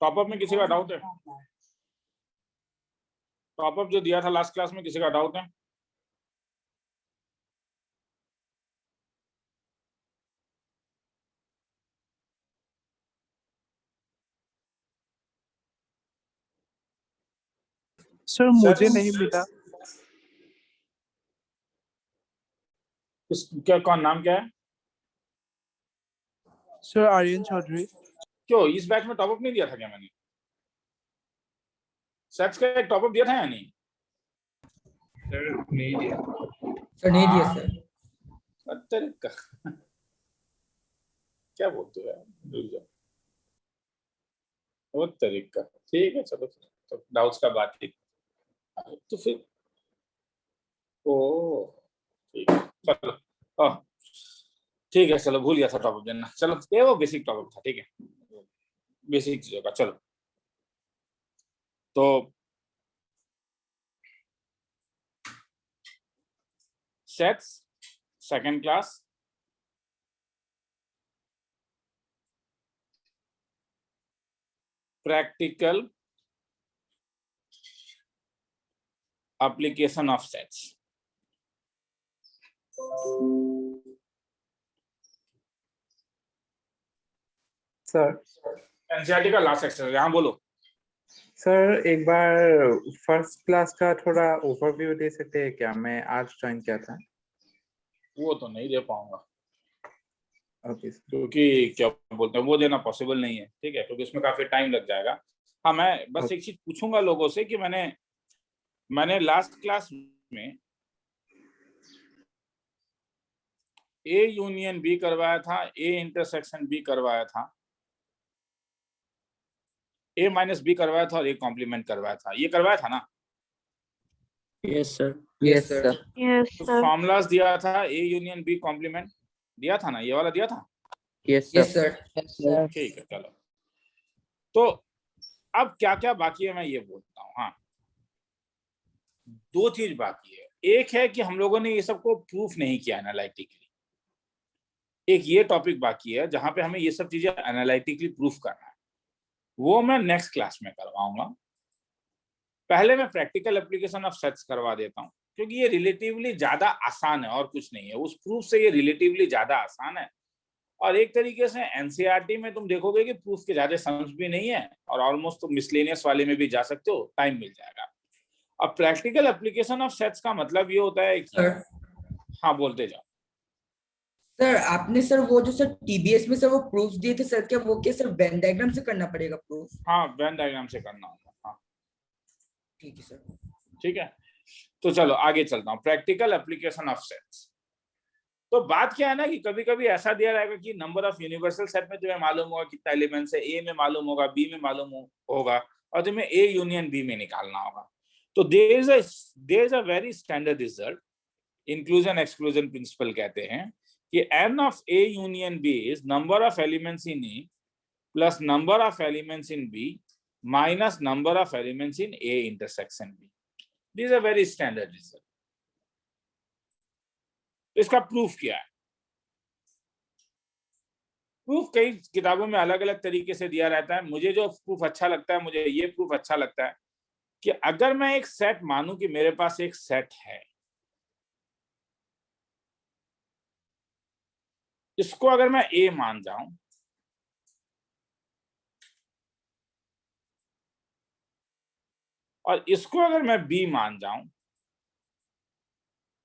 Top up में किसी का डाउट है? टॉपअप जो दिया था लास्ट क्लास में, किसी का डाउट है? सर मुझे नहीं मिला। क्या, कौन, नाम क्या है? सर आर्यन चौधरी। क्यों, इस बैच में टॉपअप नहीं दिया था क्या मैंने? सेट्स का एक टॉपअप दिया था या नहीं? सर नहीं दिया। सर नहीं दिया सर। तरीका क्या बोलते हो यार, रुक जाओ। वो तरीका ठीक है, चलो तो डाउट्स का बात ही तो फिर। ओ ठीक है, चलो ठीक है, चलो भूल गया था टॉपिक देना। चलो ये वो बेसिक टॉपिक था, ठीक है, बेसिक चीजों का। चलो तो sets second class, practical application of sets। Sir NCERT का लास्ट सेक्शन, यहाँ बोलो। सर एक बार फर्स्ट क्लास का थोड़ा ओवरव्यू दे सकते हैं क्या? मैं आज ज्वाइन किया था। वो तो नहीं दे पाऊंगा, ओके सर। क्योंकि क्या बोलते हैं, वो देना पॉसिबल नहीं है, ठीक है, क्योंकि उसमें काफी टाइम लग जाएगा। हाँ, मैं बस एक चीज पूछूंगा लोगों से कि मैंने लास्ट क्लास में ए यूनियन बी करवाया था, ए इंटरसेक्शन बी करवाया था, ए माइनस बी करवाया था और ए कॉम्प्लीमेंट करवाया था। ये करवाया था ना? Yes sir. Yes sir. Yes तो सर। फॉर्मूलाज दिया था, ए यूनियन बी कॉम्प्लीमेंट दिया था ना, ये वाला दिया था। Yes sir. ठीक है, चलो तो अब क्या क्या बाकी है मैं ये बोलता हूँ। हाँ, दो चीज बाकी है। एक है कि हम लोगों ने ये सबको प्रूफ नहीं किया एनालिटिकली। एक ये टॉपिक बाकी है जहां पे हमें ये सब चीजें एनालिटिकली प्रूफ करना है, वो मैं नेक्स्ट क्लास में करवाऊंगा। पहले मैं प्रैक्टिकल एप्लीकेशन ऑफ सेट्स करवा देता हूँ, क्योंकि ये रिलेटिवली ज्यादा आसान है और कुछ नहीं है। उस प्रूफ से ये रिलेटिवली ज्यादा आसान है, और एक तरीके से एनसीईआरटी में तुम देखोगे कि प्रूफ के ज्यादा सम्स भी नहीं है, और ऑलमोस्ट तुम मिसलेनियस वाले में भी जा सकते हो, टाइम मिल जाएगा। अब प्रैक्टिकल एप्लीकेशन ऑफ सेट्स का मतलब ये होता है कि हाँ, बोलते जाओ। सर आपने सर वो जो सर टीबीएस में सर वो प्रूफ दिए थे सर, क्या वो क्या सर वेन डायग्राम से करना पड़ेगा प्रूफ? हाँ, वेन डायग्राम से करना होगा। हाँ ठीक है सर। ठीक है, तो चलो आगे चलता हूँ। Practical application of sets. तो बात क्या है ना कि कभी कभी ऐसा दिया रहेगा कि नंबर ऑफ यूनिवर्सल सेट में तुम्हें मालूम होगा कितना एलिमेंट्स है, ए में मालूम होगा, बी में मालूम होगा, और तुम्हें ए यूनियन बी में निकालना होगा। तो there is a very standard result, inclusion exclusion principle कहते हैं कि n of a union b is number of elements in a plus number of elements in b minus number of elements in a intersection b। This is a very standard result. इसका proof क्या है? Proof कई किताबों में अलग अलग तरीके से दिया रहता है। मुझे जो प्रूफ अच्छा लगता है, मुझे ये प्रूफ अच्छा लगता है कि अगर मैं एक सेट मानूं कि मेरे पास एक सेट है, इसको अगर मैं ए मान जाऊं और इसको अगर मैं बी मान जाऊं,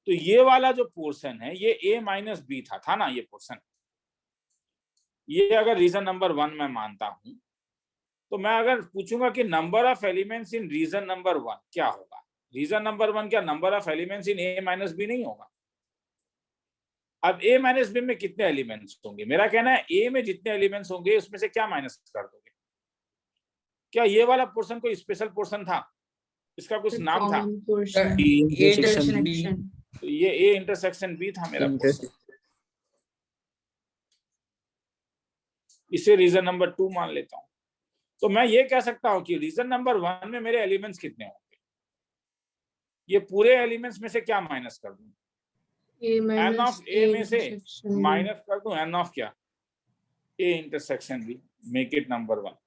तो ये वाला जो पोर्शन है ये ए माइनस बी था ना, ये पोर्शन, ये अगर रीजन नंबर 1 मैं मानता हूं, तो मैं अगर पूछूंगा कि number of elements in region number 1 क्या होगा, रीजन नंबर 1 क्या number of elements in A minus B नहीं होगा? अब ए माइनस बी में कितने एलिमेंट्स होंगे? मेरा कहना है ए में जितने एलिमेंट्स होंगे उसमें से क्या माइनस कर दोगे? क्या ये वाला पोर्शन कोई स्पेशल पोर्शन था? इसका कुछ नाम था? तो ये ए इंटरसेक्शन बी था मेरा पोर्शन, इसे रीजन नंबर 2 मान लेता हूं। तो मैं ये कह सकता हूं कि रीजन नंबर 1 में मेरे एलिमेंट्स कितने होंगे? ये पूरे एलिमेंट्स में से क्या माइनस कर दूं? एन ऑफ ए में से माइनस कर दूं एन ऑफ क्या? A intersection B, make it number 1।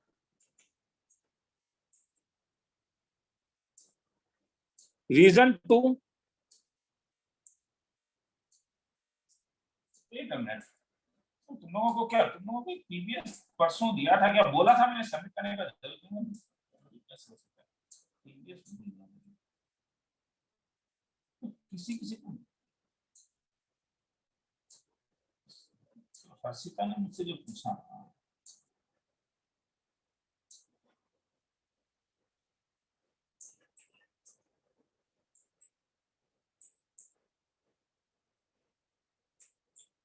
Region 2, तुम लोगों को क्या, तुम लोगों को टीबीएस परसों दिया था क्या, बोला था मैंने सबमिट करने का, किसी किसी को हर्षिता ने मुझसे जो पूछा,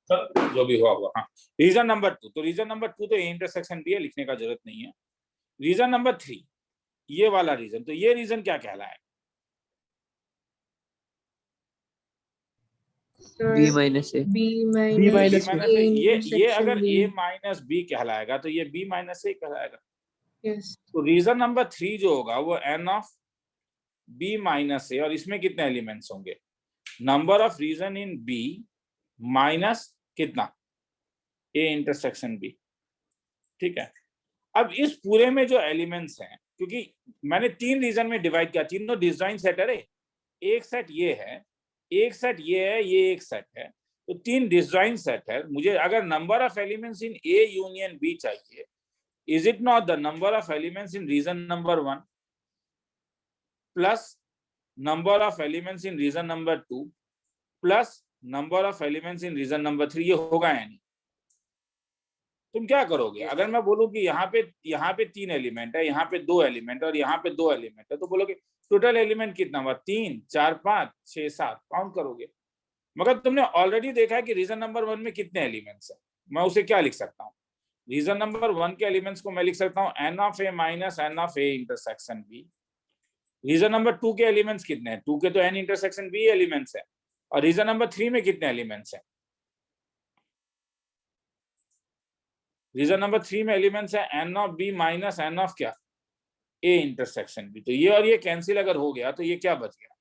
चलो जो भी हुआ हुआ। हाँ, रीजन नंबर 2, तो रीजन नंबर 2 तो ए इंटरसेक्शन बी है, लिखने का जरूरत नहीं है। रीजन नंबर 3, ये वाला रीजन, तो ये रीजन क्या कहलाएगा? B minus A. B minus A. ये अगर a माइनस बी कहलाएगा तो ये b माइनस ए कहलाएगा। Yes. तो रीजन नंबर 3 जो होगा वो n of b minus A, और इसमें कितने एलिमेंट्स होंगे, number of region in b minus कितना, a इंटरसेक्शन b। ठीक है, अब इस पूरे में जो एलिमेंट्स हैं, क्योंकि मैंने 3 रीजन में डिवाइड किया, तीनों डिसजॉइंट सेट है, एक सेट ये है, एक सेट ये है, ये एक सेट है, तो 3 डिसजॉइंट सेट है। मुझे अगर number of elements in A union B चाहिए, is it not the number of elements in region number 1 plus number of elements in region number 2 plus number of elements in region number 3, ये होगा या नहीं? तुम क्या करोगे अगर मैं बोलूं कि यहाँ पे 3 एलिमेंट है, यहाँ पे 2 एलिमेंट और यहाँ पे 2 एलिमेंट है, तो बोलोगे टोटल एलिमेंट कितना हुआ, 3 4 5 6 7 काउंट करोगे। मगर तुमने ऑलरेडी देखा है कि रीजन नंबर 1 में कितने एलिमेंट्स है, मैं उसे क्या लिख सकता हूँ, रीजन नंबर 1 के एलिमेंट्स को मैं लिख सकता हूँ n of a minus n of a intersection b। Region number 2 के एलिमेंट्स कितने हैं, 2 के तो n इंटरसेक्शन b एलिमेंट्स है, और रीजन नंबर 3 में कितने एलिमेंट्स है, रीजन नंबर 3 में एलिमेंट्स है n of b minus n of क्या, a इंटरसेक्शन b। तो ये और ये कैंसिल अगर हो गया तो ये क्या बच गया,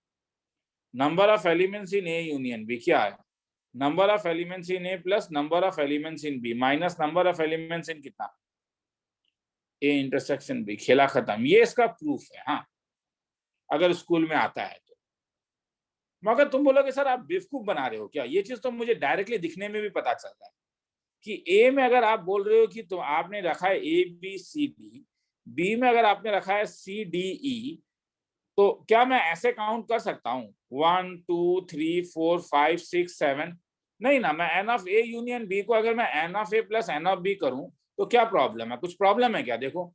number of elements in a union b क्या है, number of elements in a plus number of elements in b minus number of elements in कितना, a इंटरसेक्शन b। खेला खत्म, ये इसका प्रूफ है। हाँ, अगर स्कूल में आता है तो। मगर तुम बोलोगे सर आप बेवकूफ बना रहे हो क्या, ये चीज तो मुझे डायरेक्टली दिखने में भी पता चलता है कि ए में अगर आप बोल रहे हो कि तो आपने रखा है A B C D, B में अगर आपने रखा है सी डी ई, तो क्या मैं ऐसे काउंट कर सकता हूँ 1 2 3 4 5 6 7? नहीं ना, मैं N of A union B को अगर मैं N of A plus N of B करूं तो क्या प्रॉब्लम है, कुछ प्रॉब्लम है क्या? देखो,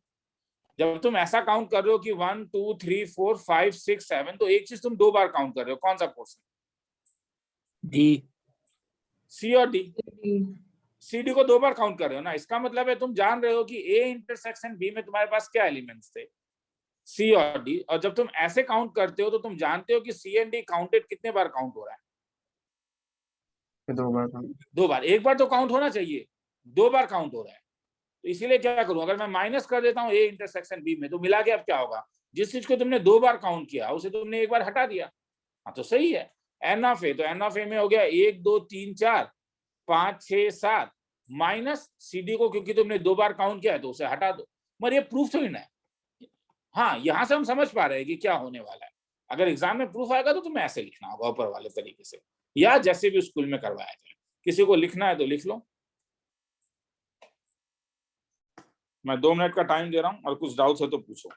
जब तुम ऐसा काउंट कर रहे हो कि 1 2 3 4 5 6 7, तो एक चीज तुम 2 बार काउंट कर रहे हो, कौन सा पोर्शन, D. सी और डी? सी डी को 2 बार काउंट कर रहे हो ना, इसका मतलब है तुम जान रहे हो कि ए इंटरसेक्शन बी में तुम्हारे पास क्या एलिमेंट्स थे, सी और डी। और जब तुम ऐसे काउंट करते हो तो तुम जानते हो कि सी एंड डी काउंटेड कितने बार काउंट हो रहा है, 2 बार। एक बार तो काउंट होना चाहिए, 2 बार काउंट हो रहा है। तो इसीलिए क्या करूं, अगर मैं माइनस कर देता हूं ए इंटरसेक्शन बी में, तो मिला के अब क्या होगा, जिस चीज को तुमने 2 बार काउंट किया उसे तुमने एक बार हटा दिया। हाँ तो सही है, एन ऑफ ए, तो एन ऑफ ए में हो गया 1 2 3 4 5 6 7 माइनस सी डी को, क्योंकि तुमने 2 बार काउंट किया है तो उसे हटा दो। मगर ये प्रूफ थोड़ी ना है। हाँ, यहां से हम समझ पा रहे हैं कि क्या होने वाला है। अगर एग्जाम में प्रूफ आएगा तो तुम्हें ऐसे लिखना होगा ऊपर वाले तरीके से, या जैसे भी स्कूल में करवाया जाए। किसी को लिखना है तो लिख लो, मैं 2 मिनट का टाइम दे रहा हूं, और कुछ डाउट्स है तो पूछो।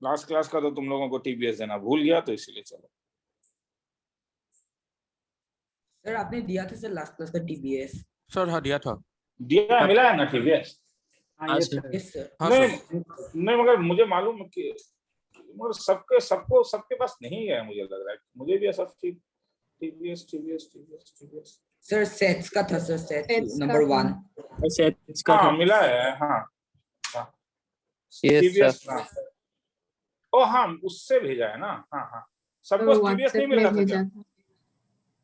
लास्ट क्लास का तो तुम लोगों को टीबीएस देना भूल गया, तो इसीलिए चलो। सर आपने दिया था सर लास्ट क्लास का टीबीएस? सर हाँ दिया था। दिया है, मिला है ना टीबीएस? हाँ सर। Yes sir. हाँ नहीं सर। नहीं, मगर मुझे मालूम है कि मगर सबके पास नहीं है, मुझे लग रहा है। मुझे भी ऐसा टीबीएस सर सेट्स का था सर, सेट्स नंबर 1। सेट्स का हाँ था। मिला है। हाँ Yes, टीबीएस, sir. हाँ। ओ हाँ, उससे भेजा है ना। हाँ हाँ, सबको टीबीएस नहीं मिला था क्या?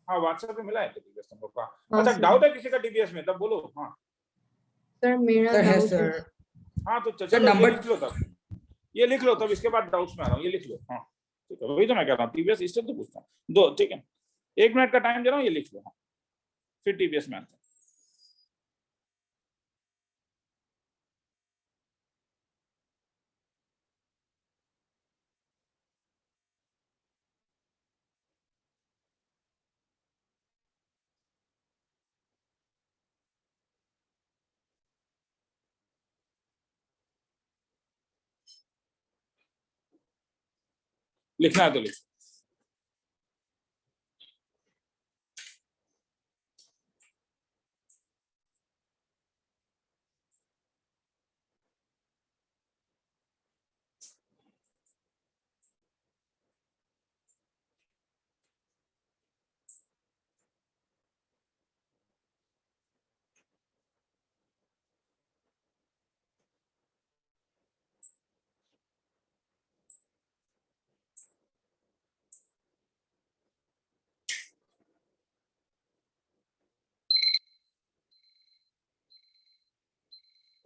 हाँ व्हाट्सएप पे मिला है टीबीएस तुमको का? अच्छा, डाउट है किसी का टीबीएस में, तब बोलो। हाँ सर मेरा सर है डाउट है। सर। हाँ, तो सर चलो ये नंबर लिख लो, तब ये लिख लो, तब इसके बाद डाउट्स में आ रहा हूँ, ये लिख लो। हाँ ठीक है, वही तो मैं कह रहा हूँ, टीबीएस इससे तो पूछता हूँ। 2 ठीक है, 1 मिनट का टाइम दे रहा हूँ, ये लिख लो। हाँ, फिर टीबीएस में आते हैं। लिखना है तो लिखो।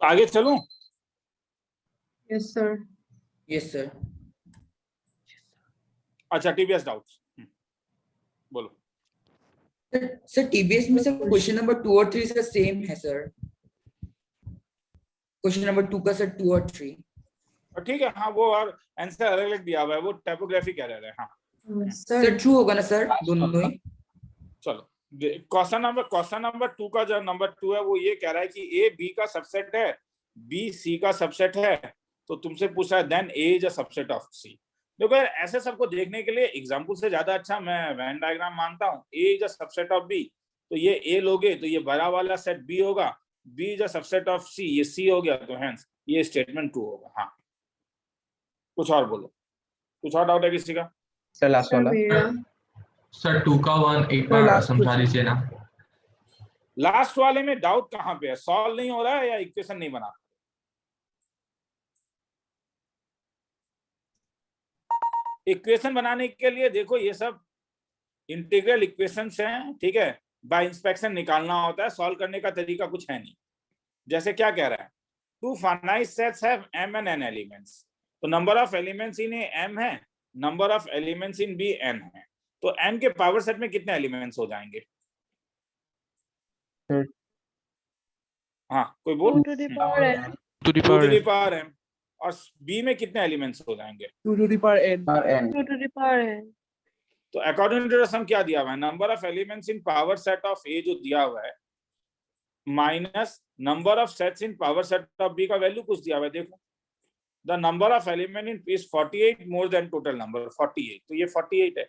आगे चलूं? Yes, sir. Yes sir. अच्छा, टीबीएस डाउट्स बोलो। सर टीबीएस में सर क्वेश्चन नंबर 2 और 3 सर सेम है सर। क्वेश्चन नंबर 2 का सर 2 और 3। और ठीक है, हाँ वो और आंसर अलग अलग दिया हुआ है, वो टाइपोग्राफी कह रहे हैं। हाँ Sir, सर ट्रू होगा ना सर दोनों ही? चलो, क्वेश्चन नंबर 2 का जो नंबर 2 है वो ये कह रहा है कि ए बी का सबसेट है, बी सी का सबसेट है, तो तुमसे पूछा है then A is a subset of C. देखो यार, ऐसे सबको देखने के लिए एग्जांपल से ज्यादा अच्छा मैं वेन डायग्राम मानता हूँ। A is a subset of B, तो ये ए लोगे तो ये बड़ा वाला सेट बी होगा, B is a subset of C, ये सी हो गया, तो हेंस ये स्टेटमेंट ट्रू होगा। हाँ कुछ और बोलो, कुछ और डाउट है किसी का? सर लास्ट sir, वाला। मेरा सर 2 का 1 एक बार समझा दीजिए ना। लास्ट वाले में डाउट कहाँ पे है? सॉल्व नहीं हो रहा है या इक्वेशन नहीं बना? इक्वेशन बनाने के लिए देखो ये सब इंटीग्रल इक्वेशंस हैं, ठीक है, बाय इंस्पेक्शन निकालना होता है, सॉल्व करने का तरीका कुछ है नहीं। जैसे क्या कह रहा है, two finite sets have m and n elements, तो number of elements in A m है, number of elements in b n है, तो n के पावर सेट में कितने एलिमेंट्स हो जाएंगे? हाँ कोई बोल? 2 to the power n. 2 to the 2 to the power power m। और b में कितने एलिमेंट्स हो जाएंगे? 2 to the power n. 2 to the power n. तो अकॉर्डिंग टू सम क्या दिया हुआ है, number of elements in power set of A जो दिया हुआ है minus number of sets in power set of B का वैल्यू कुछ दिया हुआ है। देखो the number of element in is 48 more than total number 48, तो ये 48 है,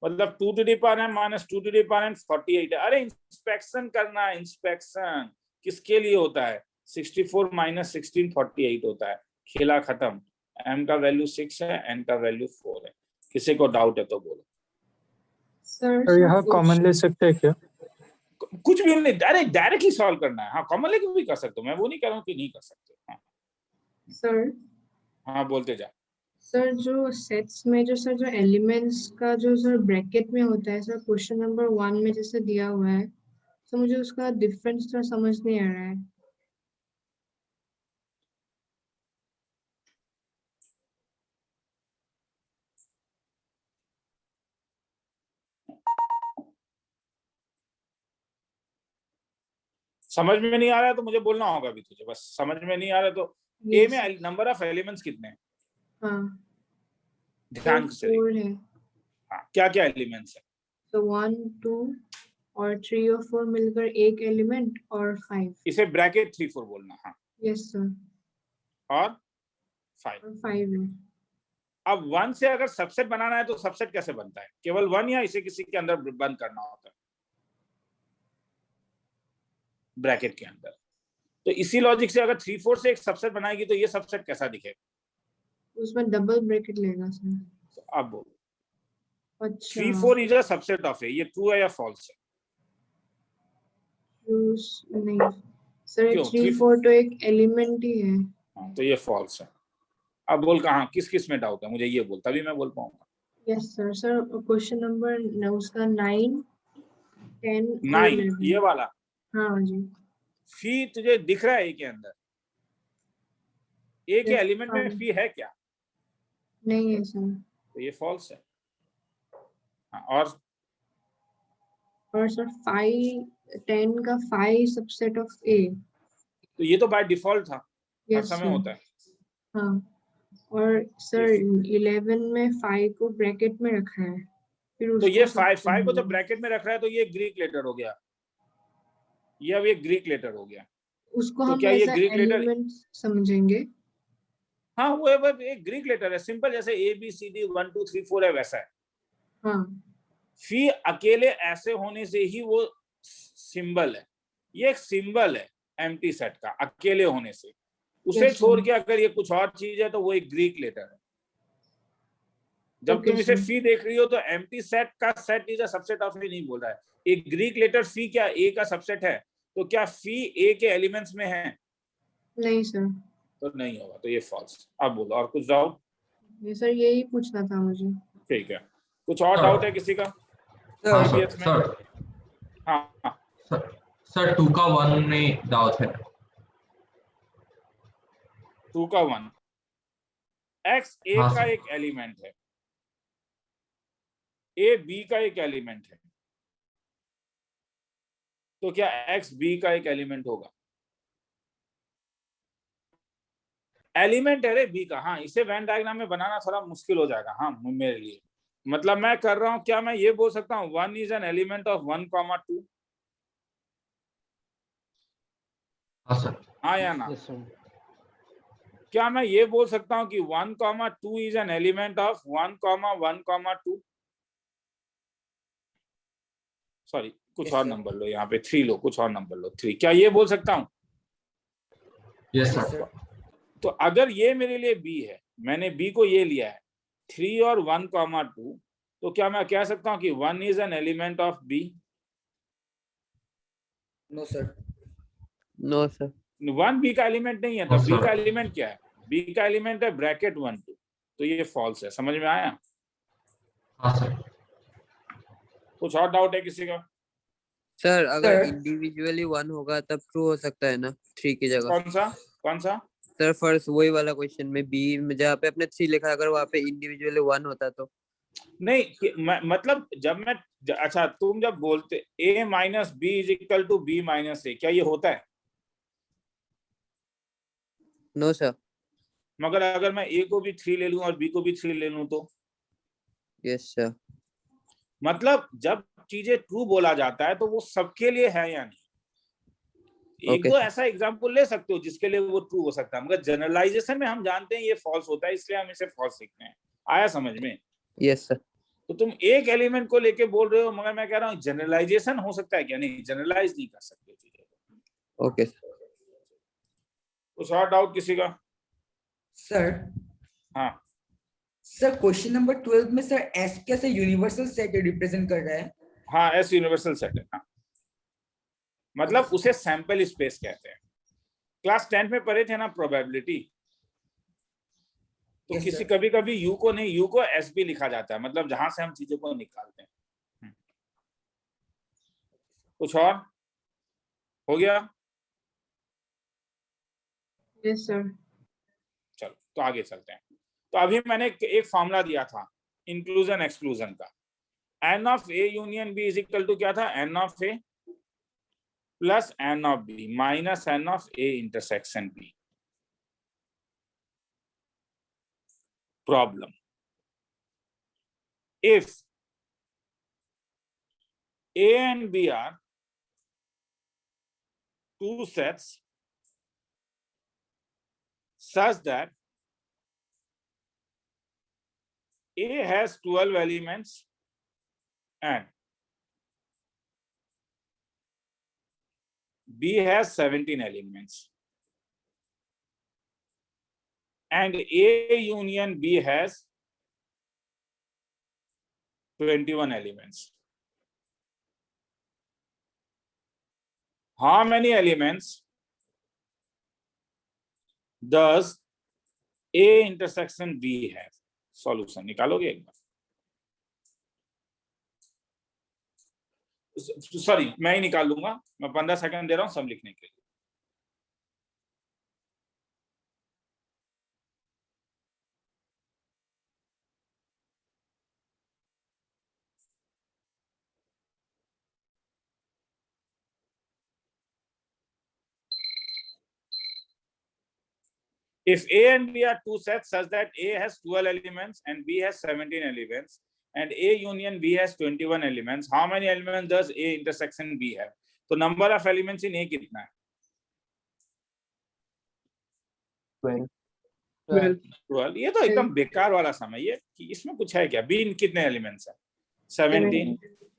मतलब 2 to the power n minus 2 to the power n 48 है। अरे इंस्पेक्शन करना है, इंस्पेक्शन किसके लिए होता है? 64 माइनस 16 48 होता है, खेला खत्म। m का वैल्यू 6 है, n का वैल्यू 4 है। किसी को डाउट है तो बोलो। Sir, यहाँ कॉमन ले सकते हैं क्या? कुछ भी नहीं, डायरेक्टली सॉल्व करना है। हाँ कॉमन लेके भी कर सकते हो, मैं वो नहीं कह रहा हूँ कि नहीं कर सकते। हाँ sir, हाँ बोलते जा। सर जो सेट्स में जो एलिमेंट्स का जो सर ब्रैकेट में होता है सर, क्वेश्चन नंबर 1 में जैसे दिया हुआ है, तो मुझे उसका डिफरेंस थोड़ा समझ नहीं आ रहा है। समझ में नहीं आ रहा है तो मुझे बोलना होगा अभी तुझे, बस समझ में नहीं आ रहा तो ए में नंबर ऑफ एलिमेंट्स कितने हैं? हाँ ध्यान से 4 है, हाँ क्या क्या एलिमेंट्स है? तो 1 2 और 3 और 4 मिलकर एक एलिमेंट और 5। इसे ब्रैकेट 3 4 बोलना। हाँ यस सर, और 5। और 5 है। अब 1 से अगर सबसेट बनाना है तो सबसेट कैसे बनता है? केवल 1 या इसे किसी के अंदर बंद करना होता है ब्रैकेट के अंदर? तो इसी लॉजिक से अगर 3 4 से एक सबसेट बनाएगी तो ये सबसेट कैसा दिखेगा? उसमें डबल ब्रैकेट लेगा सर। तो अब बोलो अच्छा 3 4 इज अ सबसेट ऑफ ए, ये ट्रू है या फॉल्स है? नहीं सर, क्यों? 3 4 तो एक एलिमेंट ही है। हाँ, तो ये फॉल्स है। अब बोल कहाँ किस किस में डाउट है, मुझे ये बोल, तभी मैं बोल पाऊंगा। Yes sir. Sir question number उसका 9 10 और 9 11। ये वाला हाँ जी। फी तुझे दिख रहा है ए के अंदर? ए के Yes, एलिमेंट में हाँ। फी है क्या? नहीं है सर। तो ये फॉल्स है। हाँ, और सर 5 10 का 5 सबसेट ऑफ ए। तो ये तो बाय डिफॉल्ट था, हर यस समय सर। होता है। हाँ, और सर 11 में 5 को ब्रैकेट में रखा है, फिर तो उसको ये subtract 5 को जब करना है। ब्रैकेट में रख रहा है तो ये ग्रीक लेटर हो गया, ये अब ये ग्रीक लेटर हो गया। उसको तो हम क्या ये ऐसा ग्रीक लेटर एलिमेंट समझेंगे? हाँ वो एक ग्रीक लेटर है, सिंपल, जैसे ABCD 1 2 3 4 है वैसा है। हाँ फी अकेले ऐसे होने से ही वो सिंबल है, ये एक सिंबल है एम्प्टी सेट का अकेले होने से। उसे Yes, छोड़ sir. के अगर ये कुछ और चीज है तो वो एक ग्रीक लेटर है। जब Okay, तुम इसे sir. फी देख रही हो तो एम्प्टी सेट का set is a subset of A नहीं बोल रहा है। एक ग्रीक लेटर फी क्या ए का सबसेट है, तो क्या फी ए के एलिमेंट्स में है? नहीं सर, तो नहीं होगा, तो ये फॉल्स। अब बोलो और कुछ डाउट? ये सर यही पूछना था मुझे। ठीक है, कुछ और Sir. डाउट है किसी का? हाँ सर सर, में? सर हाँ सर 2 का 1 में डाउट है। 2 का 1 x a हाँ, का सर। एक एलिमेंट है, a b का एक एलिमेंट है, तो क्या x b का एक एलिमेंट होगा? एलिमेंट है रे बी का। हाँ, इसे वेन डायग्राम में बनाना थोड़ा मुश्किल हो जाएगा हाँ मेरे लिए। मतलब मैं कर रहा हूं, क्या मैं ये बोल सकता हूँ 1 इज एन एलिमेंट ऑफ 1, 2? हाँ सर। हाँ या ना? क्या मैं ये बोल सकता हूँ कि 1, 2 is an element of 1, 1, 2? Sorry, कुछ Yes, और sir. नंबर लो, यहाँ पे 3 लो, कुछ और नंबर लो 3। क्या ये बोल सकता हूँ? Yes Yes, sir. sir. तो अगर ये मेरे लिए बी है, मैंने बी को ये लिया है 3 और 1, 2, तो क्या मैं कह सकता हूँ कि 1 is an element of B? No sir. No sir. 1 B का एलिमेंट नहीं है, तो हाँ, बी sir. का एलिमेंट क्या है? बी का एलिमेंट है ब्रैकेट 1 2, तो ये फॉल्स है। समझ में आया? हाँ सर। कुछ और डाउट है किसी का? सर अगर Sir. इंडिविजुअली 1 होगा तब ट्रू हो सकता है ना 3 की जगह? कौन सा? सर फर्स्ट वही वाला क्वेश्चन में बी में जहाँ पे अपने 3 लिखा, अगर वहाँ पे इंडिविजुअली 1 होता तो? नहीं मतलब जब मैं अच्छा, तुम जब बोलते a minus B is equal to B minus A, क्या ये होता है? No sir. मगर अगर मैं a को भी 3 ले लूं और b को भी 3 ले लूं तो? Yes sir. मतलब जब चीजें ट्रू बोला जाता है तो वो सबके लिए है या नहीं? एक Okay, दो sir. ऐसा एग्जांपल ले सकते हो जिसके लिए वो ट्रू हो सकता है, मगर जनरलाइजेशन में हम जानते हैं ये फॉल्स होता है, इसलिए हम इसे फॉल्स लिखते हैं। आया समझ में? Yes sir. तो तुम एक एलिमेंट को लेके बोल रहे हो, मगर मैं कह रहा हूँ जनरलाइजेशन हो सकता है क्या? नहीं, जनरलाइज नहीं कर सकते चीजें। Okay sir. कुछ और डाउट किसी का? सर हाँ सर क्वेश्चन नंबर 12 में सर एस कैसे यूनिवर्सल सेट रिप्रेजेंट कर रहा है? हाँ, एस यूनिवर्सल सेट है। हाँ, मतलब उसे सैंपल स्पेस कहते हैं। क्लास 10 में पढ़े थे ना प्रोबेबिलिटी, तो Yes, किसी sir. कभी कभी यू को नहीं, यू को एस भी लिखा जाता है, मतलब जहां से हम चीजों को निकालते हैं। कुछ और हो गया? Yes sir. चलो तो आगे चलते हैं। तो अभी मैंने एक फॉर्मूला दिया था इंक्लूजन एक्सक्लूजन का। N of A union B is equal to क्या था? N of A plus N of B minus N of A intersection B. Problem, if A and B are two sets such that A has 12 elements and B has 17 elements, and A union B has 21 elements. How many elements does A intersection B have? Solution निकालोगे एक बार? Sorry, मैं ही निकाल लूंगा, मैं 15 second दे रहा हूं सब लिखने के लिए। If A and B are two sets such that A has 12 elements and B has 17 elements, and A union B has 21 elements, how many elements does A intersection B have? तो number of elements in A कितना है? 12. 12. 12, ये तो एकदम बेकार वाला समय ये कि इसमें कुछ है क्या? बी कितने एलिमेंट्स है? 17।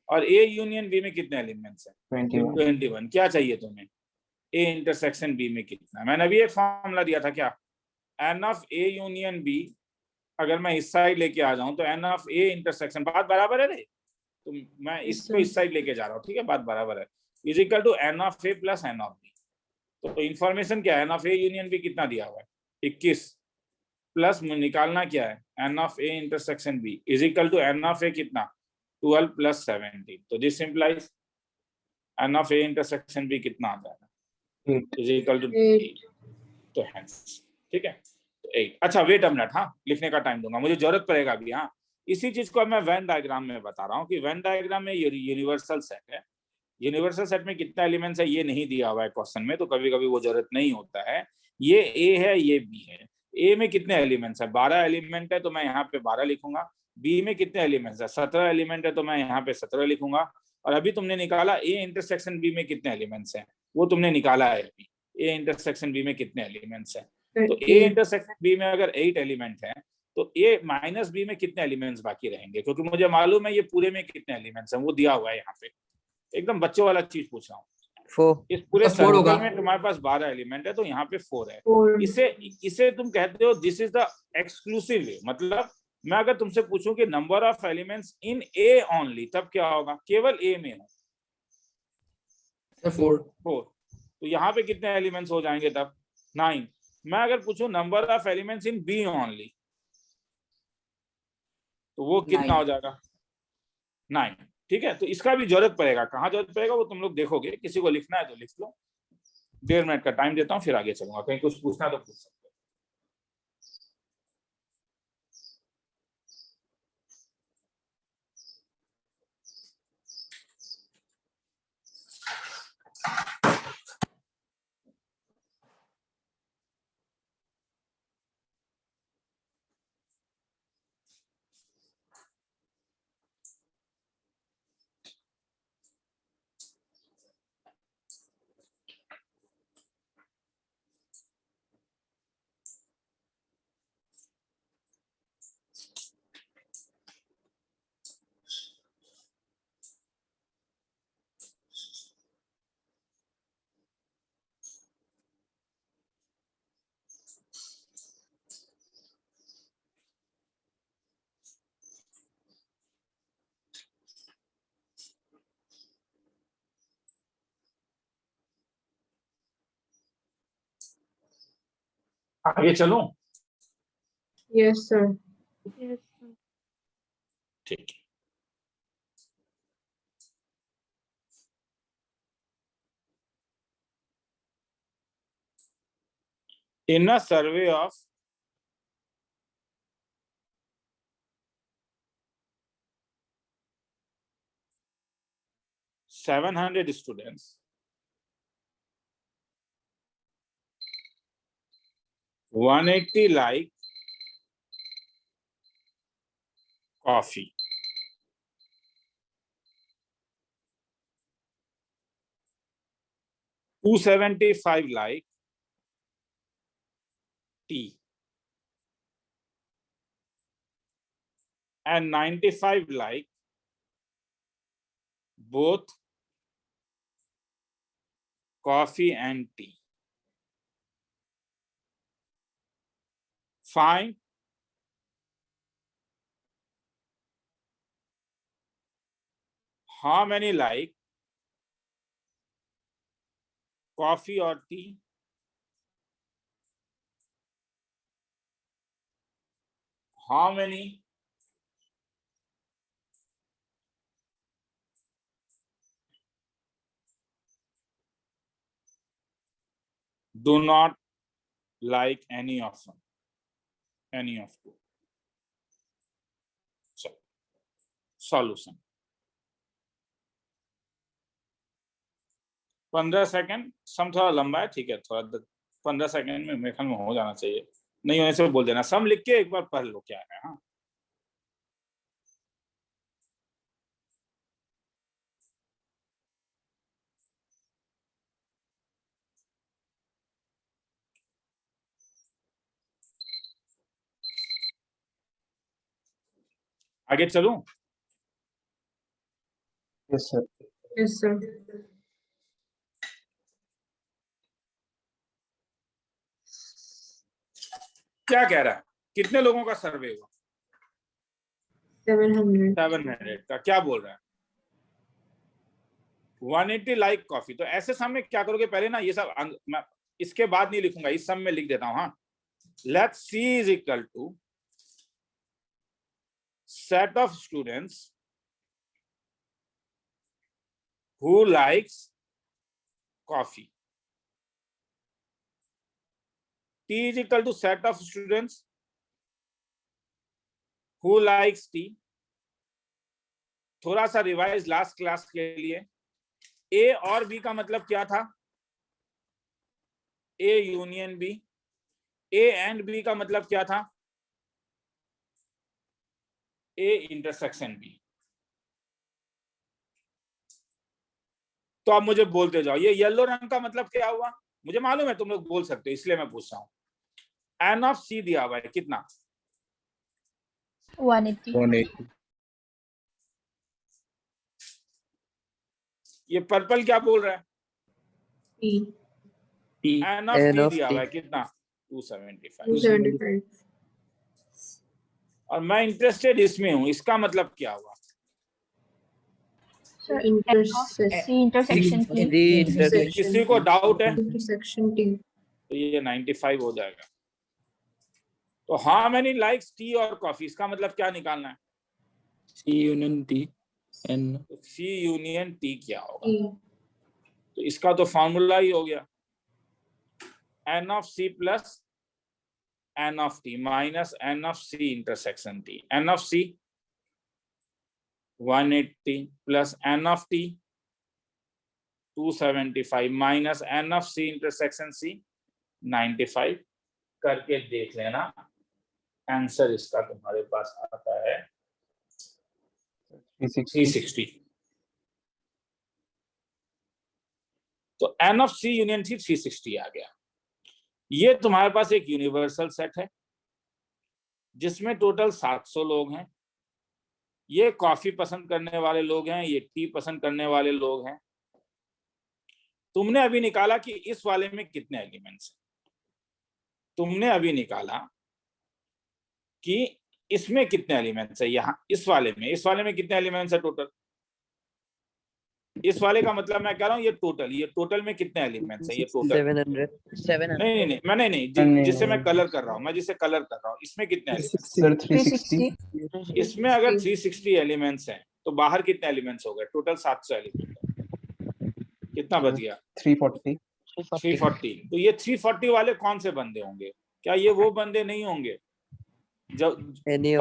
और ए यूनियन बी में कितने एलिमेंट्स है? 21। क्या चाहिए तुम्हें? ए इंटरसेक्शन बी में कितना? मैंने अभी एक फॉर्मूला दिया था क्या, N of A union B, अगर मैं इस साइड लेके आ जाऊं तो एन ऑफ ए इंटरसेक्शन, बात बराबर है रे, तो मैं इसको इस साइड लेके जा रहा हूँ, ठीक है, बात बराबर है, is equal to n of A plus N of B. तो इंफॉर्मेशन क्या है, N of A union B कितना दिया हुआ है? 21, प्लस निकालना क्या है, N of A intersection B is equal to n of A कितना, 12 प्लस 17। तो this implies n of A intersection B कितना आ जाएगा, इज इक्वल टू 8। तो हेंस, ठीक है, तो 8। अच्छा वेट अ मिनट, हाँ लिखने का टाइम दूंगा, मुझे जरूरत पड़ेगा अभी। हाँ, इसी चीज को मैं वेन डायग्राम में बता रहा हूँ कि वेन डायग्राम में यूनिवर्सल सेट है, यूनिवर्सल सेट में कितना एलिमेंट्स है ये नहीं दिया हुआ है क्वेश्चन में, तो कभी कभी वो जरूरत नहीं होता है। ये ए है, ये बी है। ए में कितने एलिमेंट्स है? 12 एलिमेंट है, तो मैं यहाँ पे 12 लिखूंगा। बी में कितने एलिमेंट्स है? 17 एलिमेंट है, तो मैं यहाँ पे 17 लिखूंगा। और अभी तुमने निकाला ए इंटरसेक्शन बी में कितने एलिमेंट्स है, वो तुमने निकाला है अभी, ए इंटरसेक्शन बी में कितने एलिमेंट्स है। तो ए इंटरसेक्शन बी में अगर 8 एलिमेंट है, तो ए माइनस बी में कितने एलिमेंट्स बाकी रहेंगे, क्योंकि मुझे मालूम है ये पूरे में कितने एलिमेंट्स हैं, वो दिया हुआ है यहाँ पे। एकदम बच्चों वाला चीज पूछ रहा हूँ। 4। इस पूरे तो 4 होगा। सर्कल में तुम्हारे पास 12 एलिमेंट है, तो यहाँ पे 4 है। 4. इसे तुम कहते हो दिस इज द एक्सक्लूसिव वे। मतलब मैं अगर तुमसे पूछूं कि number of elements in A only, तब क्या होगा? केवल ए में हो 4। 4, तो यहाँ पे कितने एलिमेंट्स हो जाएंगे तब? 9। मैं अगर पूछूं number of elements in B only, तो वो कितना 9 हो जाएगा? 9। ठीक है, तो इसका भी जरूरत पड़ेगा, कहाँ जरूरत पड़ेगा वो तुम लोग देखोगे, किसी को लिखना है तो लिख लो। 1.5 मिनट का टाइम देता हूँ, फिर आगे चलूंगा, कहीं कुछ पूछना है तो पूछ सकते हो। आगे चलूं? Yes, sir. ठीक है। In a survey of 700 students, 180 like coffee, 275 like tea, and 95 like both coffee and tea. Find how many like coffee or tea, how many do not like any of them, any of two. So, solution. 15 second, सम थोड़ा लंबा है, ठीक है, थोड़ा 15 second में मेरे ख्याल में हो जाना चाहिए, नहीं होने से बोल देना। सम लिख के एक बार पढ़ लो क्या है। हाँ, आगे चलूं? Yes, sir. Yes, sir. क्या कह रहा है? कितने लोगों का सर्वे हुआ? 700. 700 का। क्या बोल रहा है? 180 लाइक कॉफी। तो ऐसे सम में क्या करोगे? पहले ना ये सब मैं इसके बाद नहीं लिखूंगा, इस सम में लिख देता हूं। हाँ, let C is equal to set of students who likes coffee. T is equal to set of students who likes tea. थोड़ा सा रिवाइज लास्ट क्लास के लिए। A और B का मतलब क्या था? A union B। A and B का मतलब क्या था? A intersection B। तो आप मुझे बोलते जाओ, ये येलो रंग का मतलब क्या हुआ? मुझे मालूम है तुम लोग बोल सकते हो, इसलिए मैं पूछ रहा हूं। एन ऑफ C दिया हुआ है कितना? 180. 180. ये पर्पल क्या बोल रहा है? T. N of N T of दिया T. हुआ है कितना? 275। 275. और मैं इंटरेस्टेड इसमें हूं, इसका मतलब क्या हुआ? Sir, Intersection. C intersection T. D intersection. किसी को डाउट है? Intersection T. तो ये 95 हो जाएगा। तो हाउ मेनी लाइक्स टी और कॉफी, इसका मतलब क्या निकालना है? C union T N. तो C यूनियन T क्या होगा? T. तो इसका तो फॉर्मूला ही हो गया, N of C plus N of T minus N of C intersection T। N of C 180 plus N of T 275 minus N of C intersection C 95। करके देख लेना, आंसर इसका तुम्हारे पास आता है 360। तो N of C union T 360 आ गया। ये तुम्हारे पास एक यूनिवर्सल सेट है जिसमें टोटल 700 लोग हैं। ये कॉफी पसंद करने वाले लोग हैं, ये टी पसंद करने वाले लोग हैं। तुमने अभी निकाला कि इस वाले में कितने एलिमेंट्स हैं। तुमने अभी निकाला कि इसमें कितने एलिमेंट्स है। यहाँ इस वाले में कितने एलिमेंट्स है टोटल? इस वाले का मतलब मैं कह रहा हूँ ये टोटल में कितने एलिमेंट्स है? ये टोटल 700. नहीं मैंने नहीं, जिससे मैं कलर कर रहा हूँ, इसमें कितने एलिमेंट्स? Sir, 360. इसमें अगर 360 एलिमेंट्स हैं तो बाहर कितने एलिमेंट्स हो गए? Total 700 element. कितना बच गया? 340. 340। तो ये 340 वाले कौन से बंदे होंगे? क्या ये वो बंदे नहीं होंगे जब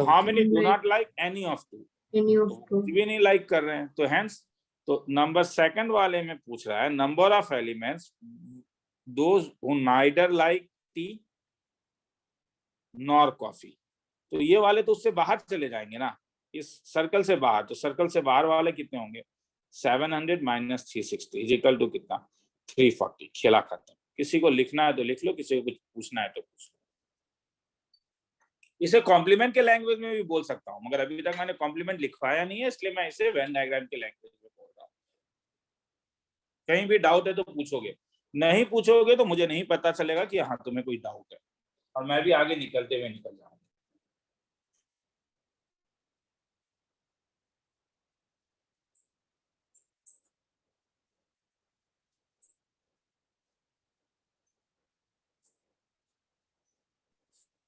how many do not like any of two? Any of two. भी नहीं लाइक कर रहे हैं, तो हेंस तो नंबर सेकंड वाले में पूछ रहा है number of elements those who neither like T nor coffee. तो ये वाले तो उससे बाहर चले जाएंगे ना, इस सर्कल से बाहर। तो सर्कल से बाहर वाले कितने होंगे? 700 माइनस 360 इज इक्वल टू कितना? 340। खेला खत्म। किसी को लिखना है तो लिख लो, किसी को कुछ पूछना है तो पूछ लो। इसे कॉम्प्लीमेंट के लैंग्वेज में भी बोल सकता हूँ, मगर अभी तक मैंने कॉम्प्लीमेंट लिखवाया नहीं है, इसलिए मैं इसे वेन डायग्राम के लैंग्वेज में बोल रहा हूँ। कहीं भी डाउट है तो पूछोगे, नहीं पूछोगे तो मुझे नहीं पता चलेगा कि हाँ तुम्हें कोई डाउट है, और मैं भी आगे निकलते हुए निकल जाऊंगा।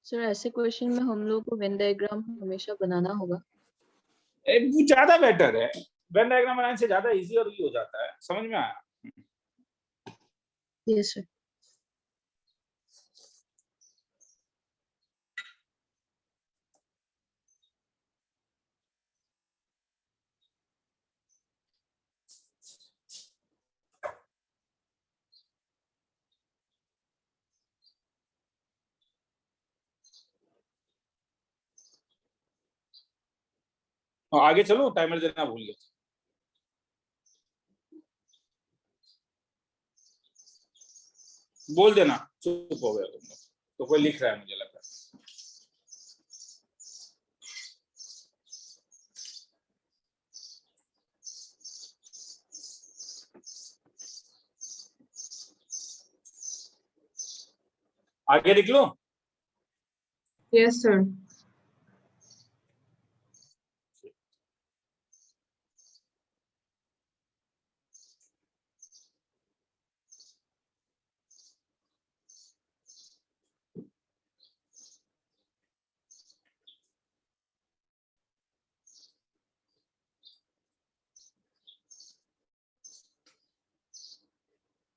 सर ऐसे क्वेश्चन में हम लोग को वेन डायग्राम हमेशा बनाना होगा? ज्यादा बेटर है, वेन डायग्राम बनाने से ज्यादा इजी और ये हो जाता है। समझ में आया? Yes sir. आगे चलो, टाइमर देना भूल गया। बोल देना चुप हो गया तुम लोग, तो कोई लिख रहा है मुझे लग रहा है। आगे लिख लो। Yes, sir.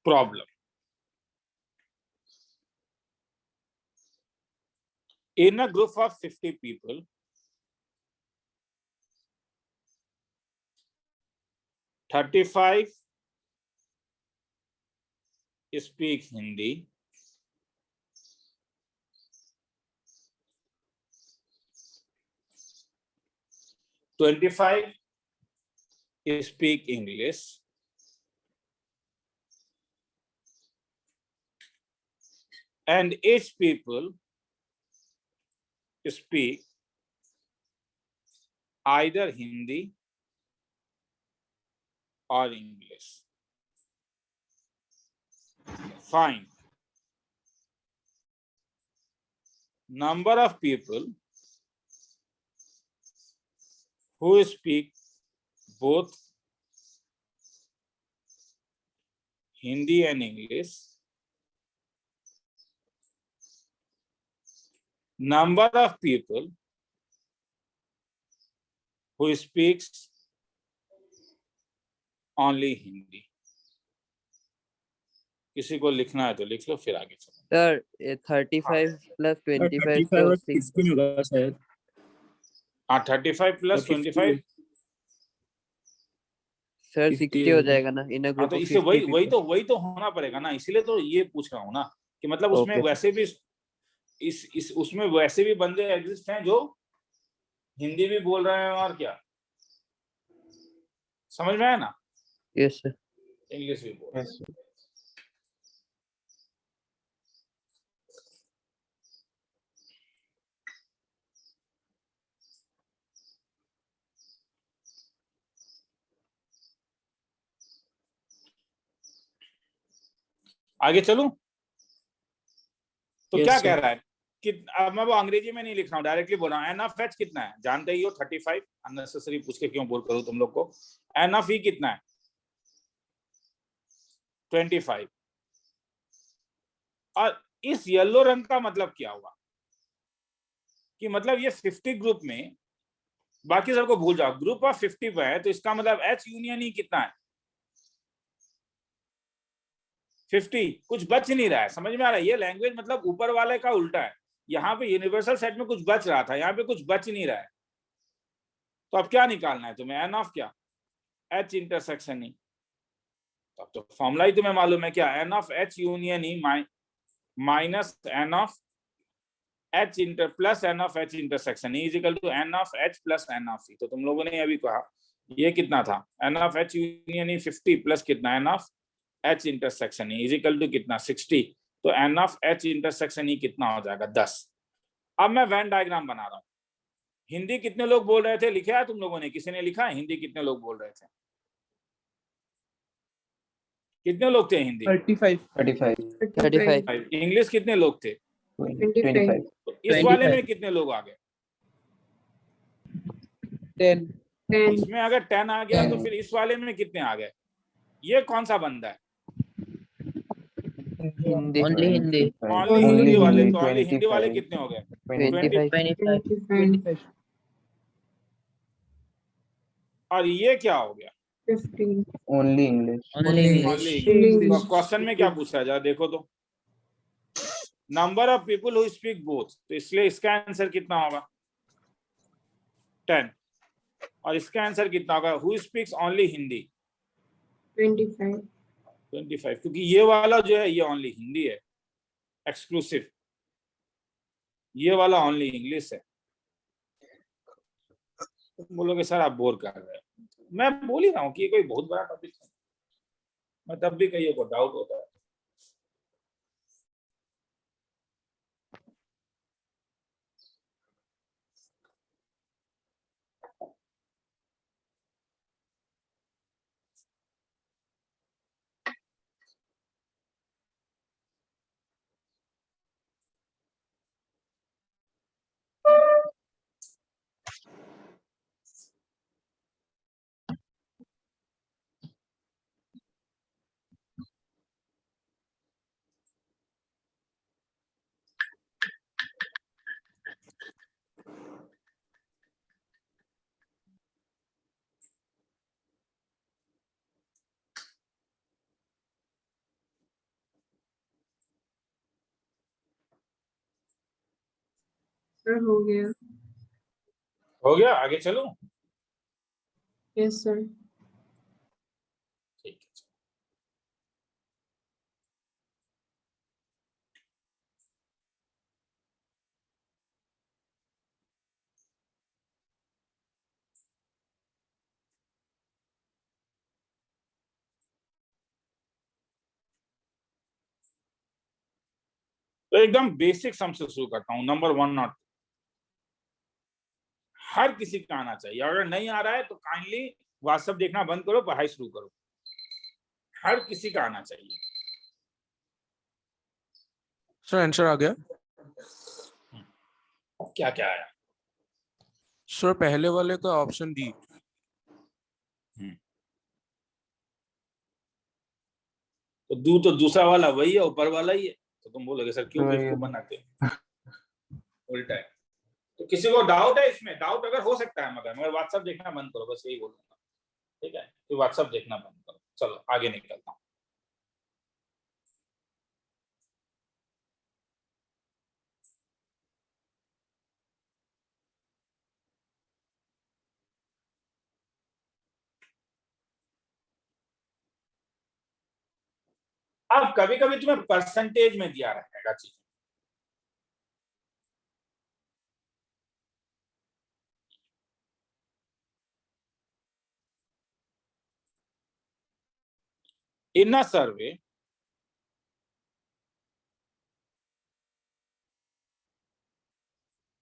Problem. In a group of 50 people, 35 speak Hindi, 25 speak English, and each people speak either Hindi or English. Find number of people who speak both Hindi and English, number of people who speaks only Hindi. किसी को लिखना है तो लिख लो, फिर आगे चलो। Sir 35 plus 25 35 और तो 16 होगा शायद। हाँ 35 प्लस 25 सर 60 हो जाएगा ना इन हाँ, ग्रुप तो ऑफ इससे 50 वही तो होना पड़ेगा ना, इसीलिए तो ये पूछ रहा हूँ ना कि मतलब उसमें Okay. वैसे भी उसमें वैसे भी बंदे एग्जिस्ट हैं जो हिंदी भी बोल रहे हैं और क्या, समझ में आया ना, यस सर। इंग्लिश भी बोल रहे हैं। आगे चलूं तो Yes, क्या sir. कह रहा है कि अब मैं वो अंग्रेजी में नहीं लिख रहा हूँ, डायरेक्टली बोल रहा हूँ। एन ऑफ एच कितना है, जानते ही हो 35, अननेसेसरी पूछ के क्यों बोल करूँ तुम लोग को। एन ऑफ ई कितना है 25। और इस येलो रंग का मतलब क्या हुआ कि मतलब ये 50 ग्रुप में, बाकी सबको भूल जाओ, ग्रुप ऑफ 50 पे है, तो इसका मतलब एच यूनियन ई कितना है 50, कुछ बच नहीं रहा है, समझ में आ रहा है। ये लैंग्वेज मतलब ऊपर वाले का उल्टा है, यहाँ पे यूनिवर्सल सेट में कुछ बच रहा था, यहाँ पे कुछ बच नहीं रहा है। तो अब क्या निकालना है तुम्हें, एन ऑफ क्या, एच इंटरसेक्शन ई। अब तो फॉर्मूला ही तुम्हें मालूम है क्या, N of H union E minus N of H inter plus N of H intersection E is equal to n of H plus N of E. तो तुम लोगों ने अभी कहा ये कितना था, N of H union E 50 plus कितना n of H intersection E is equal to कितना 60। तो N of H intersection E कितना हो जाएगा 10। अब मैं वेन डायग्राम बना रहा हूँ। हिंदी कितने लोग बोल रहे थे, लिखा है तुम लोगों ने, किसी ने लिखा है हिंदी कितने लोग बोल रहे थे, कितने लोग थे हिंदी 35 इंग्लिश कितने लोग थे 25. तो इस वाले में कितने लोग आ गए 10. इसमें अगर 10 आ गया तो फिर इस वाले में कितने आ गए, ये कौन सा बंदा है हिंदी ओनली हिंदी ओनली हिंदी वाले, तो ओनली हिंदी वाले कितने हो गए 25 25. और ये क्या हो गया 15. Only only English. तो क्वेश्चन में क्या पूछा है जरा देखो तो, number of people who speak both, तो इसलिए इसका आंसर कितना होगा 10। और इसका आंसर कितना होगा, हु स्पीक्स ओनली हिंदी 25. 25, क्योंकि ये वाला जो है ये ओनली हिंदी है एक्सक्लूसिव, ये वाला ओनली इंग्लिश है। तुम बोलोगे सर आप बोर कर रहे हो, मैं बोल ही रहा हूँ कि ये कोई बहुत बड़ा टॉपिक है, मैं तब भी कहीं को डाउट होता है। सर हो गया। हो गया, आगे चलूं? Yes sir. ठीक है। तो एकदम बेसिक सम से शुरू करता हूं, नंबर 1 नॉट। हर किसी का आना चाहिए, अगर नहीं आ रहा है तो काइंडली व्हाट्सएप देखना बंद करो, पढ़ाई शुरू करो। हर किसी का आना चाहिए। सर आंसर आ गया? क्या क्या आया? सर पहले वाले का ऑप्शन डी। तो दूसरा वाला वही है, ऊपर वाला ही है। तो तुम बोलोगे सर क्यों बेवकूफ बनाते हैं? उल्टा है। तो किसी को डाउट है इसमें? डाउट अगर हो सकता है, मगर व्हाट्सएप देखना बंद करो, बस यही बोलूंगा। ठीक है, तो व्हाट्सएप देखना बंद करो। चलो आगे निकलता हूँ। अब कभी कभी तुम्हें परसेंटेज में दिया रहेगा चीज। In a survey,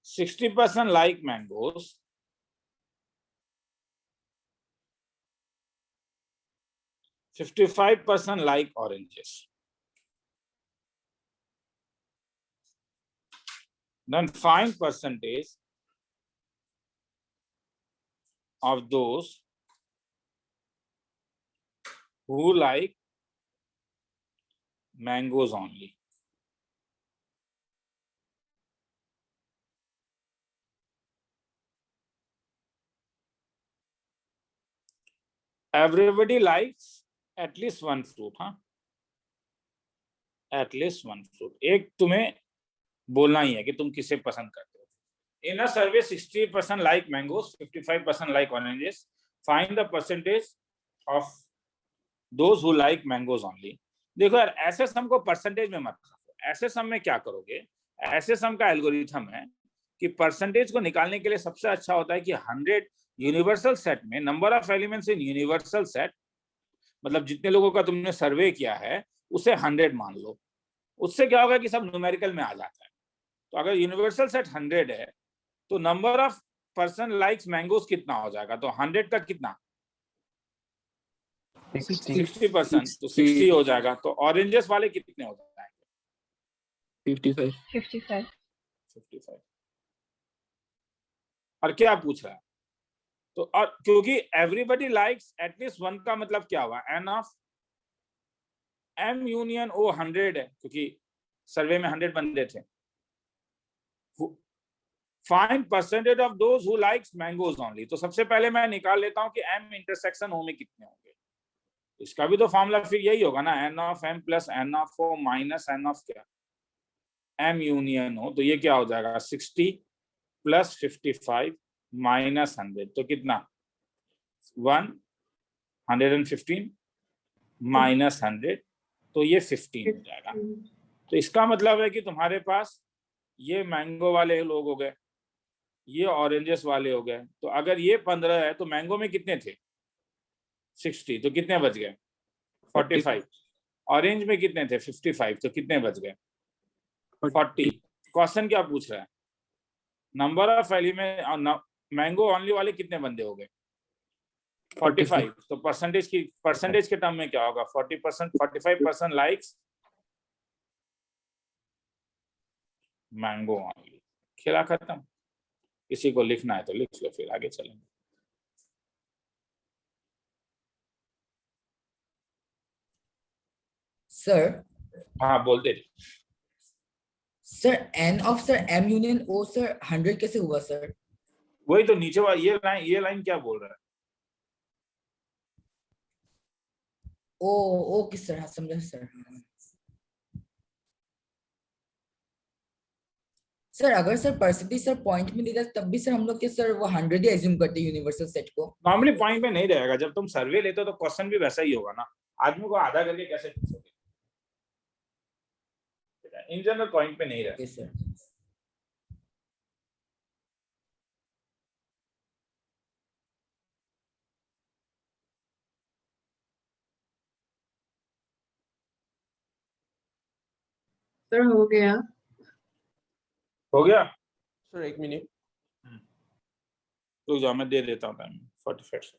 60% like mangoes, 55% like oranges. Then find percentage of those who like mangoes only. Everybody likes at least one fruit, हाँ? At least one fruit. एक तुम्हें बोलना ही है कि तुम किसे पसंद करते हो। In a survey, 60% like mangoes, 55% like oranges. Find the percentage of those who like mangoes only. देखो यार, ऐसे सम को परसेंटेज में मत रखो। ऐसे सम में क्या करोगे? ऐसे सम का एल्गोरिथम है कि परसेंटेज को निकालने के लिए सबसे अच्छा होता है कि 100 यूनिवर्सल सेट में number of elements in universal set, मतलब जितने लोगों का तुमने सर्वे किया है उसे 100 मान लो। उससे क्या होगा कि सब न्यूमेरिकल में आ जाता है। तो अगर यूनिवर्सल सेट 100 है तो number of person likes mangoes कितना हो जाएगा? तो 100 का कितना? 60%, तो 60 हो जाएगा। तो ऑरेंजेस वाले कितने हो जाएंगे? 55। और क्या पूछ रहा है? तो और क्योंकि एवरीबडी लाइक्स एटलीस्ट वन का मतलब क्या हुआ? एन ऑफ एम यूनियन ओ 100 है, क्योंकि सर्वे में 100 बंदे थे। Find percentage of those who likes mangoes only. तो सबसे पहले मैं निकाल लेता हूं कि एम इंटरसेक्शन ओ में कितने होंगे। इसका भी तो फॉर्मूला फिर यही होगा ना, N of M plus N of O minus N of क्या, एम यूनियन ओ। तो ये क्या हो जाएगा? 60 प्लस 55 माइनस 100, तो कितना? 115 माइनस 100, तो ये 15 हो जाएगा। तो इसका मतलब है कि तुम्हारे पास ये मैंगो वाले लोग हो गए, ये ऑरेंजेस वाले हो गए। तो अगर ये 15 है तो मैंगो में कितने थे? 60, तो कितने बच गए? 45। ऑरेंज में कितने थे? 55, तो कितने बच गए? 40। क्वेश्चन क्या पूछ रहा है? Number of element, mango only वाले कितने बंदे हो गए? 45। तो परसेंटेज के टर्म में क्या होगा? 40%, 45% लाइक्स मैंगो ओनली। खेला खत्म। किसी को लिखना है तो लिख लो, फिर आगे चलेंगे। सर हाँ बोलते रहिए। Sir N of sir M union O sir 100 कैसे हुआ सर? वही तो नीचे वाला ये लाइन क्या बोल रहा है? ओ किस तरह समझा सर? सर अगर सर परसेंटेज सर पॉइंट में देता तब भी सर हम लोग के सर वो 100 ही एज्यूम करते यूनिवर्सल सेट को। नॉर्मली पॉइंट में नहीं रहेगा, जब तुम सर्वे लेते हो तो क्वेश्चन भी वैसा ही होगा ना, आदमी को आधा करके कैसे पूछोगे, इन जनरल पॉइंट पे नहीं रहेगा। सर सर हो गया। हो गया सर 1 मिनट। रुक जाओ मैं दे देता हूँ टाइम 45 सेकंड।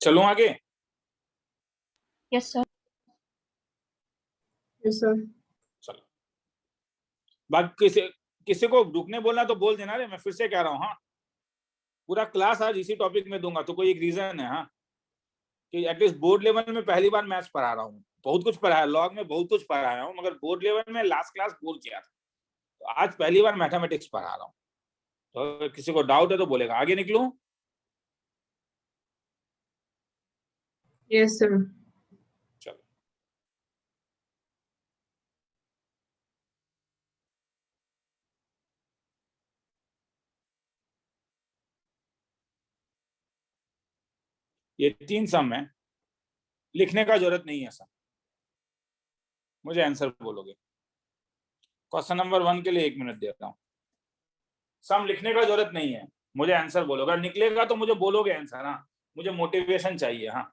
चलो आगे। Yes sir. Yes sir. चलो बाकी किसी को रुकने बोलना तो बोल देना रे, मैं फिर से कह रहा हूँ। हाँ पूरा क्लास आज इसी टॉपिक में दूंगा, तो कोई एक रीजन है हाँ कि एटलीस्ट बोर्ड लेवल में पहली बार मैथ्स पढ़ा रहा हूँ। बहुत कुछ पढ़ाया, लॉग में बहुत कुछ पढ़ाया हूँ, मगर बोर्ड लेवल में लास्ट क्लास बोर्ड किया था, तो आज पहली बार मैथमेटिक्स पढ़ा रहा हूँ। तो किसी को डाउट है तो बोलेगा। आगे निकलूं? Yes sir. चलो ये 3 सम है, लिखने का जरूरत नहीं है सम, मुझे आंसर बोलोगे। क्वेश्चन नंबर 1 के लिए 1 मिनट देता हूँ। सम लिखने का जरूरत नहीं है, मुझे आंसर बोलोगे। अगर निकलेगा तो मुझे बोलोगे आंसर। हाँ मुझे मोटिवेशन चाहिए। हाँ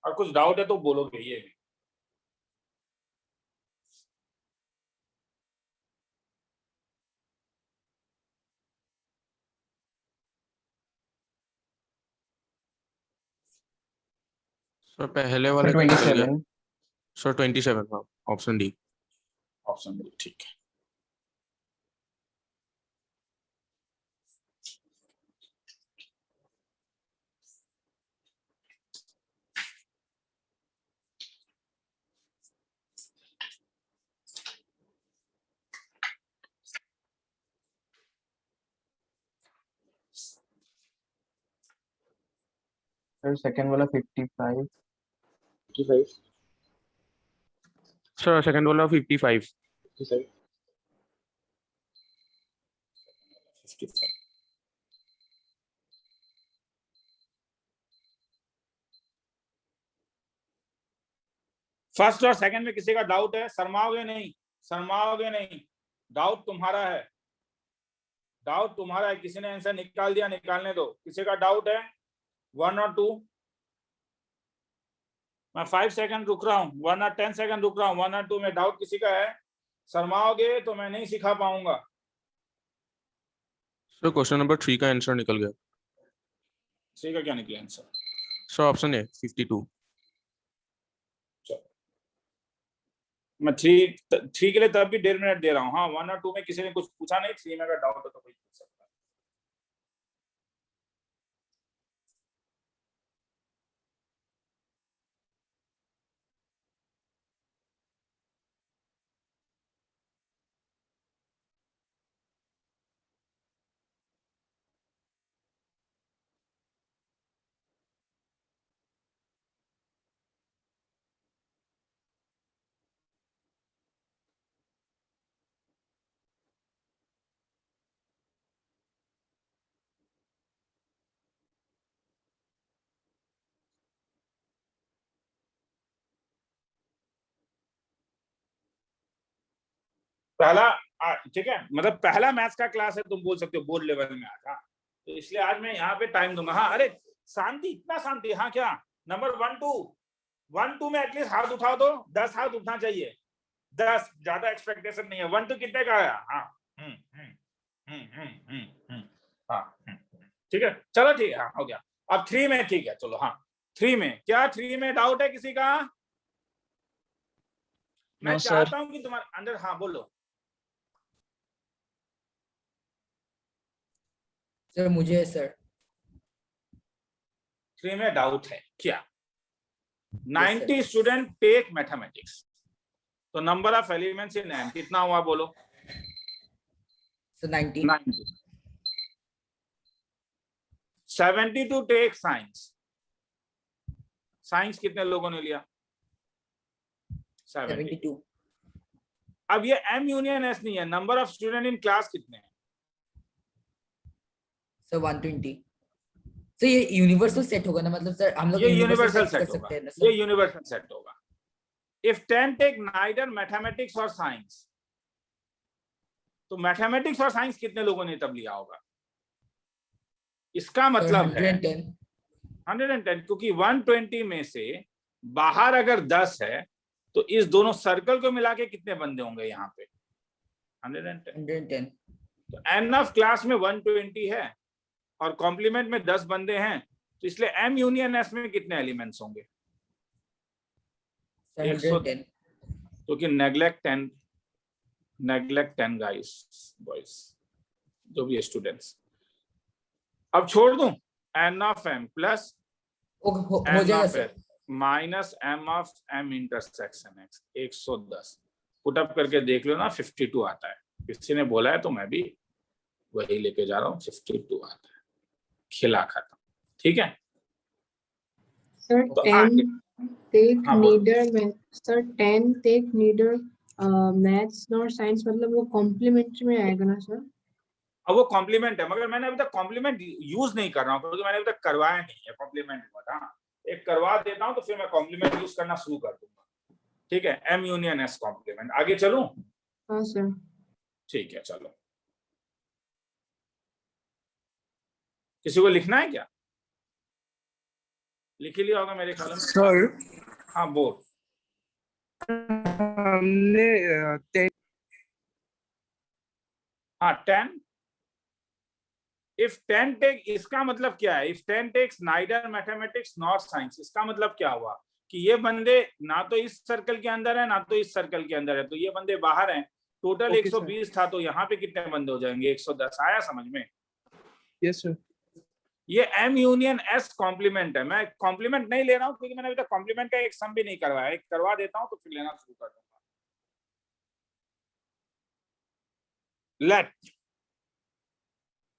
और कुछ डाउट है तो बोलोगे ये भी। सर पहले वाले का निकल गया। सर 27 हाँ, ऑप्शन डी। ऑप्शन डी ठीक है। सर सेकंड वाला 55। सर सेकंड वाला 55। 55। फर्स्ट और सेकंड में किसी का डाउट है? शर्माओगे नहीं, शर्माओगे नहीं, डाउट तुम्हारा है, डाउट तुम्हारा है। किसी ने आंसर निकाल दिया, निकालने दो। किसी का डाउट है 1 और 2? मैं 5 सेकंड रुक रहा हूँ, 1 और 10 सेकंड रुक रहा हूँ। 1 और 2 में डाउट किसी का है? शर्माओगे तो मैं नहीं सिखा पाऊंगा। सर क्वेश्चन नंबर 3 का आंसर निकल गया। 3 का क्या निकला आंसर? सर ऑप्शन है 52। मैं 3 के लिए तब भी 1.5 मिनट दे रहा हूँ। हाँ 1 और 2 में किसी ने कुछ पूछा नहीं, 3 में अगर डाउट हो तो कोई पूछ सकता है। पहला ठीक है, मतलब पहला मैथ्स का क्लास है, तुम बोल सकते हो बोर्ड लेवल में आज। हाँ तो इसलिए आज मैं यहाँ पे टाइम दूंगा। हाँ अरे शांति, इतना शांति। हाँ क्या नंबर 1 2 में एटलीस्ट हाथ उठाओ तो 10 हाथ उठना चाहिए। 10, ज्यादा एक्सपेक्टेशन नहीं है। 1 2 कितने का आया? हाँ हाँ ठीक है, चलो ठीक है। हाँ हो गया। अब 3 में ठीक है, चलो। हाँ 3 में क्या? 3 में डाउट है किसी का? मैं चाहता हूं कि तुम्हारे अंदर। हाँ बोलो। सर मुझे है सर। 3 में डाउट है क्या? 90 स्टूडेंट टेक मैथमेटिक्स, तो number of elements in M कितना हुआ बोलो? सर 90। 90। 72 टेक साइंस, साइंस कितने लोगों ने लिया? 70। 72। अब ये एम यूनियन एस नहीं है, number of student in class कितने हैं? सर 120। सर ये यूनिवर्सल सेट होगा ना, मतलब सर हम लोग ये यूनिवर्सल यूनिवर्सल सेट कर सेट होगा, सकते हैं ना ये सर? यूनिवर्सल सेट होगा। इफ 10 टेक नाइदर मैथमेटिक्स और साइंस, तो मैथमेटिक्स और साइंस कितने लोगों ने तब लिया होगा? इसका मतलब है 110, क्योंकि 120 में से बाहर अगर 10 है तो इस दोनों सर्कल को मिला के कितने बंदे होंगे यहाँ पे? 110। तो एन ऑफ क्लास में 120 है और कॉम्प्लीमेंट में 10 बंदे हैं, तो इसलिए एम यूनियन एस में कितने एलिमेंट्स होंगे? 110। क्योंकि नेग्लेक्ट 10 गाइस, बॉयज, जो भी स्टूडेंट्स। अब छोड़ दूं एन ऑफ एम प्लस हो जाएगा sir. Minus M of M intersection X 110 put up करके देख लो ना, 52 आता है। किसी ने बोला है तो मैं भी वही लेके जा रहा हूँ, 52 आता है। खिला खत्म, ठीक है। सर तो 10 take हाँ, बोलो। neither sir 10 take neither maths nor science, मतलब वो कॉम्प्लीमेंट्री में आएगा ना सर? अब वो कॉम्प्लीमेंट है, मगर मैंने अभी तक कॉम्प्लीमेंट यूज नहीं कर रहा हूँ क्योंकि मैंने अभी तक करवाया नहीं है कॉम्प्लीमेंट को। हाँ, एक करवा देता हूँ तो फिर मैं कॉम्प्लीमेंट यूज करना शुरू कर दूंगा, ठीक है। M union S complement. आगे चलूं? हाँ सर। ठीक है, चलो। किसी को लिखना है क्या? लिख ही लिया होगा मेरे ख्याल में। सर हाँ बोल। हमने 10 हाँ 10। इफ 10 टेक, इसका मतलब क्या है? If 10 takes neither mathematics nor science, इसका मतलब क्या हुआ कि ये बंदे ना तो इस सर्कल के अंदर है ना तो इस सर्कल के अंदर है, तो ये बंदे बाहर हैं। टोटल 120 था, तो यहाँ पे कितने बंदे हो जाएंगे? 110। आया समझ में? Yes sir. ये एम यूनियन एस कॉम्प्लीमेंट है। मैं कॉम्प्लीमेंट नहीं ले रहा हूँ क्योंकि मैंने अभी तक कॉम्प्लीमेंट का एक सम भी नहीं करवाया। एक करवा देता हूँ तो फिर लेना शुरू कर दूंगा। Let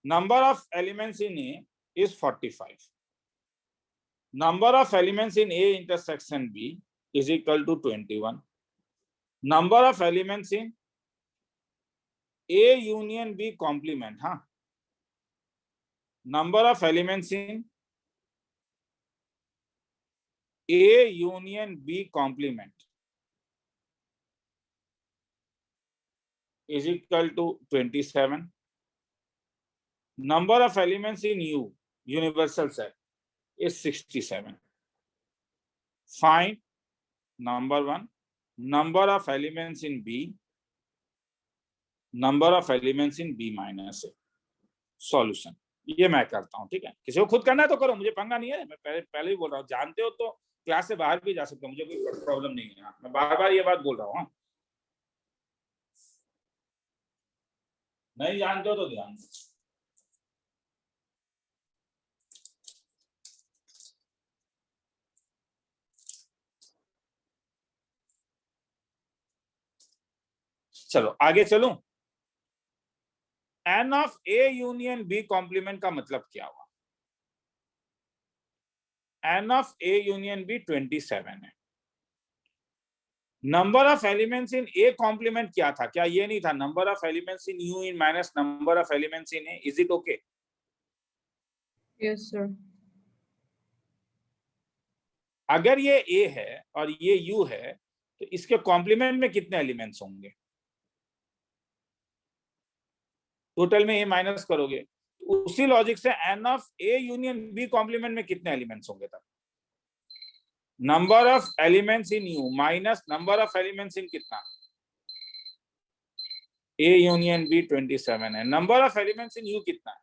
number of elements in A is 45. Number of elements in A intersection B is equal to 21. Number of elements in A union B complement, huh? Number of elements in A union B complement is equal to 27. Number of elements in U, universal set, is 67. Find number 1, number of elements in B, number of elements in B minus A. Solution ये मैं करता हूँ, ठीक है। किसी को खुद करना है तो करो, मुझे पंगा नहीं है। मैं पहले ही बोल रहा हूँ, जानते हो तो क्लास से बाहर भी जा सकते हो, मुझे कोई प्रॉब्लम नहीं है। मैं बार बार ये बात बोल रहा हूँ। नहीं जानते हो तो ध्यान दो। चलो आगे चलूं। N of A union B complement का मतलब क्या हुआ? N of A union B 27 है। Number of elements in A complement क्या था? क्या ये नहीं था number of elements in U in minus number of elements in A? Is it okay? Yes sir. अगर ये ए है और ये यू है तो इसके कॉम्प्लीमेंट में कितने एलिमेंट्स होंगे? टोटल में ए माइनस करोगे तो उसी लॉजिक से N of A union B complement में कितने एलिमेंट्स होंगे? तब number of elements in U minus number of elements in कितना? ए यूनियन बी 27 है। Number of elements in U कितना है?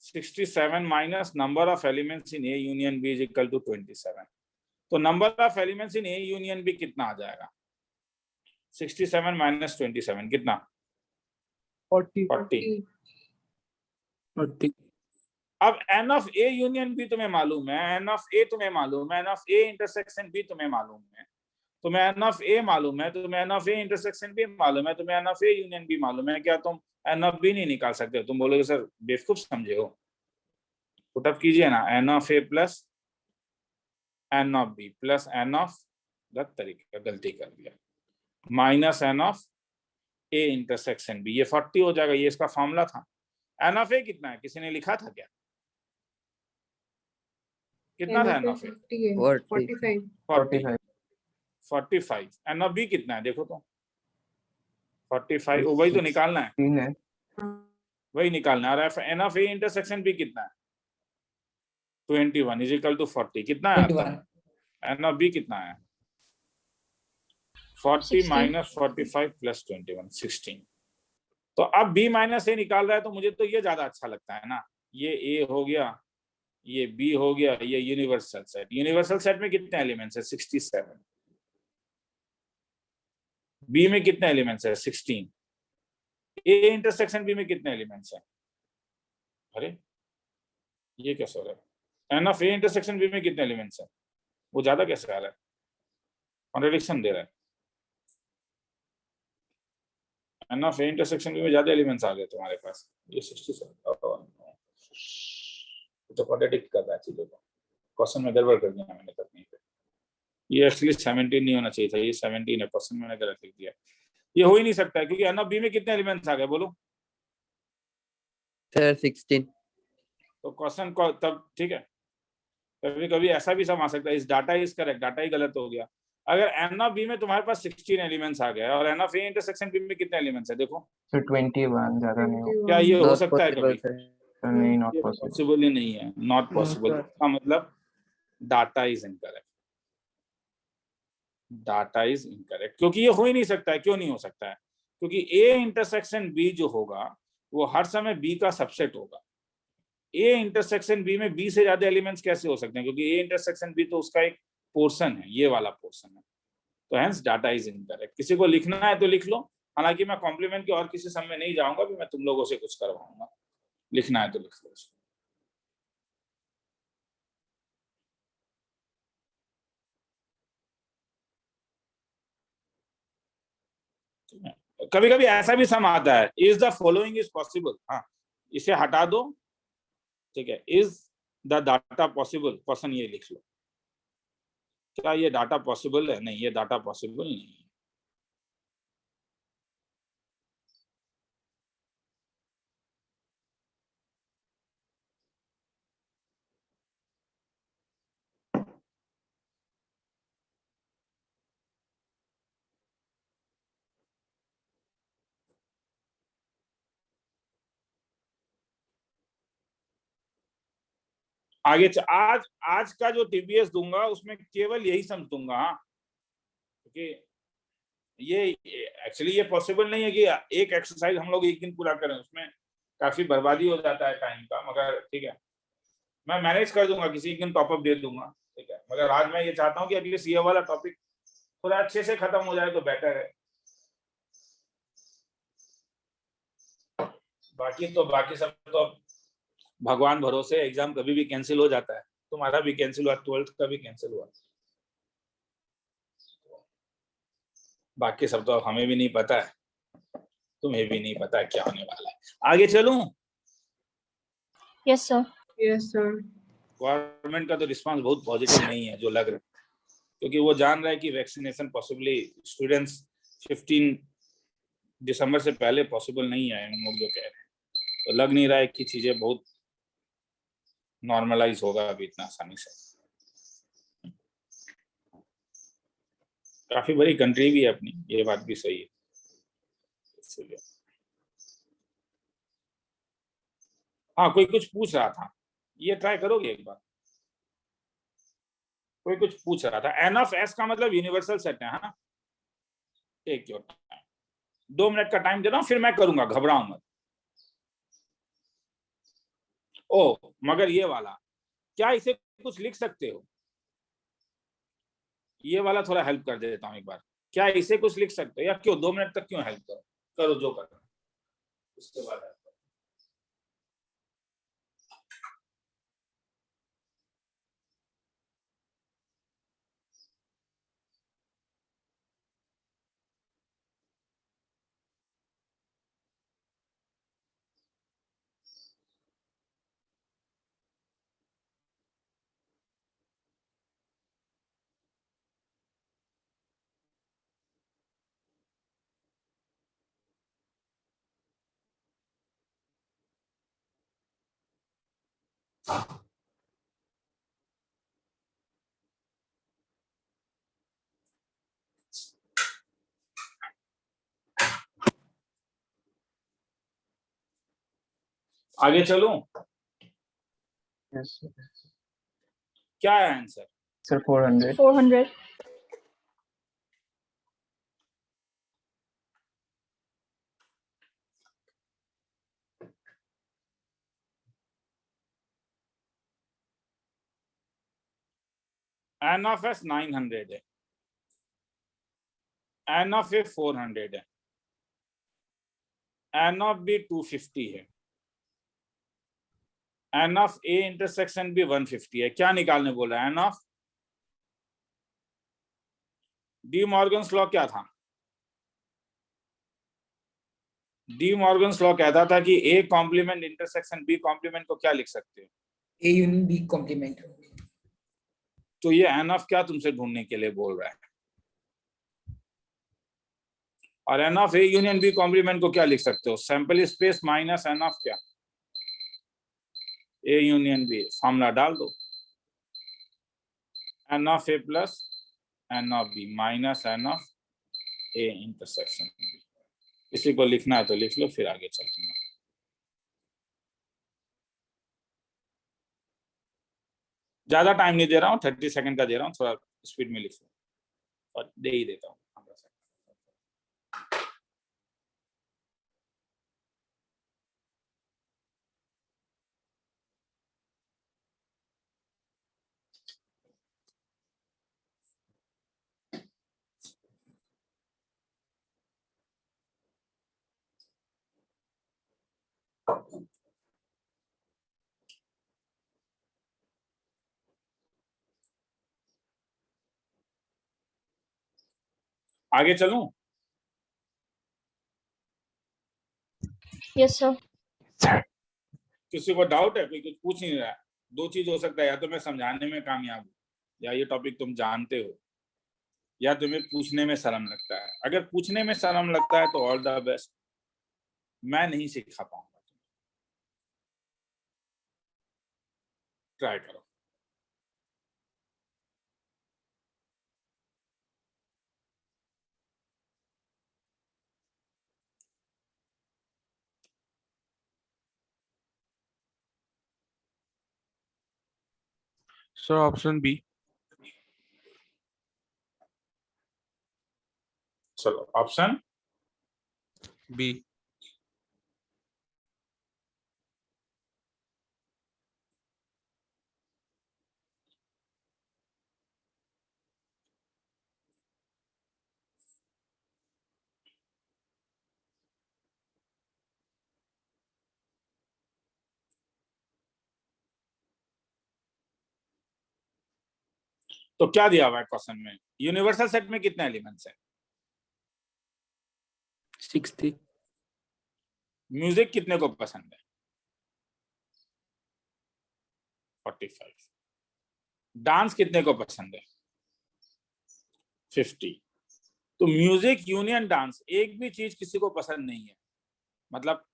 67 minus number of elements in A union B is equal to 27। तो number of elements in A union B कितना आ जाएगा? 67 minus 27 कितना? 40 40। 40 अब N of A union B तुम्हें मालूम है, एन ऑफ ए तुम्हें मालूम है, N of A intersection B तुम्हें मालूम है, तुम्हें एन ऑफ ए मालूम है, तुम्हें N of A intersection B मालूम है, तुम्हें N of A union B मालूम है, क्या तुम एन ऑफ बी नहीं निकाल सकते हो? तुम बोलोगे सर बेवकूफ समझे हो, पुटअप कीजिए ना, N of A plus N of B plus N of, गलत तरीके गलती कर दिया, minus N of A intersection B, ये 40 हो जाएगा, ये इसका फॉर्मूला था। एन ऑफ ए कितना है, किसी ने लिखा था क्या? कितना था N of A? 45 45। N of B कितना है देखो तो, 45, वही तो निकालना है, 16 है। वही निकालना है। और N of A intersection B कितना है? 21 इज इक्वल टू 40, कितना है? 21 एन ऑफ बी कितना है? 40 16 माइनस 45 प्लस 21, 16। तो अब बी माइनस ए निकाल रहा है, तो मुझे तो ये ज्यादा अच्छा लगता है ना, ये ए हो गया, ये बी हो गया, ये यूनिवर्सल सेट। यूनिवर्सल सेट में कितने एलिमेंट्स है? 67। बी में कितने एलिमेंट्स है? 16। ए इंटरसेक्शन बी में कितने एलिमेंट्स है? अरे ये कैसे हो रहा है? N of A intersection B में कितने एलिमेंट्स है? वो ज्यादा कैसे आ रहा है? कॉन्ट्रडिक्शन दे रहा है। N of A intersection B में ज्यादा एलिमेंट्स आ गए तुम्हारे पास, ये 67 तो कॉन्ट्रडिक्ट कर रहा है चीजों को, क्वेश्चन में गड़बड़ कर दिया मैंने कहीं पे। ये एक्चुअली 17 नहीं होना चाहिए था, ये 17 है, क्वेश्चन मैंने गलत लिख दिया। ये हो ही नहीं सकता है, क्योंकि एन ऑफ बी में कितने एलिमेंट्स आ गए बोलो? सर 16। तो क्वेश्चन को तब ठीक है, कभी कभी ऐसा भी सम आ सकता है, इस डाटा इज करेक्ट, डाटा ही गलत हो गया। अगर एन ऑफ बी में तुम्हारे पास 16 एलिमेंट्स आ गए और N of A intersection B में कितने एलिमेंट्स है देखो? So 21 ज्यादा नहीं हो। क्या ये हो Not सकता है possible, कभी? sir. नहीं, not ये possible. पॉसिबल ही नहीं है, नॉट पॉसिबल। sir. इसका मतलब data is incorrect, data is incorrect, क्योंकि ये हो ही नहीं सकता है। क्यों नहीं हो सकता है? क्योंकि ए इंटरसेक्शन बी जो होगा वो हर समय बी का सबसेट होगा। ए इंटरसेक्शन बी में बी से ज्यादा एलिमेंट्स कैसे हो सकते हैं? क्योंकि ए इंटरसेक्शन बी तो उसका एक पोर्शन है, ये वाला पोर्शन है, तो हेंस डाटा इज इनकरेक्ट। किसी को लिखना है तो लिख लो, हालांकि मैं कॉम्प्लीमेंट के और किसी सम में नहीं जाऊंगा, भी मैं तुम लोगों से कुछ करवाऊंगा, लिखना है तो लिख लो। कभी कभी ऐसा भी सम आता है, is the following is possible, हाँ इसे हटा दो, ठीक है, is the data possible, question ये लिख लो, क्या ये डाटा पॉसिबल है? नहीं, ये डाटा पॉसिबल नहीं है। आगे आज का जो टीबीएस दूंगा उसमें केवल यही समझ दूंगा, हाँ, क्योंकि ये एक्चुअली ये पॉसिबल नहीं है कि एक एक्सरसाइज हम लोग एक दिन पूरा करें, उसमें काफी बर्बादी हो जाता है टाइम का। मगर ठीक है, मैं मैनेज कर दूंगा, किसी एक दिन टॉपअप दे दूंगा, ठीक है। मगर आज मैं ये चाहता हूँ कि एटलीस्ट ये वाला टॉपिक थोड़ा अच्छे से खत्म हो जाए तो बेटर है। बाकी सब तो भगवान भरोसे, एग्जाम कभी भी कैंसिल हो जाता है, तुम्हारा भी कैंसिल हुआ, 12th का भी कैंसिल हुआ, बाकी सब तो हमें भी नहीं पता है, तुम्हें भी नहीं पता है क्या होने वाला है। आगे चलूं? Yes sir. Yes sir. Government का तो रिस्पांस बहुत पॉजिटिव नहीं है जो लग रहा है, क्योंकि वो जान रहा है कि वैक्सीनेशन पॉसिबली स्टूडेंट्स 15 दिसंबर से पहले पॉसिबल नहीं है, हम लोग जो कह रहे हैं, तो लग नहीं रहा है कि चीजें बहुत नॉर्मलाइज होगा अभी इतना आसानी से। काफी बड़ी कंट्री भी है अपनी, ये बात भी सही है, इसलिए हाँ। कोई कुछ पूछ रहा था, ये ट्राई करोगे एक बार? कोई कुछ पूछ रहा था, एन ऑफ एस का मतलब यूनिवर्सल सेट है, हाँ। टेक योर टाइम, 2 मिनट का टाइम दे रहा हूं, फिर मैं करूंगा, घबराओ मत। ओ मगर ये वाला क्या इसे कुछ लिख सकते हो? ये वाला थोड़ा हेल्प कर देता हूं एक बार। क्या इसे कुछ लिख सकते हो या क्यों 2 मिनट तक क्यों हेल्प करो, करो जो करना उसके बाद help करो। आगे चलूं, Yes, sir. क्या है answer? Sir, 400. 400. N of S 900 है, एन ऑफ ए 400 है, एन ऑफ बी 250 है, एन ऑफ ए इंटरसेक्शन भी 150 है। क्या निकालने बोला है? N of De Morgan's law क्या था? डी मॉर्गन्स लॉ कहता था कि A complement intersection B complement को क्या लिख सकते हो? A union B complement. तो ये एन ऑफ क्या तुमसे ढूंढने के लिए बोल रहा है? और N of A union B complement को क्या लिख सकते हो? Sample space minus N of क्या? A union B. फॉर्मूला डाल दो, n of A plus N of B minus N of A intersection B. किसी को लिखना है तो लिख लो, फिर आगे चलूंगा। ज्यादा टाइम नहीं दे रहा हूँ, 30 सेकंड का दे रहा हूँ, थोड़ा स्पीड में लिख लो और दे ही देता हूँ। आगे चलूं? Yes, sir. किसी को डाउट है? कोई कुछ पूछ नहीं रहा है? दो चीज हो सकता है, या तो मैं समझाने में कामयाब हूँ, या ये टॉपिक तुम जानते हो, या तुम्हें पूछने में शर्म लगता है। अगर पूछने में शर्म लगता है तो ऑल द बेस्ट, मैं नहीं सिखा पाऊंगा, ट्राई करो। Sir, option B. चलो ऑप्शन B. तो क्या दिया हुआ है क्वेश्चन में? यूनिवर्सल सेट में कितने एलिमेंट्स हैं? 60. म्यूजिक कितने को पसंद है? 45। डांस कितने को पसंद है? 50। तो म्यूजिक यूनियन डांस, एक भी चीज किसी को पसंद नहीं है। मतलब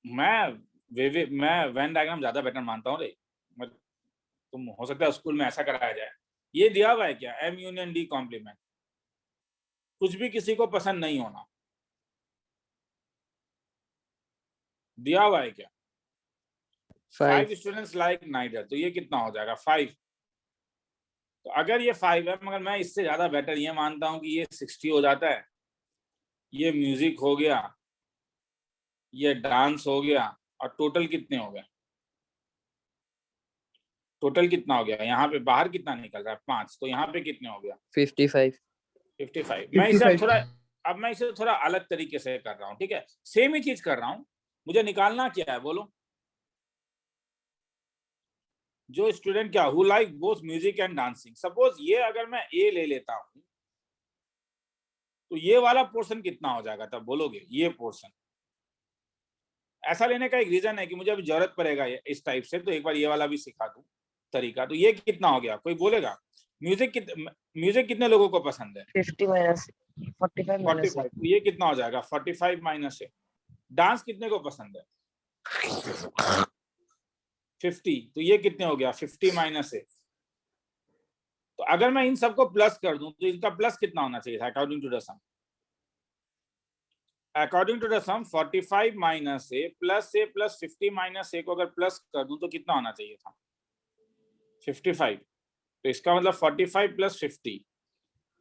मैं वेन डायग्राम ज्यादा बेटर मानता हूँ रे। तुम हो सकता है स्कूल में ऐसा कराया जाए। ये दिया हुआ है क्या? एम यूनियन डी कॉम्प्लीमेंट, कुछ भी किसी को पसंद नहीं होना दिया हुआ है क्या? 5 स्टूडेंट्स लाइक नाइडर, तो ये कितना हो जाएगा? 5। तो अगर ये 5 है, मगर मैं इससे ज्यादा बेटर ये मानता हूं कि ये 60 हो जाता है। ये म्यूजिक हो गया, ये डांस हो गया, और टोटल कितने हो गए? टोटल कितना हो गया? यहाँ पे बाहर कितना निकल रहा है? 5। तो यहाँ पे कितने हो गया? 55. 55 मैं इसे 55 अब मैं इसे थोड़ा अलग तरीके से कर रहा हूँ, ठीक है, सेम ही चीज कर रहा हूँ, मुझे निकालना क्या है बोलो। जो स्टूडेंट क्या who like both music and dancing, suppose ये अगर मैं ए ले लेता हूँ तो ये वाला पोर्शन कितना हो जाएगा तब बोलोगे, ये पोर्शन। ऐसा लेने का एक रीजन है कि मुझे अभी जरूरत पड़ेगा इस टाइप से, तो एक बार ये वाला भी सिखा दूं तरीका। तो ये कितना हो गया, कोई बोलेगा? म्यूजिक कितने लोगों को पसंद है? 50 माइनस 45 माइनस 45, तो ये कितना हो जाएगा 45 माइनस है। डांस कितने को पसंद है? 50, तो ये कितने हो गया 50 माइनस है। तो अगर मैं इन सबको प्लस कर दूं तो इनका प्लस कितना होना चाहिए था according to the sum? According to the sum 45 minus A plus 50 minus A को अगर प्लस कर दूं तो कितना होना चाहिए था? 55। तो इसका मतलब 45 plus 50,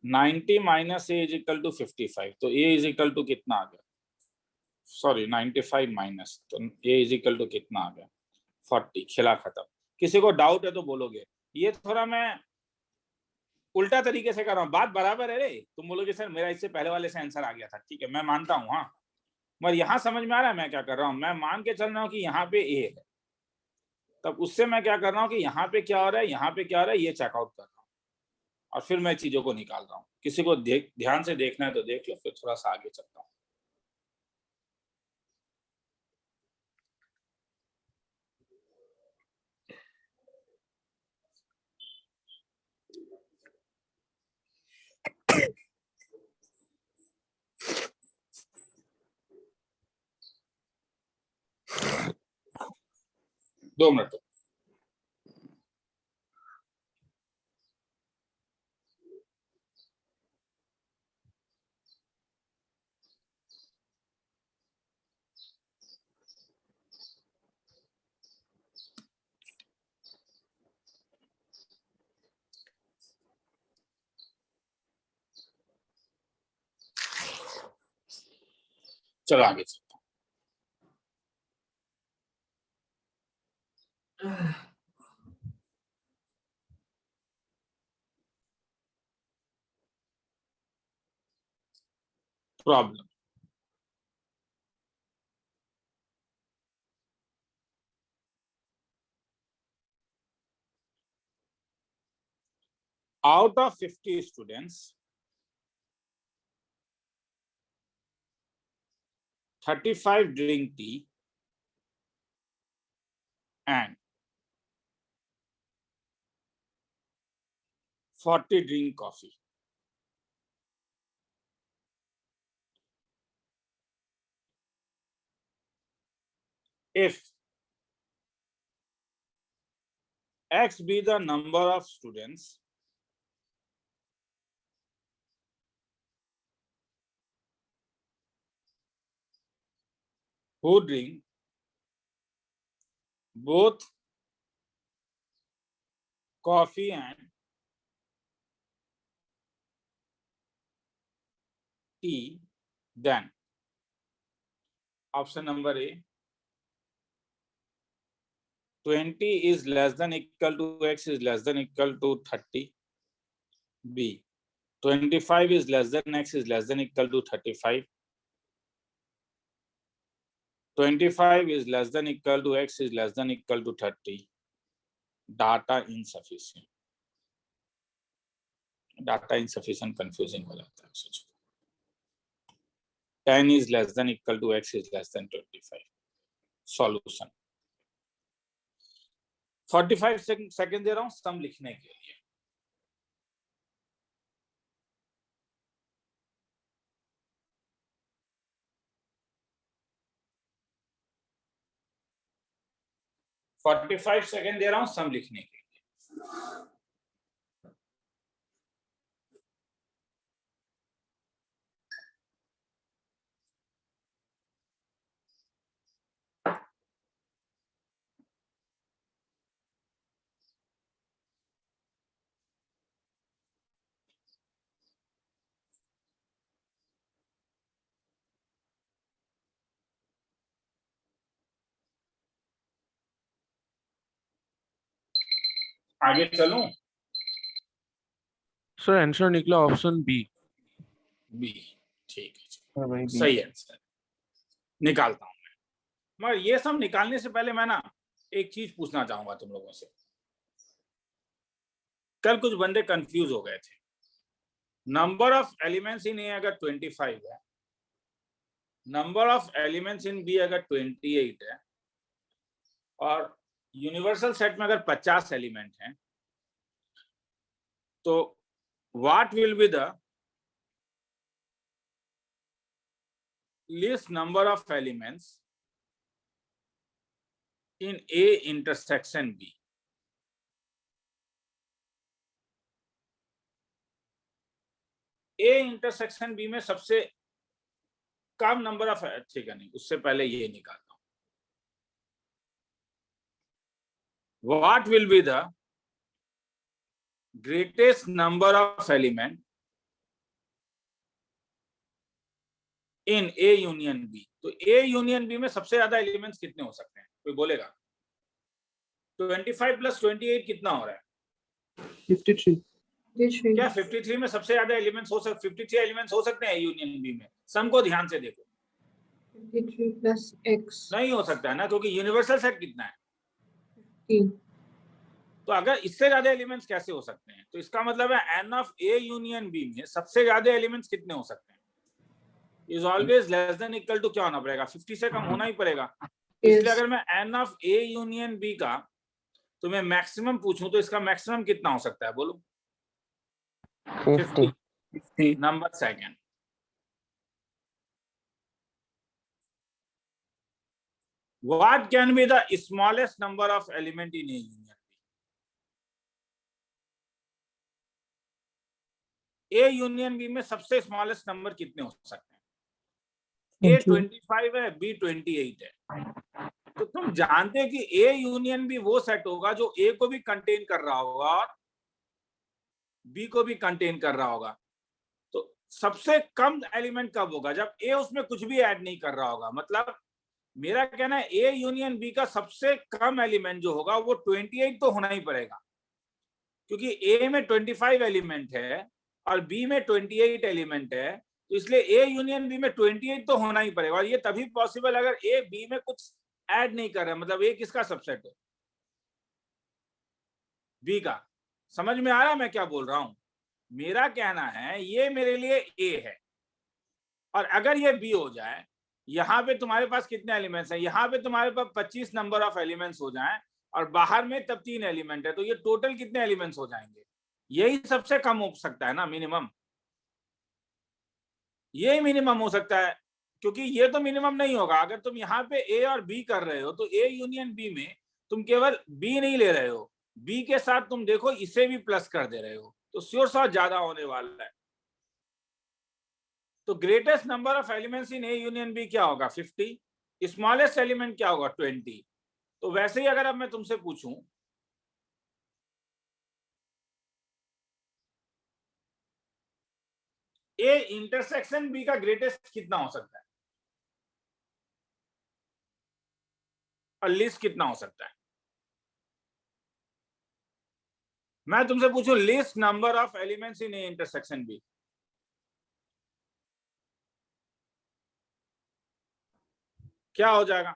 90 minus A is equal to 55। तो ए इज इक्वल टू कितना आ गया, सॉरी 95 माइनस, तो ए इज इक्वल टू कितना आ गया 40। खेला खत्म। किसी को डाउट है तो बोलोगे। ये थोड़ा मैं उल्टा तरीके से कर रहा हूँ, बात बराबर है रे। तुम बोलोगे सर मेरा इससे पहले वाले से आंसर आ गया था, ठीक है मैं मानता हूँ, हाँ, मगर यहाँ समझ में आ रहा है मैं क्या कर रहा हूँ। मैं मान के चल रहा हूँ कि यहाँ पे ए है, तब उससे मैं क्या कर रहा हूँ कि यहाँ पे क्या हो रहा है, यहाँ पे क्या हो रहा है, ये चेकआउट कर रहा हूँ और फिर मैं चीजों को निकाल रहा हूँ। किसी को ध्यान से देखना है तो देख लो, फिर थोड़ा सा आगे चलता हूँ। दो मिनट। चलो आगे चलता हूँ। Problem, out of 50 students, 35 drink tea and 40 drink coffee. If X be the number of students who drink both coffee and tea, then option number A, 20 is less than equal to X is less than equal to 30. B, 25 is less than X is less than equal to 35. 25 is less than equal to X is less than equal to 30. Data insufficient. Data insufficient confusing हो जाता है सोचो। 10 is less than equal to X is less than 25. Solution. 45 second दे रहा हूँ सम लिखने के लिए। Second दे रहा हूँ सम लिखने के लिए। आगे चलूं? सर आंसर निकला ऑप्शन बी। बी, ठीक है जी, हाँ भाई B. सही आंसर निकालता हूं मैं। मगर ये सब निकालने से पहले मैं ना एक चीज पूछना चाहूंगा तुम लोगों से। कल कुछ बंदे कंफ्यूज हो गए थे। Number of elements in A अगर 25 है, number of elements in B अगर 28 है, और यूनिवर्सल सेट में अगर 50 एलिमेंट हैं, तो what will be the least number of elements in A intersection B? A intersection B में सबसे कम नंबर ऑफ, ठीक है नहीं, उससे पहले ये निकालता हूं। What will be the greatest number of element in A union B? तो ए यूनियन बी में सबसे ज्यादा एलिमेंट्स कितने हो सकते हैं, कोई बोलेगा? 25 + 28 कितना हो रहा है? 53. क्या 53 में सबसे ज्यादा एलिमेंट्स हो सकते? 53 एलिमेंट्स हो सकते हैं यूनियन बी में? सम को ध्यान से देखो। 53 + x नहीं हो सकता है ना, क्योंकि यूनिवर्सल सेट कितना है? 3. तो अगर इससे ज्यादा एलिमेंट्स कैसे हो सकते हैं? तो इसका मतलब है n of A union B में सबसे ज्यादा एलिमेंट्स कितने हो सकते हैं? Is always less than equal to क्या होना पड़ेगा? 50 से कम होना ही पड़ेगा। इसलिए अगर मैं n of A union B का तुम्हें मैक्सिमम पूछूं तो इसका मैक्सिमम कितना हो सकता है, बोलो? 50. 50. Number second, what can be the smallest number of element in a union B? A union B में सबसे स्मॉलेस्ट नंबर कितने हो सकते हैं? A 25 है, B 28 है। तो तुम जानते हो कि A यूनियन बी वो सेट होगा जो A को भी कंटेन कर रहा होगा और B को भी कंटेन कर रहा होगा। तो सबसे कम एलिमेंट कब होगा? जब A उसमें कुछ भी ऐड नहीं कर रहा होगा। मतलब मेरा कहना है A यूनियन B का सबसे कम एलिमेंट जो होगा वो 28 तो होना ही पड़ेगा, क्योंकि A में 25 एलिमेंट है और B में 28 एलिमेंट है। तो इसलिए A यूनियन B में 28 तो होना ही पड़ेगा, और ये तभी पॉसिबल अगर A B में कुछ ऐड नहीं कर रहा है। मतलब A किसका सबसेट है? B का। समझ में आ रहा मैं क्या बोल रहा हूं? मेरा कहना है ये मेरे लिए A है, और अगर ये B हो जाए, यहाँ पे तुम्हारे पास कितने एलिमेंट्स हैं? यहाँ पे तुम्हारे पास 25 नंबर ऑफ एलिमेंट्स हो जाएं, और बाहर में तब 3 एलिमेंट है, तो ये टोटल कितने एलिमेंट्स हो जाएंगे? यही सबसे कम हो सकता है ना, मिनिमम। यही मिनिमम हो सकता है, क्योंकि ये तो मिनिमम नहीं होगा। अगर तुम यहाँ पे A और B कर रहे हो, तो A यूनियन B में तुम केवल B नहीं ले रहे हो, B के साथ तुम देखो इसे भी प्लस कर दे रहे हो, तो श्योर शॉट ज्यादा होने वाला है। तो greatest number of elements in A union B क्या होगा? 50। स्मॉलेस्ट एलिमेंट क्या होगा? 20। तो वैसे ही अगर अब मैं तुमसे पूछूं ए इंटरसेक्शन बी का ग्रेटेस्ट कितना हो सकता है और लीस्ट कितना हो सकता है? मैं तुमसे पूछूं least number of elements in A intersection B, क्या हो जाएगा?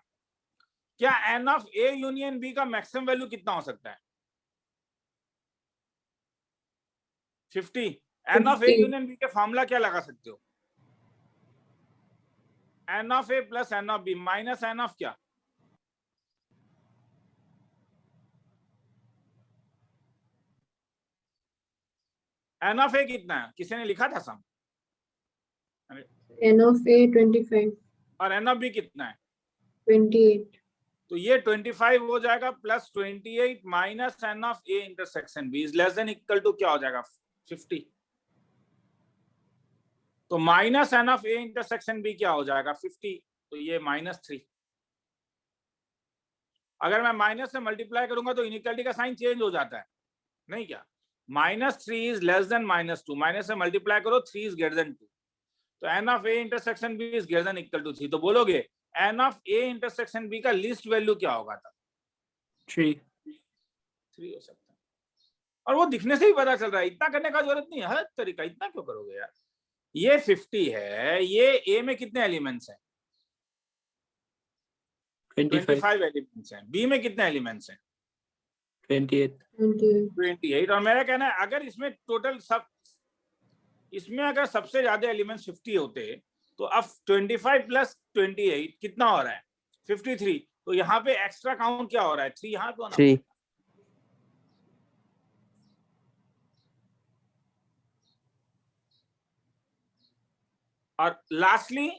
क्या n of A union B का मैक्सिमम वैल्यू कितना हो सकता है? 50। n ऑफ ए यूनियन बी के फॉर्मूला क्या लगा सकते हो? n of A plus n of B minus n of क्या? n ऑफ ए कितना है? किसी ने लिखा था सम? n of a 25. और n ऑफ बी कितना है? 28. तो ये 25 हो जाएगा plus 28 minus n of A intersection B is less than equal to क्या हो जाएगा? 50। तो minus n of A intersection B क्या हो जाएगा? 50। तो ये -3। अगर मैं माइनस से मल्टीप्लाई करूंगा तो इनइक्वालिटी का साइन चेंज हो जाता है, नहीं क्या? -3 इज लेस देन -2। माइनस से मल्टीप्लाई करो, 3 इज ग्रेटर देन 2। तो n of A intersection B is greater than equal to 3। तो बोलोगे n of A intersection B का लीस्ट वैल्यू क्या होगा था? 3. 3 हो सकता है, और वो दिखने से ही पता चल रहा है। इतना करने का जरूरत नहीं है, हर तरीका इतना क्यों करोगे यार? ये 50 है, ये ए में कितने एलिमेंट्स हैं? 25 एलिमेंट्स हैं। बी में कितने एलिमेंट्स हैं? 28. 28। और मेरा कहना है अगर इसमें टोटल सब, इसमें अगर सबसे ज्यादा एलिमेंट्स 50 होते तो अब 25 प्लस 28 कितना हो रहा है? 53। तो यहाँ पे एक्स्ट्रा काउंट क्या हो रहा है? 3 यहाँ पे होना। 3. और लास्टली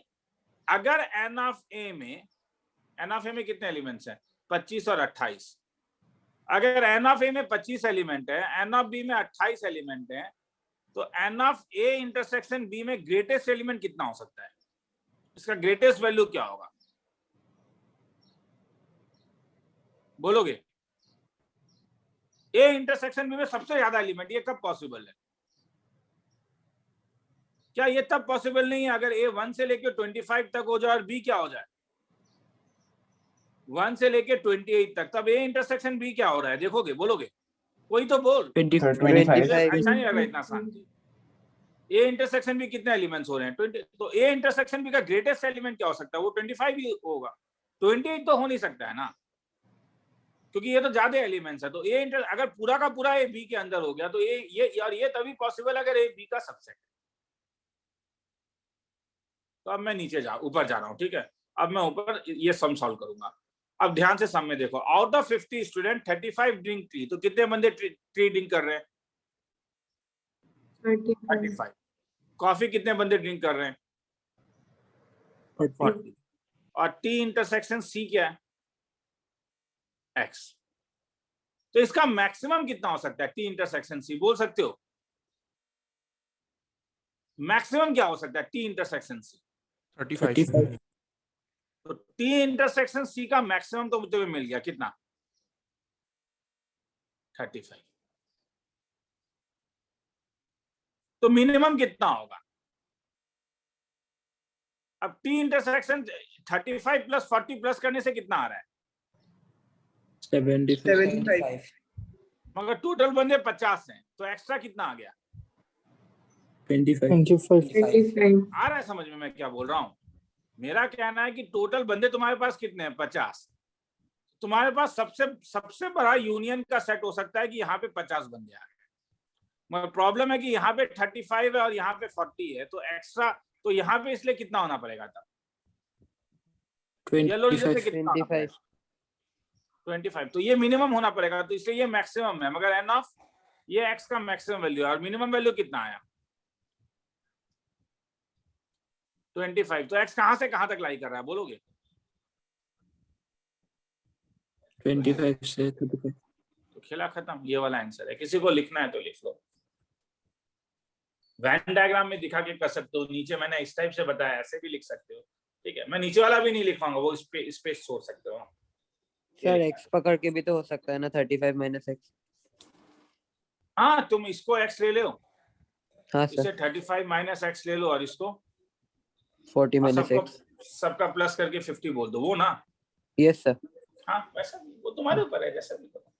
अगर एन ऑफ ए में कितने एलिमेंट्स हैं? 25 और 28। अगर एन ऑफ ए में 25 एलिमेंट है, एन ऑफ बी में 28 एलिमेंट है, तो N of A intersection B में ग्रेटेस्ट एलिमेंट कितना हो सकता है? इसका ग्रेटेस्ट वैल्यू क्या होगा? बोलोगे? ए इंटरसेक्शन बी में सबसे ज्यादा एलिमेंट, ये कब पॉसिबल है? क्या ये तब पॉसिबल नहीं है अगर ए 1 से लेके 25 तक हो जाए और बी क्या हो जाए? 1 से लेके 28 तक, तब ए इंटरसेक्शन बी क्या हो रहा है? देखोगे? बोलोगे? कोई तो बोल। 25. ऐसा नहीं लग रहा इतना आसान। ए इंटरसेक्शन भी कितने एलिमेंट्स हो रहे हैं? 20। तो ए इंटरसेक्शन भी का ग्रेटेस्ट एलिमेंट क्या हो सकता है? वो 25 ही होगा। 28 तो हो नहीं सकता है ना, क्योंकि ये तो ज्यादा एलिमेंट्स है। तो ए इंटर अगर पूरा का पूरा ए बी के अंदर हो गया तो ये तभी पॉसिबल अगर ए बी का सबसेट। तो अब मैं ऊपर जा रहा हूँ, ठीक है। अब मैं ऊपर ये सम सॉल्व करूंगा। अब ध्यान से सम में देखो, out of 50 student 35 drink tea. तो कितने बंदे टी ड्रिंक कर रहे हैं? 35। कॉफी कितने बंदे ड्रिंक कर रहे हैं? 40। और टी इंटरसेक्शन सी क्या है? एक्स। तो इसका मैक्सिमम कितना हो सकता है? टी इंटरसेक्शन सी बोल सकते हो? मैक्सिमम क्या हो सकता है टी इंटरसेक्शन सी? 35. तो टी इंटरसेक्शन सी का मैक्सिमम तो मुझे मिल गया, कितना? 35। तो मिनिमम कितना होगा? अब टी इंटरसेक्शन 35 प्लस 40 प्लस करने से कितना आ रहा है? 75. मगर टोटल बंदे 50 हैं, तो एक्स्ट्रा कितना आ गया? 25. आ रहा है समझ में मैं क्या बोल रहा हूं? मेरा कहना है कि टोटल बंदे तुम्हारे पास कितने हैं? 50। तुम्हारे पास सबसे बड़ा यूनियन का सेट हो सकता है कि यहाँ पे 50 बंदे आ गए, मगर प्रॉब्लम है कि यहाँ पे 35 है और यहाँ पे 40 है, तो एक्स्ट्रा तो यहाँ पे इसलिए कितना होना पड़ेगा तब? येलो से कितना होना पड़ेगा? 25। तो ये मिनिमम होना पड़ेगा, तो इसलिए ये मैक्सिमम है। मगर एन ऑफ ये एक्स का मैक्सिमम वैल्यू है और मिनिमम वैल्यू कितना आया? 25। तो एक्स कहां से कहां तक लाई कर रहा है? बोलोगे? 25 से 35. तो खेला खत्म। ये वाला आंसर है। किसी को लिखना है तो लिख लो। वैन डायग्राम में दिखा के कर सकते हो, नीचे मैंने इस टाइप से बताया, ऐसे भी लिख सकते हो, ठीक है। मैं नीचे वाला भी नहीं लिखवाऊंगा, वो स्पेस छोड़ सकते हो। सर एक्स पकड़ के भी तो हो सकता है ना, 35 माइनस एक्स। हाँ, तुम इसको एक्स ले लो। हाँ इसे सर। 35 माइनस एक्स ले लो और इसको 40 माइनस एक्स। सबका प्लस करके 50 बोल दो, वो ना? Yes sir. हाँ, वैसा वो तुम्हारे ऊपर है, जैसा भी करो।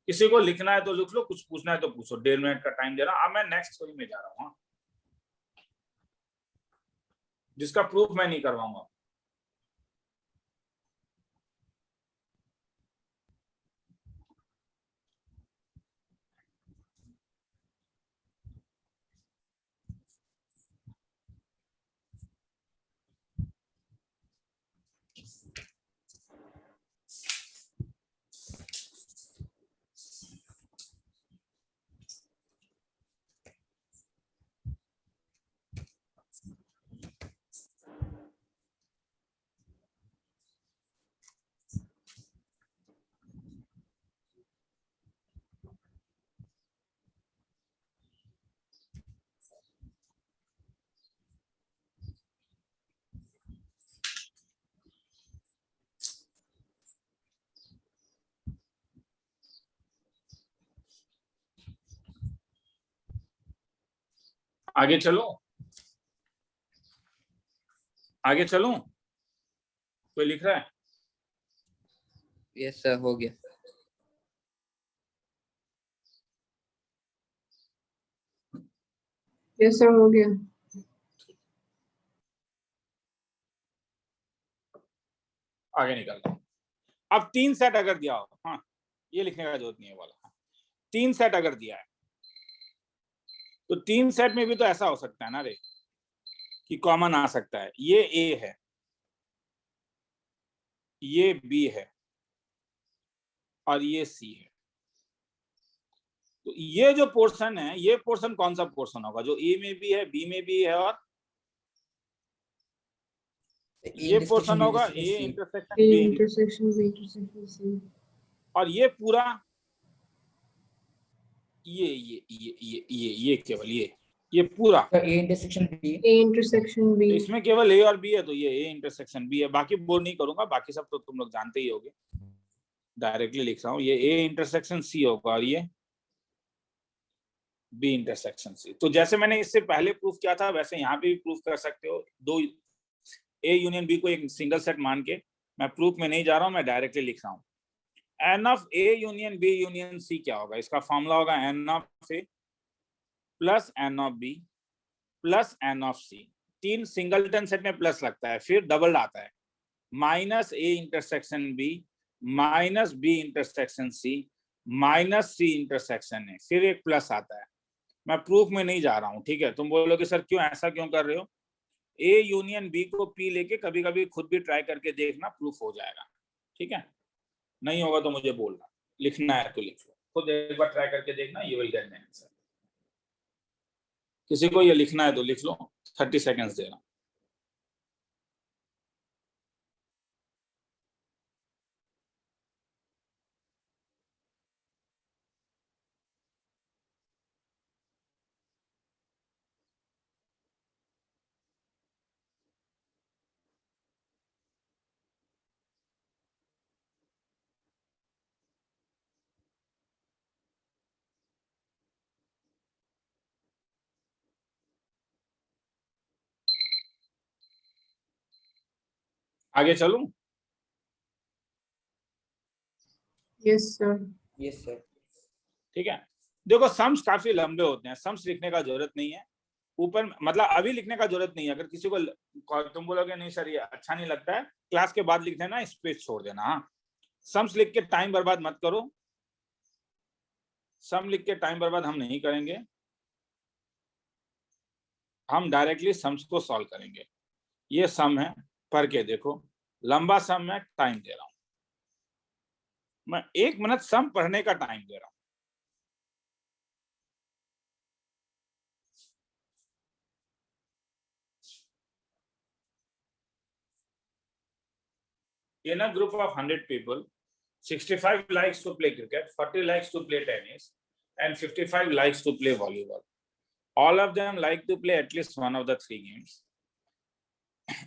किसी को लिखना है तो लिख लो, कुछ पूछना है तो पूछो। 1.5 मिनट का टाइम दे रहा हूँ। अब मैं नेक्स्ट स्टोरी में जा रहा हूँ, जिसका प्रूफ मैं नहीं करवाऊंगा। आगे चलो, आगे चलो। कोई लिख रहा है? यस सर, हो गया। यस सर हो गया। आगे निकलता हूं। अब 3 सेट अगर दिया हो, हाँ ये लिखने का जरूरत नहीं है वाला, हाँ, 3 सेट अगर दिया है तो 3 सेट में भी तो ऐसा हो सकता है ना रे कि कॉमन आ सकता है। ये ए है, ये बी है और ये सी है। तो ये जो पोर्शन है, ये पोर्शन कौन सा पोर्शन होगा? जो ए में भी है, बी में भी है और ये पोर्शन होगा A intersection A B, intersection B intersection C। और ये पूरा ये केवल ये पूरा A intersection B। A intersection B। तो इसमें केवल ए और बी है, तो ये ए इंटरसेक्शन बी है। बाकी बोर नहीं करूंगा, बाकी सब तो तुम लोग जानते ही होगे, डायरेक्टली लिख रहा हूँ। ये ए इंटरसेक्शन सी होगा और ये बी इंटरसेक्शन सी। तो जैसे मैंने इससे पहले प्रूफ किया था वैसे यहाँ पे भी प्रूफ कर सकते हो। दो ए यूनियन बी को एक सिंगल सेट मान के, मैं प्रूफ में नहीं जा रहा हूँ, मैं डायरेक्टली लिख रहा हूँ। N of A union B union C क्या होगा? इसका फॉर्मूला होगा n of A plus N of B plus N of C. 3 singleton set में प्लस लगता है, फिर डबल आता है, minus A intersection B minus B intersection C minus C intersection A, फिर एक प्लस आता है। मैं प्रूफ में नहीं जा रहा हूँ, ठीक है? तुम बोलोगे सर क्यों ऐसा क्यों कर रहे हो? ए यूनियन बी को पी लेके कभी कभी खुद भी ट्राई करके देखना, प्रूफ हो जाएगा, ठीक है? नहीं होगा तो मुझे बोलना, लिखना है तो लिख लो, खुद एक बार ट्राई करके देखना, you will get the answer. किसी को ये लिखना है तो लिख लो, 30 सेकेंड्स दे रहा हूं। आगे चलूं? Yes sir. Yes sir. ठीक है, देखो सम्स काफी लंबे होते हैं, सम्स लिखने का जरूरत नहीं है ऊपर, मतलब अभी लिखने का जरूरत नहीं है। अगर किसी को तुम बोलोगे नहीं सर ये अच्छा नहीं लगता है, क्लास के बाद लिख देना, स्पेस छोड़ देना। हाँ, सम्स लिख के टाइम बर्बाद मत करो, सम लिख के टाइम बर्बाद हम नहीं करेंगे, हम डायरेक्टली सम्स को सॉल्व करेंगे। ये सम है, पढ़ के देखो, लंबा सम है, टाइम दे रहा हूं मैं, 1 मिनट सम पढ़ने का टाइम दे रहा हूं। In a group of 100 people, 65 likes to play cricket, 40 likes to play tennis, and 55 likes to play volleyball. All of them like to play at least one of the 3 games.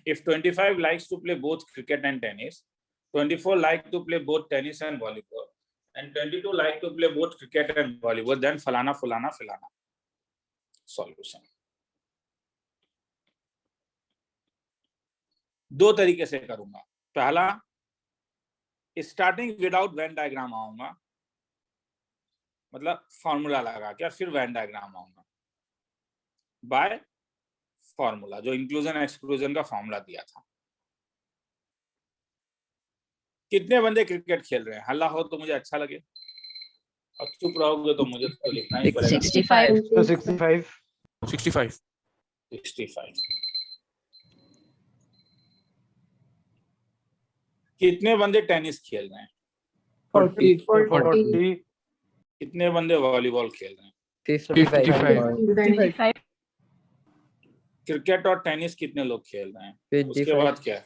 If 25 likes to play both cricket and tennis, 24 like to play both tennis and volleyball, and 22 like to play both cricket and volleyball, then falana, fulana, filana. Solution. 2 तरीके से करूंगा। पहला, starting without Venn diagram आऊंगा, मतलब formula लगा के, फिर Venn diagram आऊंगा बाय फॉर्मूला, जो इंक्लूजन एक्सक्लूजन का फॉर्मूला दिया था। कितने बंदे क्रिकेट खेल रहे हैं? हल्ला हो तो मुझे अच्छा लगे, और चुप रहोगे तो मुझे तो लिखना ही पड़ेगा। 65। कितने बंदे टेनिस खेल रहे हैं? 40। कितने बंदे वॉलीबॉल खेल रहे हैं? 55। क्रिकेट और टेनिस कितने लोग खेल रहे हैं? उसके बाद क्या है?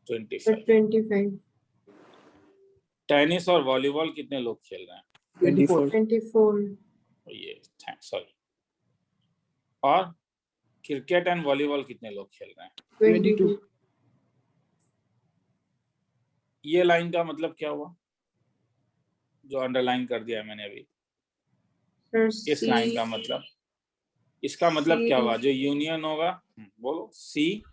25। टेनिस और वॉलीबॉल कितने लोग खेल रहे हैं? 24। ये सॉरी, और क्रिकेट एंड वॉलीबॉल कितने लोग खेल रहे हैं? 22। ये लाइन का मतलब क्या हुआ जो अंडरलाइन कर दिया मैंने अभी? इस लाइन का मतलब, इसका मतलब क्या हुआ? जो यूनियन होगा, बोलो सी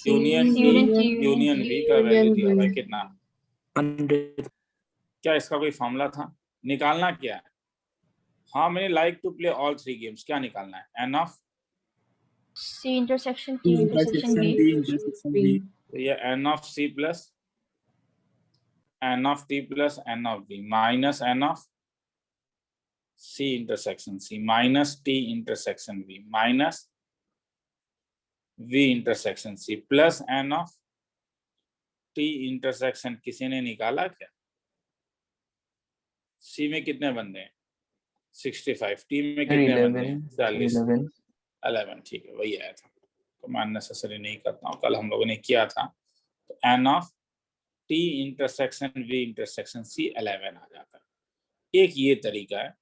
यूनियन बी का वैल्यू दिया हुआ है कितना? 100। क्या इसका कोई फॉर्मूला था? निकालना क्या है? How many like to play all 3 games, क्या निकालना है? N of C intersection T intersection B. तो ये n of C plus N of T plus N of B minus N of C intersection C minus T intersection B minus V intersection C plus N of T intersection, किसी ने निकाला क्या? सी में कितने बंदे हैं? 65। टी में कितने बंदे हैं? 40। 11, ठीक है, वही आया था, तो मैं अननेसेसरी नहीं करता हूँ, कल हम लोगों ने किया था। तो N of T intersection V intersection C 11 आ जाता है। एक ये तरीका है।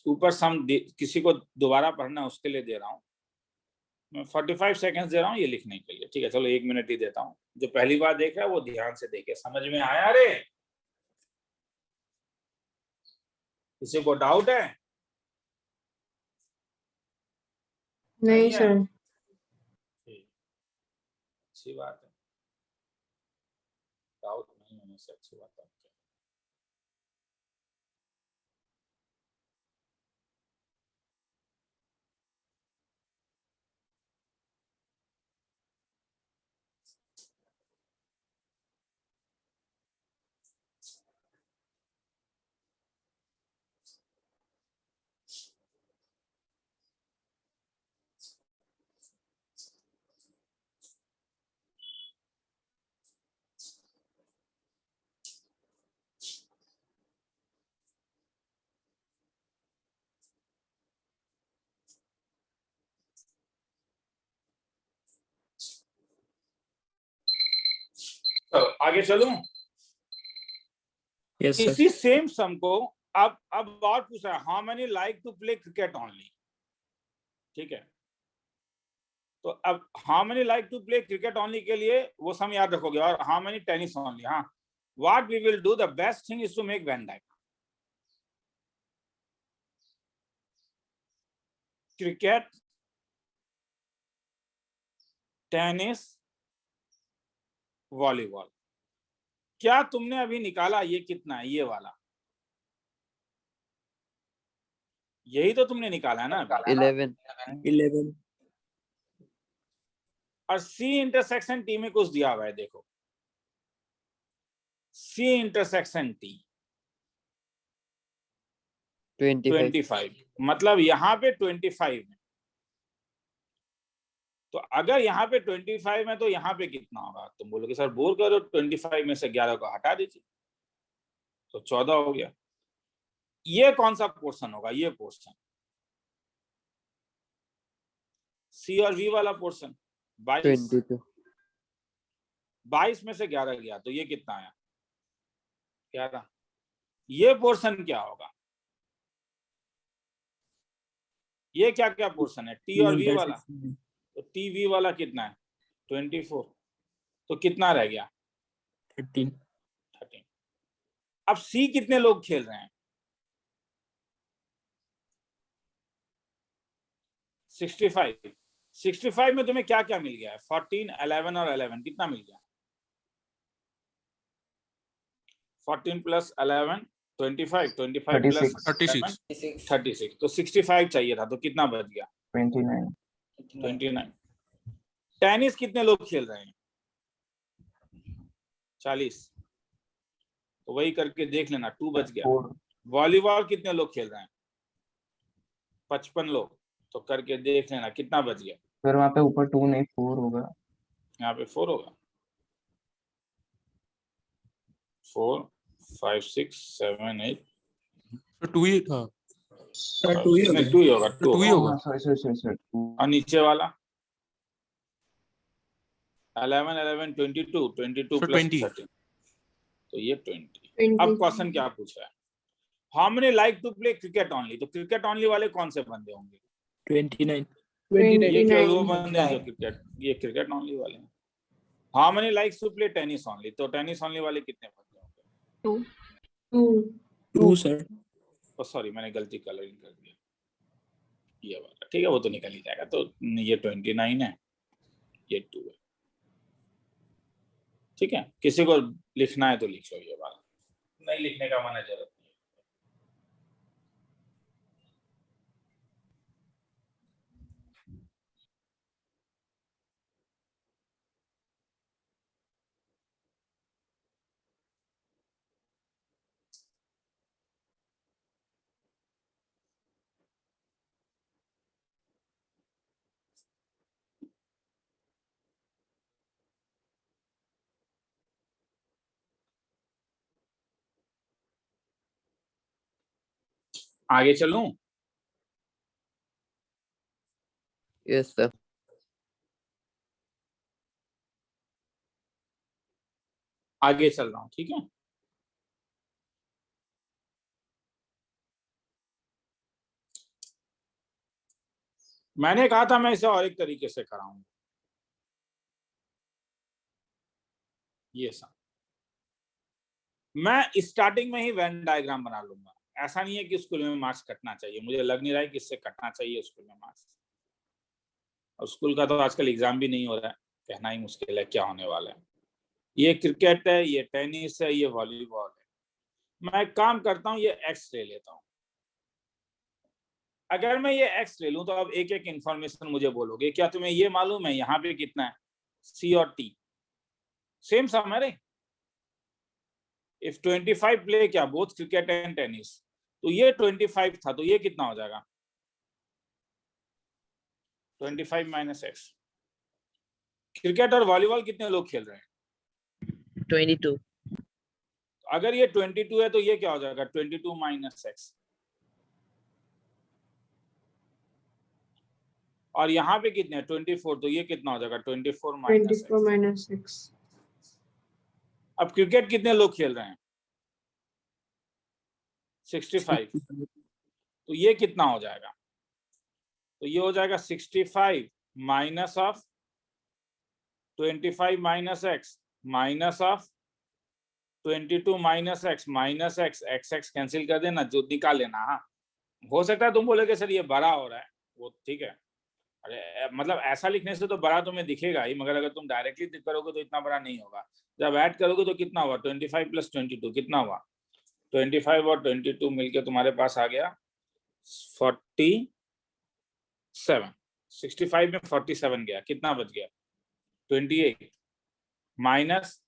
ऊपर सम किसी को दोबारा पढ़ना उसके लिए दे रहा हूँ मैं, 45 सेकंड्स दे रहा हूँ ये लिखने के लिए, ठीक है? चलो 1 मिनट ही देता हूँ। जो पहली बार देख रहा है वो ध्यान से देखे, समझ में आया? रे किसी को डाउट है? नहीं है? सर। ठीक, अच्छी बात है, डाउट नहीं होने से अच्छी बात है। तो आगे चलूं? Yes, sir. इसी सेम सम को अब और पूछा है, how many like to play cricket only, ठीक है? तो अब how many like to play cricket only के लिए वो सम याद रखोगे, और हाउ मेनी टेनिस ओनली। हाँ, what we will do, the best thing is to make Venn diagram. Cricket, tennis, volleyball, क्या तुमने अभी निकाला ये कितना है? ये वाला, यही तो तुमने निकाला है ना? 11 और सी इंटरसेक्शन टी में कुछ दिया हुआ है, देखो, सी इंटरसेक्शन टी 25, मतलब यहाँ पे 25 है। तो अगर यहाँ पे 25 है तो यहाँ पे कितना होगा? तुम बोलोगे सर बोर करो, 25 में से 11 को हटा दीजिए तो 14 हो गया। ये कौन सा पोर्शन होगा? ये पोर्शन सी और वी वाला पोर्शन 22 में से 11 गया तो ये कितना आया? 11। ये पोर्शन क्या होगा? ये क्या क्या पोर्शन है? टी और वी वाला, तो टी वी वाला कितना है? 24, तो कितना रह गया? 13। अब सी कितने लोग खेल रहे हैं? 65। 65 में तुम्हें क्या क्या मिल गया है? 14, 11 और 11 कितना मिल गया? 14 प्लस 11 25, 25 प्लस 36, तो 65 चाहिए था, तो कितना बच गया? 29। टेनिस कितने लोग खेल रहे हैं? 40, तो वही करके देख लेना, 2 बच गया। वॉलीबॉल कितने लोग खेल रहे हैं? 55 लोग, तो करके देख लेना कितना बच गया। सर वहाँ पे ऊपर 2 नहीं 4 होगा, यहाँ पे 4 होगा। 4, 5, 6, 7, 8, तो 2 ही था। 2 ही होगा। 2 ही होगा। सॉरी और नीचे वाला 11, 11, 22, 22 प्लस 13, तो ये 20। अब क्वेश्चन क्या पूछा है? How many like to play cricket only, तो क्रिकेट ओनली वाले कौन से बंदे होंगे? 29। ये क्या वो बंदे हैं जो क्रिकेट, ये क्रिकेट ओनली वाले हैं। How many likes to play tennis only, तो टेनिस ओनली वाले कितने बंदे होंगे? 2 सर। सॉरी मैंने गलती कलरिंग कर दिया, ये वाला, ठीक है, वो तो निकल ही जाएगा। तो ये 29 है, ये 2 है, ठीक है। किसी को लिखना है तो लिख लो, ये वाला नहीं लिखने का माना जरूरत नहीं। आगे चलूं? Yes sir. आगे चल रहा हूं, ठीक है। मैंने कहा था मैं इसे और एक तरीके से कराऊंगा। ये सब मैं स्टार्टिंग में ही वेन डायग्राम बना लूंगा। ऐसा नहीं है कि स्कूल में मार्क्स कटना चाहिए, मुझे लग नहीं रहा है कि इससे कटना चाहिए स्कूल में मार्क्स। और स्कूल का तो आजकल एग्जाम भी नहीं हो रहा है, कहना ही मुश्किल है क्या होने वाला है। ये क्रिकेट है, ये टेनिस है, ये वॉलीबॉल है। मैं एक काम करता हूँ, ये एक्स ले लेता हूँ। अगर मैं ये एक्स ले लूं तो अब एक एक इंफॉर्मेशन मुझे बोलोगे। क्या तुम्हें ये मालूम है यहाँ पे कितना है? सी और टी सेम सम है रे। इफ 25 प्ले क्या बोथ क्रिकेट एंड टेनिस, तो ये 25 था, तो ये कितना हो जाएगा? 25 माइनस एक्स। क्रिकेट और वॉलीबॉल कितने लोग खेल रहे हैं? 22। अगर ये 22 है तो ये क्या हो जाएगा? 22 माइनस एक्स। और यहाँ पे कितने हैं? 24, तो ये कितना हो जाएगा? 24 माइनस 24 माइनस 6। अब क्रिकेट कितने लोग खेल रहे हैं? 65, तो ये कितना हो जाएगा? तो ये हो जाएगा 65 minus of 25 minus x minus of 22 minus x x cancel कर देना, जो निकाल लेना। हाँ, हो सकता है तुम बोलोगे सर ये बड़ा हो रहा है, वो ठीक है। अरे मतलब ऐसा लिखने से तो बड़ा तुम्हें दिखेगा ही, मगर अगर तुम डायरेक्टली करोगे तो इतना बड़ा नहीं होगा। जब ऐड करोगे तो कितना हुआ? 25 प्लस 22 कितना हुआ? 25 और 22 मिलके तुम्हारे पास आ गया 47। 65 में 47 गया, कितना बच गया? 28 माइनस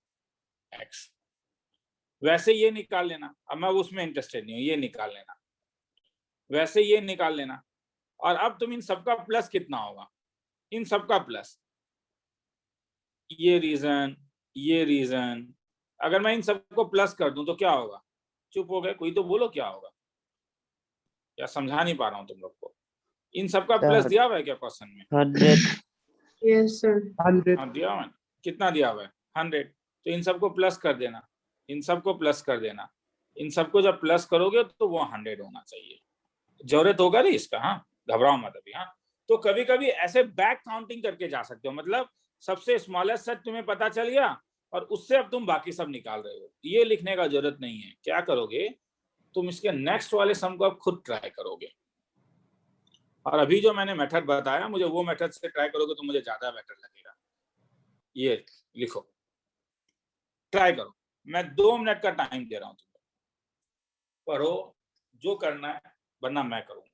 एक्स। वैसे ये निकाल लेना, अब मैं उसमें इंटरेस्टेड नहीं हूँ, ये निकाल लेना। वैसे ये निकाल लेना। और अब तुम इन सबका प्लस कितना होगा? इन सबका प्लस, ये रीजन, अगर मैं इन सबको प्लस कर दूं तो क्या होगा? चुप हो गए, कोई तो बोलो क्या होगा? या समझा नहीं पा रहा हूं तुम लोग को? इन सबका प्लस दिया हुआ है क्या क्वेश्चन में? 100। Yes sir. 100। हाँ दिया हुआ है। कितना दिया हुआ है? 100। तो इन सबको प्लस कर देना, इन सबको प्लस कर देना। इन सबको जब प्लस करोगे तो वो 100 होना चाहिए। जरूरत होगा नहीं इसका, हाँ घबराओ मत अभी। हाँ, तो कभी कभी ऐसे बैक काउंटिंग करके जा सकते हो, मतलब सबसे स्मॉलेस्ट सेट तुम्हें पता चल गया और उससे अब तुम बाकी सब निकाल रहे हो। ये लिखने का जरूरत नहीं है। क्या करोगे तुम? इसके नेक्स्ट वाले सम को अब खुद ट्राई करोगे। और अभी जो मैंने मेथड बताया, मुझे वो मेथड से ट्राई करोगे तो मुझे ज्यादा बेटर लगेगा। ये लिखो, ट्राई करो। मैं 2 मिनट का टाइम दे रहा हूं तुम्हें, पढ़ो जो करना है, वरना मैं करूंगा।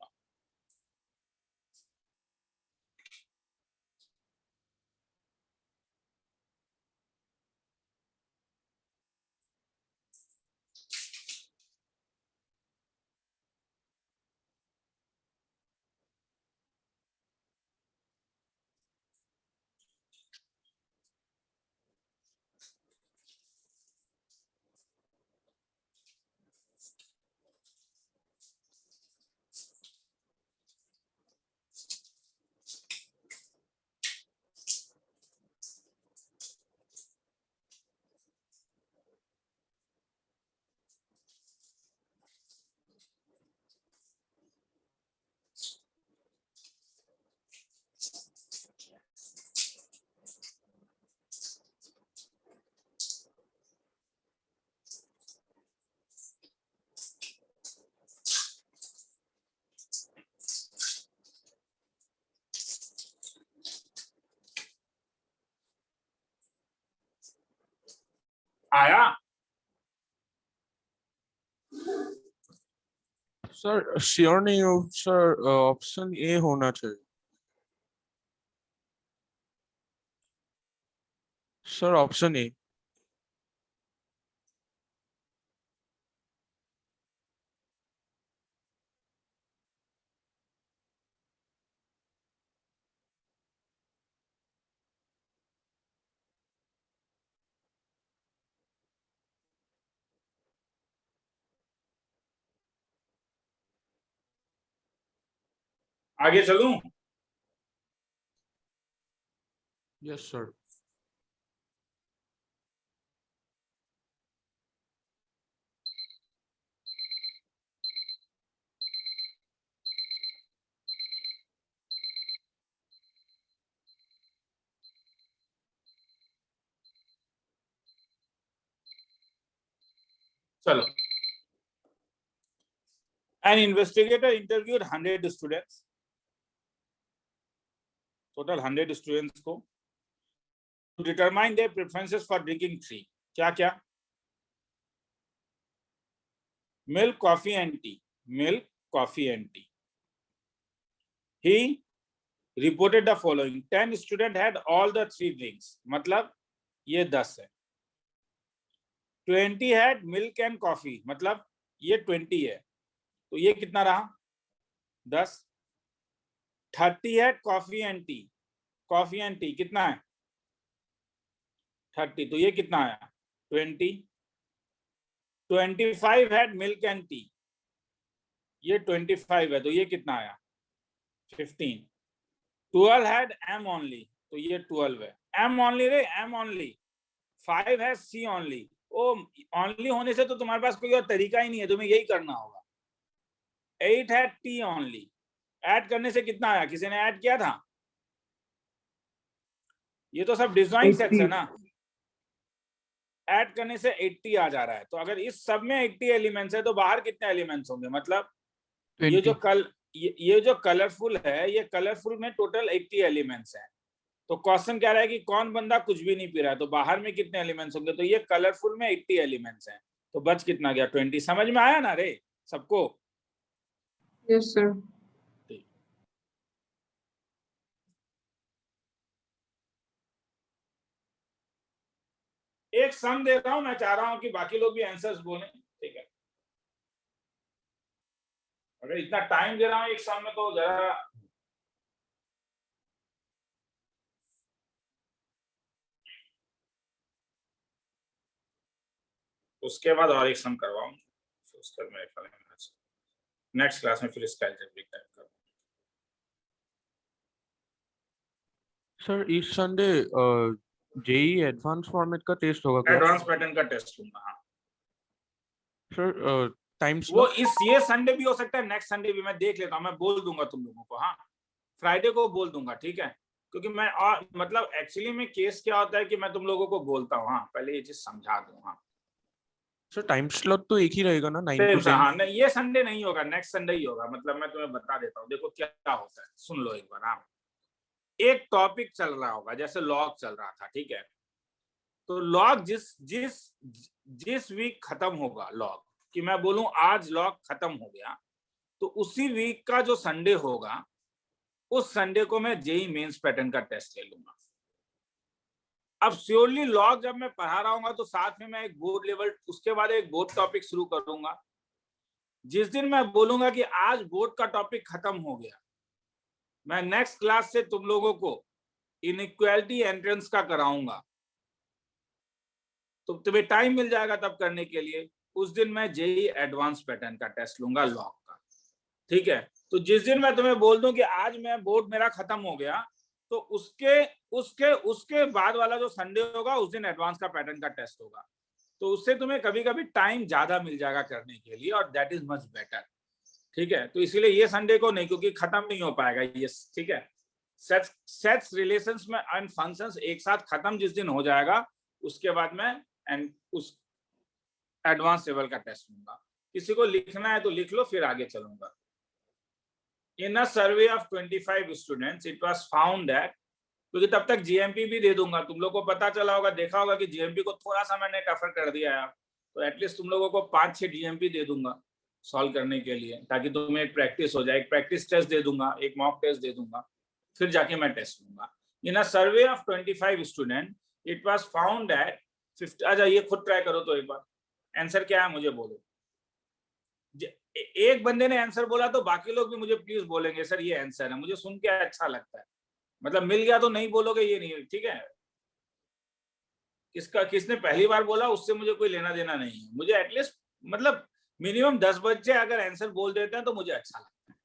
आया? सर श्योर नहीं हो सर, ऑप्शन ए होना चाहिए सर, ऑप्शन ए। आगे चलूं? Yes, sir. चलो. An investigator interviewed 100 students. Total 100 students को to determine their preferences for drinking 3. क्या क्या? Milk, coffee and tea. Milk, coffee and tea. He reported the following: 10 students had all the 3 drinks. मतलब ये 10 है. 20 had milk and coffee. मतलब ये 20 है. तो ये कितना रहा? 10. 30 had coffee and tea. Coffee and tea कितना है? 30. तो ये कितना आया? 20. 25 had milk and tea. ये 25 है, तो ये कितना आया? 15. 12 had M only. तो ये 12 है. M only रे, M only. 5 है C only. ओ only होने से तो तुम्हारे पास कोई और तरीका ही नहीं है, तुम्हें यही करना होगा. 8 है T only. ऐड करने से कितना आया? किसी ने ऐड किया था? ये तो सब डिजाइन सेक्स है ना. ऐड करने से 80 आ जा रहा है. तो अगर इस सब में 80 एलिमेंट्स है तो बाहर कितने एलिमेंट्स होंगे? मतलब 20. ये जो कलरफुल है, ये कलरफुल में टोटल 80 एलिमेंट्स हैं. तो क्वेश्चन क्या रहा है कि कौन बंदा कुछ भी नहीं पी रहा है, तो बाहर में कितने एलिमेंट्स होंगे? तो ये कलरफुल में 80 एलिमेंट्स हैं. तो बच कितना गया? 20. समझ में आया ना रे सबको? Yes sir. एक सम दे रहा हूं, मैं चाह रहा हूं कि बाकी लोग भी आंसर्स बोलें. ठीक है, अगर इतना टाइम दे रहा हूं एक सम में तो जरा उसके बाद और एक सम करवाऊं. उसके बाद मेरे ख्याल में नेक्स्ट क्लास में फिर इसका एल्जेब्रिक टाइप करूंगा. सर इस संडे जेई एडवांस फॉर्मेट का टेस्ट होगा क्या? एडवांस पैटर्न का टेस्ट लूंगा. हाँ सर टाइम वो ये संडे भी हो सकता है, नेक्स्ट संडे भी. मैं देख लेता हूँ, मैं बोल दूंगा तुम लोगों को. हाँ फ्राइडे को बोल दूंगा. ठीक है, क्योंकि मैं मतलब एक्चुअली में केस क्या होता है कि मैं तुम लोगों को बोलता हूँ. हाँ पहले ये चीज समझा दूं. हाँ सर टाइम स्लॉट तो एक ही रहेगा ना 9 to 10? हाँ नहीं, ये संडे नहीं होगा, नेक्स्ट संडे ही होगा. मतलब मैं तुम्हें बता देता हूँ. देखो क्या होता है, सुन लो एक बार. हाँ एक टॉपिक चल रहा होगा, जैसे लॉग चल रहा था. ठीक है, तो लॉग जिस वीक खत्म होगा लॉग, कि मैं बोलूं आज लॉग खत्म हो गया, तो उसी वीक का जो संडे होगा उस संडे को मैं जेई मेंस पैटर्न का टेस्ट ले लूंगा. अब श्योरली लॉग जब मैं पढ़ा रहा हूँ तो साथ में मैं एक बोर्ड लेवल, उसके बाद एक बोर्ड टॉपिक शुरू करूंगा. जिस दिन मैं बोलूंगा कि आज बोर्ड का टॉपिक खत्म हो गया, मैं नेक्स्ट क्लास से तुम लोगों को इनइक्वालिटी एंट्रेंस का कराऊंगा. तो तुम्हें टाइम मिल जाएगा तब करने के लिए. उस दिन मैं जेई एडवांस पैटर्न का टेस्ट लूंगा लॉग का. ठीक है, तो जिस दिन मैं तुम्हें बोल दूं कि आज मैं बोर्ड मेरा खत्म हो गया, तो उसके बाद वाला जो संडे होगा उस दिन एडवांस का पैटर्न का टेस्ट होगा. तो उससे तुम्हें कभी कभी टाइम ज्यादा मिल जाएगा करने के लिए, और दैट इज मच बेटर. ठीक है, तो इसीलिए ये संडे को नहीं, क्योंकि खत्म नहीं हो पाएगा ये. ठीक है, सेट्स रिलेशंस में एंड फंक्शंस एक साथ खत्म जिस दिन हो जाएगा, उसके बाद मैं उस एडवांस लेवल का टेस्ट लूंगा. किसी को लिखना है तो लिख लो, फिर आगे चलूंगा. In a survey of 25 students, it was found that, क्योंकि तब तक जीएमपी भी दे दूंगा. तुम लोगों को पता चला होगा, देखा होगा कि जीएमपी को थोड़ा सा मैंने टफर कर दिया है, तो एटलीस्ट तुम लोगों को 5-6 जीएमपी दे दूंगा सॉल्व करने के लिए, ताकि तुम्हें एक प्रैक्टिस हो जाए. एक प्रैक्टिस टेस्ट दे दूंगा, एक मॉक टेस्ट दे दूंगा, फिर जाके मैं टेस्ट लूंगा. In a survey of 25 students, it was found that 50. अच्छा ये खुद ट्राई करो तो एक बार. आंसर क्या है मुझे बोलो. एक बंदे ने आंसर बोला तो बाकी लोग भी मुझे प्लीज बोलेंगे सर ये आंसर है. मुझे सुन के अच्छा लगता है. मतलब मिल गया तो नहीं बोलोगे ये नहीं. ठीक है, किसने पहली बार बोला उससे मुझे कोई लेना देना नहीं है. मुझे एटलीस्ट मतलब मिनिमम 10 बच्चे अगर आंसर बोल देते हैं तो मुझे अच्छा लगता है.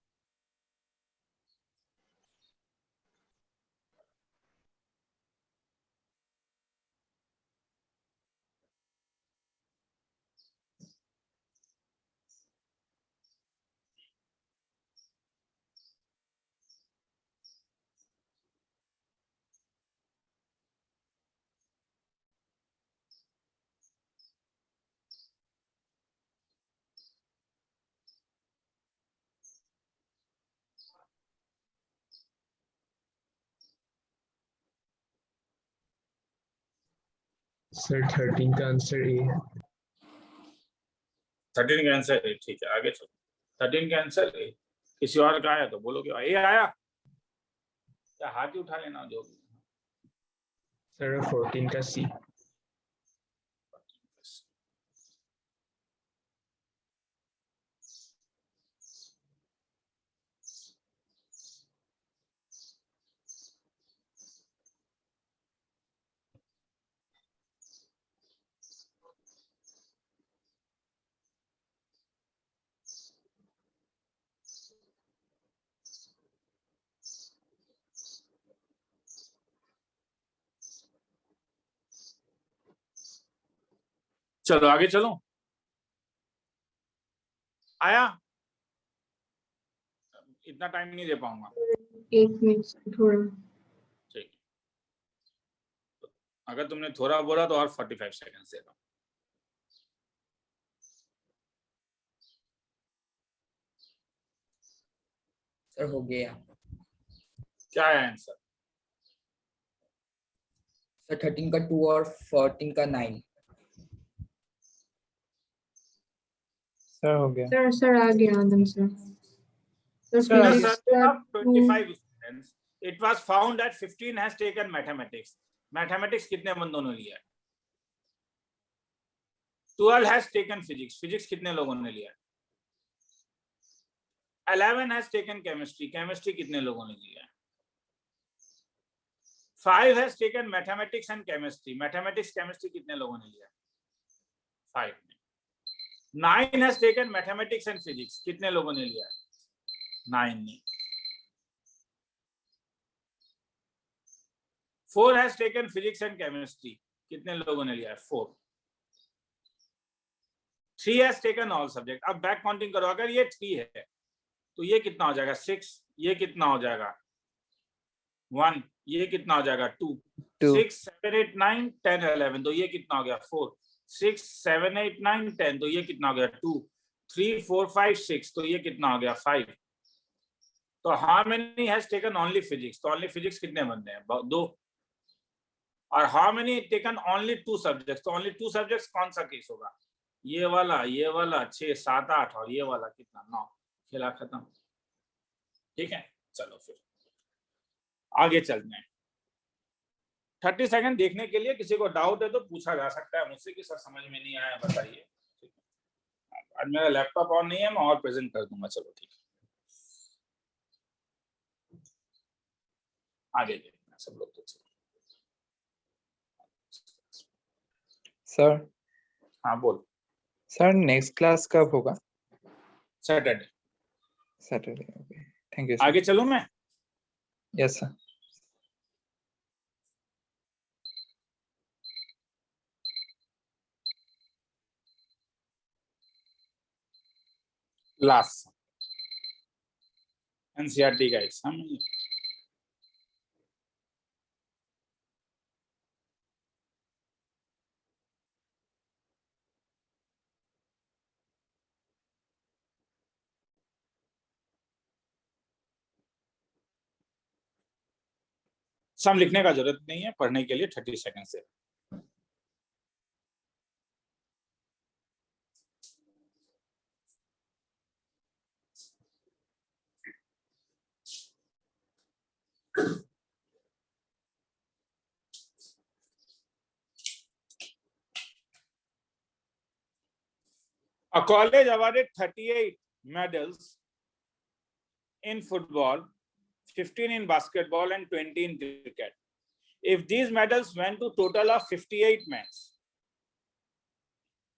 सर 13 का आंसर ए है। 13 का आंसर ए, ठीक है आगे चलो। 13 का आंसर ए, किसी और का आया तो बोलो कि ए आया, क्या हाथ ही उठा लेना जो भी। सर 14 का सी। चलो आगे चलो, आया, इतना टाइम नहीं दे पाऊंगा। 1 मिनट थोड़ा। ठीक, अगर तुमने थोड़ा बोला तो और 45 सेकंड दे दो। सर हो गया। क्या है आंसर? सर 13 का 2 और 14 का 9। सर हो गया। सर आ गया answer. Sir, 25 students. It was found that 15 has taken mathematics. Mathematics कितने बंदों ने लिया है? 12 has taken physics. Physics कितने लोगों ने लिया है? 11 has taken chemistry. Chemistry कितने लोगों ने लिया है? 5 has taken mathematics and chemistry. Mathematics, chemistry कितने लोगों ने लिया है? 5 ने। 9 has taken mathematics and physics. कितने लोगों ने लिया है? 9 ने। 4 has taken physics and chemistry. कितने लोगों ने लिया है? 4। 3 has taken all subject. अब बैक काउंटिंग करो, अगर ये 3 है तो ये कितना हो जाएगा? 6। ये कितना हो जाएगा? 1। ये कितना हो जाएगा? 2। 6 7 8 9 10 11, तो ये कितना हो गया? 4। 6 7 8 9 10, तो ये कितना हो गया? 2। 3 4 5 6, तो ये कितना हो गया? 5। तो how many has taken only physics? तो ओनली फिजिक्स कितने बंदे हैं? 2। और how many taken only 2 subjects? तो ओनली 2 सब्जेक्ट्स कौन सा केस होगा? ये वाला 6 7 8, और ये वाला कितना? 9। खेला खत्म। ठीक है, चलो फिर आगे चलते हैं। 30 सेकंड देखने के लिए, किसी को डाउट है तो पूछा जा सकता है मुझसे कि सर समझ में नहीं आया, बताइए। आज मेरा लैपटॉप ऑन नहीं है, मैं और प्रेजेंट कर दूंगा। चलो ठीक है, आगे देखना सब लोग। तो सर। हाँ बोल। सर नेक्स्ट क्लास कब होगा? Saturday. Saturday, okay, thank you. आगे चलूं मैं? Yes sir. लास्ट एनसीईआरटी का एग्जाम। सम लिखने का जरूरत नहीं है, पढ़ने के लिए 30 सेकंड से। A college awarded 38 medals in football, 15 in basketball, and 20 in cricket. If these medals went to total of 58 men,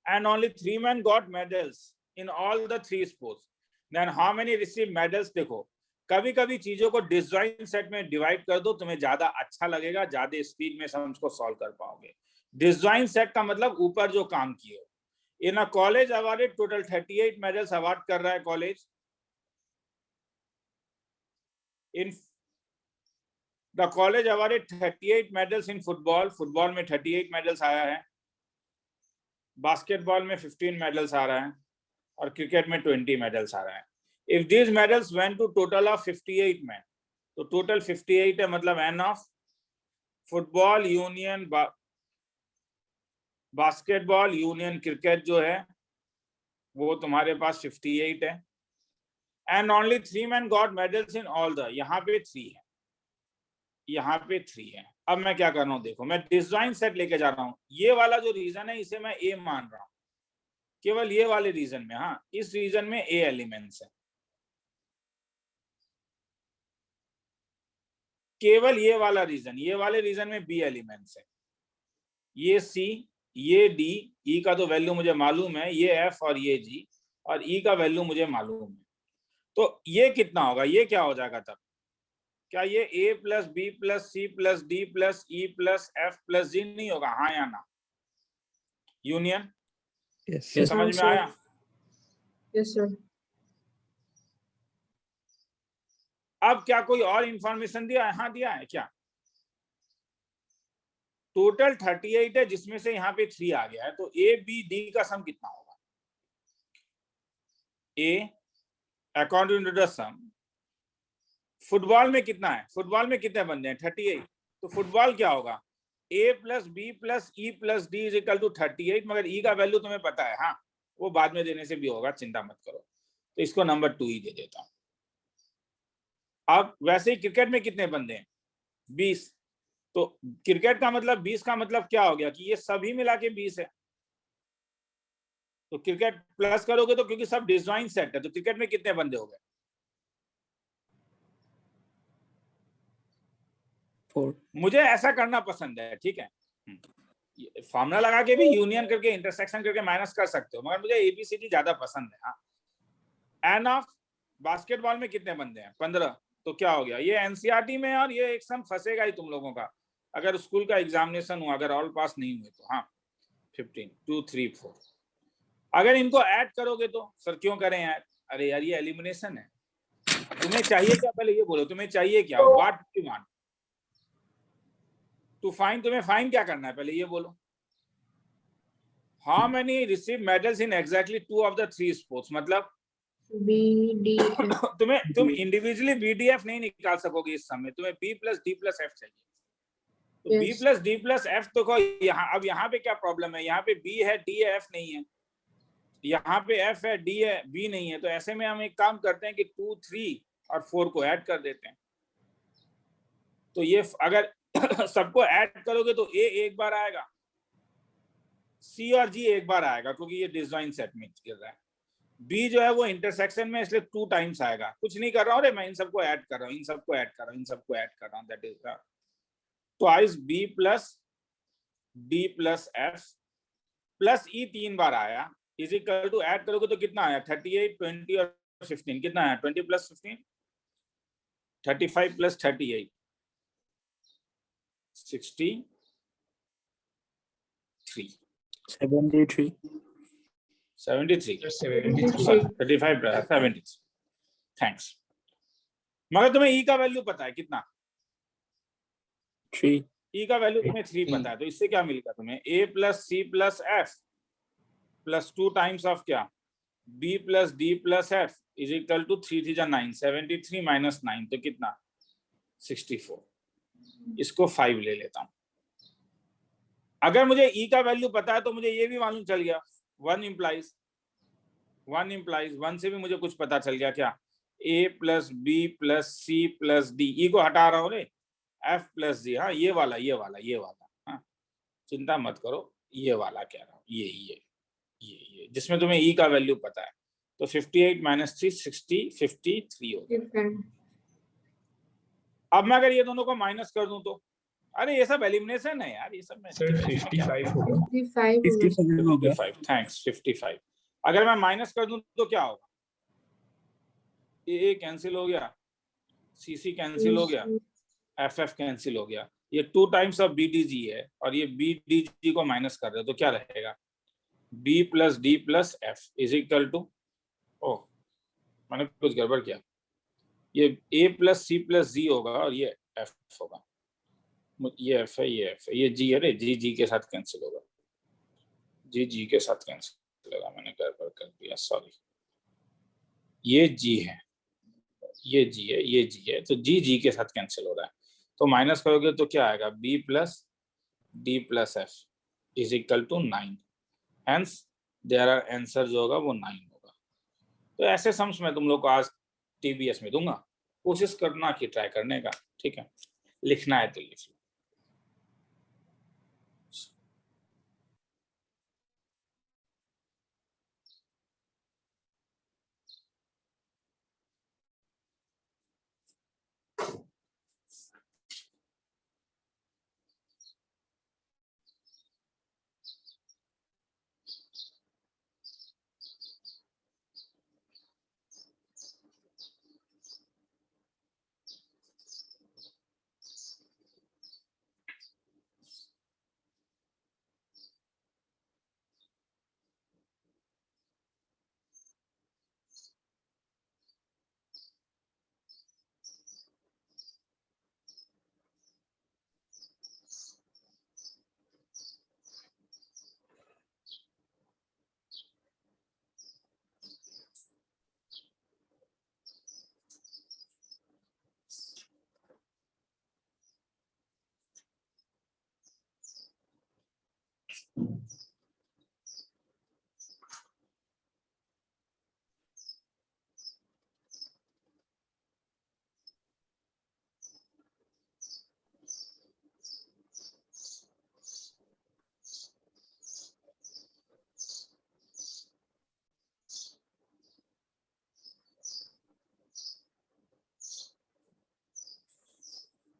and only 3 men got medals in all the 3 sports, then how many received medals? देखो, कभी कभी चीजों को disjoint set में divide कर दो, तुम्हें ज्यादा अच्छा लगेगा, ज्यादा स्पीड में समझ को सॉल्व कर पाओगे। डिसजॉइंट सेट का मतलब ऊपर जो काम किए हो। In a college awarded total 38 medals award कर रहा है college. In the college awarded 38 medals in football. Football में 38 मेडल्स आया है, बास्केटबॉल में 15 मेडल्स आ रहा है, और क्रिकेट में 20 मेडल्स आ रहा है। If these medals went to total of 58 man, तो टोटल 58 है, मतलब n of football union basketball, union cricket जो है वो तुम्हारे पास 58 है। And only 3 men got medals in all the, यहाँ पे 3 है, यहाँ पे 3 है। अब मैं क्या कर रहा हूँ, देखो मैं डिसजॉइंट सेट लेके जा रहा हूँ। ये वाला जो रीजन है इसे मैं ए मान रहा हूँ, केवल ये वाले रीजन में। हाँ, इस रीजन में ए एलिमेंट्स है, केवल ये वाला रीजन, ये वाले रीजन में बी एलिमेंट्स है। ये सी, ये डी, ई का तो वैल्यू मुझे मालूम है, ये एफ और ये जी, और ई का वैल्यू मुझे मालूम है। तो ये कितना होगा, ये क्या हो जाएगा तब, क्या ये A plus B plus C plus D plus E plus F plus G नहीं होगा? हाँ या ना? Union Yes. समझ में आया? Yes sir. अब क्या कोई और इंफॉर्मेशन दिया है? हाँ दिया है। क्या? टोटल 38 है, जिसमें से यहाँ पे 3 आ गया है, तो ए बी डी का सम कितना होगा? A according to the sum, football में कितना है, फुटबॉल में कितने बंदे हैं? 38। तो फुटबॉल क्या होगा? A plus B plus E plus D is equal to 38, मगर ई का वैल्यू तुम्हें पता है। हाँ, वो बाद में देने से भी होगा, चिंता मत करो। तो इसको नंबर 2 ही दे देता हूं। अब वैसे ही क्रिकेट में कितने बंदे हैं? 20। तो क्रिकेट का मतलब 20 का मतलब क्या हो गया कि ये सभी मिला के 20 है। तो क्रिकेट प्लस करोगे तो, क्योंकि सब डिसजॉइंट सेट है, तो क्रिकेट में कितने बंदे हो गए? 4। मुझे ऐसा करना पसंद है, ठीक है। फॉर्मूला लगा के भी यूनियन करके इंटरसेक्शन करके माइनस कर सकते हो, मगर मुझे एबीसीडी ज्यादा पसंद है। हाँ, एन ऑफ बास्केटबॉल में कितने बंदे हैं? 15। तो क्या हो गया, ये एनसीईआरटी में, और ये एक सम फंसेगा ही तुम लोगों का अगर स्कूल का एग्जामिनेशन हुआ, अगर ऑल पास नहीं हुए तो। हाँ, 15 2 3 4। अगर इनको ऐड करोगे तो, सर क्यों करें ऐड? अरे यार ये एलिमिनेशन है। तुम्हें चाहिए क्या, पहले ये बोलो, तुम्हें चाहिए क्या? What you want to find? तुम्हें फाइंड क्या करना है, पहले ये बोलो। How many receive medals in exactly 2 of the 3 sports? मतलब बी डी तुम इंडिविजुअली बीडीएफ नहीं निकाल सकोगे इस समय, तुम्हें B plus D plus F चाहिए। तो B plus D plus F तो को यहाँ, अब यहाँ पे क्या प्रॉब्लम है? यहाँ पे बी है, डी है, एफ नहीं है। यहाँ पे एफ है, डी है, बी नहीं है। तो ऐसे में हम एक काम करते हैं कि 2 3 और 4 को ऐड कर देते हैं। तो ये अगर सबको ऐड करोगे तो ए एक बार आएगा, सी और जी एक बार आएगा, क्योंकि ये डिसजॉइंट सेट में गिर रहा है। बी जो है वो इंटरसेक्शन में, इसलिए 2 टाइम्स आएगा। कुछ नहीं कर रहा हूँ रे, मैं इन सबको ऐड कर रहा हूँ, इन सबको ऐड कर रहा हूँ, इन सबको ऐड कर रहा हूँ। That is twice B plus D plus F plus E 3 बार आया, इज इक्वल टू, ऐड करोगे तो कितना आया? 38 20 और 15 कितना आया? 20 प्लस 15 35 प्लस 38 63 73 35 73। थैंक्स। मगर तुम्हें ई का वैल्यू पता है कितना? 3। ई का वैल्यू तुम्हें 3 पता है, तो इससे क्या मिलेगा तुम्हें? A plus C plus F plus 2 times of क्या? B plus D plus F is equal to 3 3 जा 9, 73 माइनस 9 तो कितना? 64। इसको 5 ले लेता हूं। अगर मुझे ई का वैल्यू पता है तो मुझे ये भी मालूम चल गया, 1 implies 1 से भी मुझे कुछ पता चल गया। क्या? A plus B plus C plus D, E को हटा रहा हूँ रे, एफ प्लस जी। हाँ, ये वाला हाँ, चिंता मत करो, ये वाला कह रहा हूँ, ये जिसमें तुम्हें ई का वैल्यू पता है। तो 58 माइनस 3 60 53 हो गया। अब मैं अगर ये दोनों को माइनस कर दूं तो, अरे ये सब एलिमिनेशन है यार, ये सब में सर 55 होगा। 55 थैंक्स 55। अगर मैं माइनस कर दूं तो क्या होगा? ए कैंसिल हो गया, सी कैंसिल हो गया, एफ कैंसिल हो गया। ये 2 times of B D G है, और ये बी डी जी को माइनस कर रहे हो तो क्या रहेगा? B plus D plus F is equal to, oh मैंने कुछ गड़बड़ किया, ये ए प्लस सी प्लस जी होगा और ये एफ होगा। ये एफ है, ये एफ है, ये जी है रे, जी के साथ कैंसिल होगा, जी के साथ कैंसिल होगा। मैंने गड़बड़ कर दिया, सॉरी। ये जी है, ये जी है, ये जी है, तो जी के साथ कैंसिल हो रहा है। तो माइनस करोगे तो क्या आएगा? B plus D plus F is equal to 9, hence there are answer जो होगा वो 9 होगा। तो ऐसे सम्स मैं तुम लोग को आज टीबीएस में दूंगा, कोशिश करना कि ट्राई करने का, ठीक है। लिखना है तो लिख लो।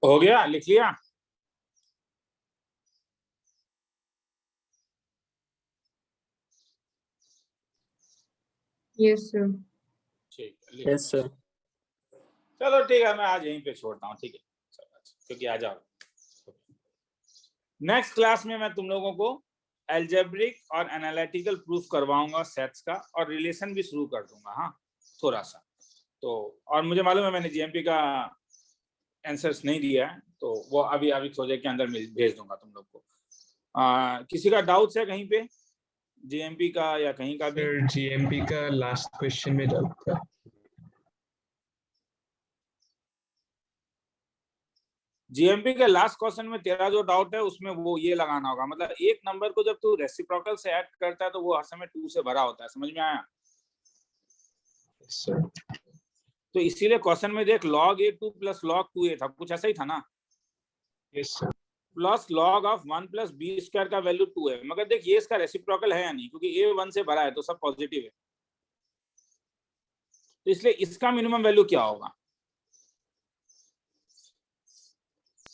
हो गया, लिख लिया? Yes sir. ठीक है, यस सर। चलो ठीक है, मैं आज यहीं पे छोड़ता हूँ, ठीक है, क्योंकि आ जाओ। नेक्स्ट क्लास में मैं तुम लोगों को एल्जेब्रिक और एनालिटिकल प्रूफ करवाऊंगा सेट्स का, और रिलेशन भी शुरू कर दूंगा, हाँ थोड़ा सा। तो और मुझे मालूम है मैंने जीएमपी का आंसर्स नहीं दिया है, तो वो अभी प्रोजेक्ट के अंदर भेज दूंगा तुम लोग को। किसी का डाउट है कहीं पे जीएमपी का या कहीं का भी? सर जीएमपी का लास्ट क्वेश्चन में डाउट था। जीएमपी के लास्ट क्वेश्चन में तेरा जो डाउट है उसमें वो ये लगाना होगा, मतलब एक नंबर को जब तू रेसिप्रोकल से ऐड करता है तो वो हर समय 2 से भरा होता है, समझ में आया? सर तो इसीलिए क्वेश्चन में देख log a2 plus log 2a था, कुछ ऐसा ही था ना? Yes sir. Plus log of 1 plus B square का वैल्यू 2 है, मगर देख ये इसका रेसिप्रोकल है या नहीं, क्योंकि a 1 से भरा है तो सब पॉजिटिव है। तो इसलिए इसका मिनिमम वैल्यू क्या होगा?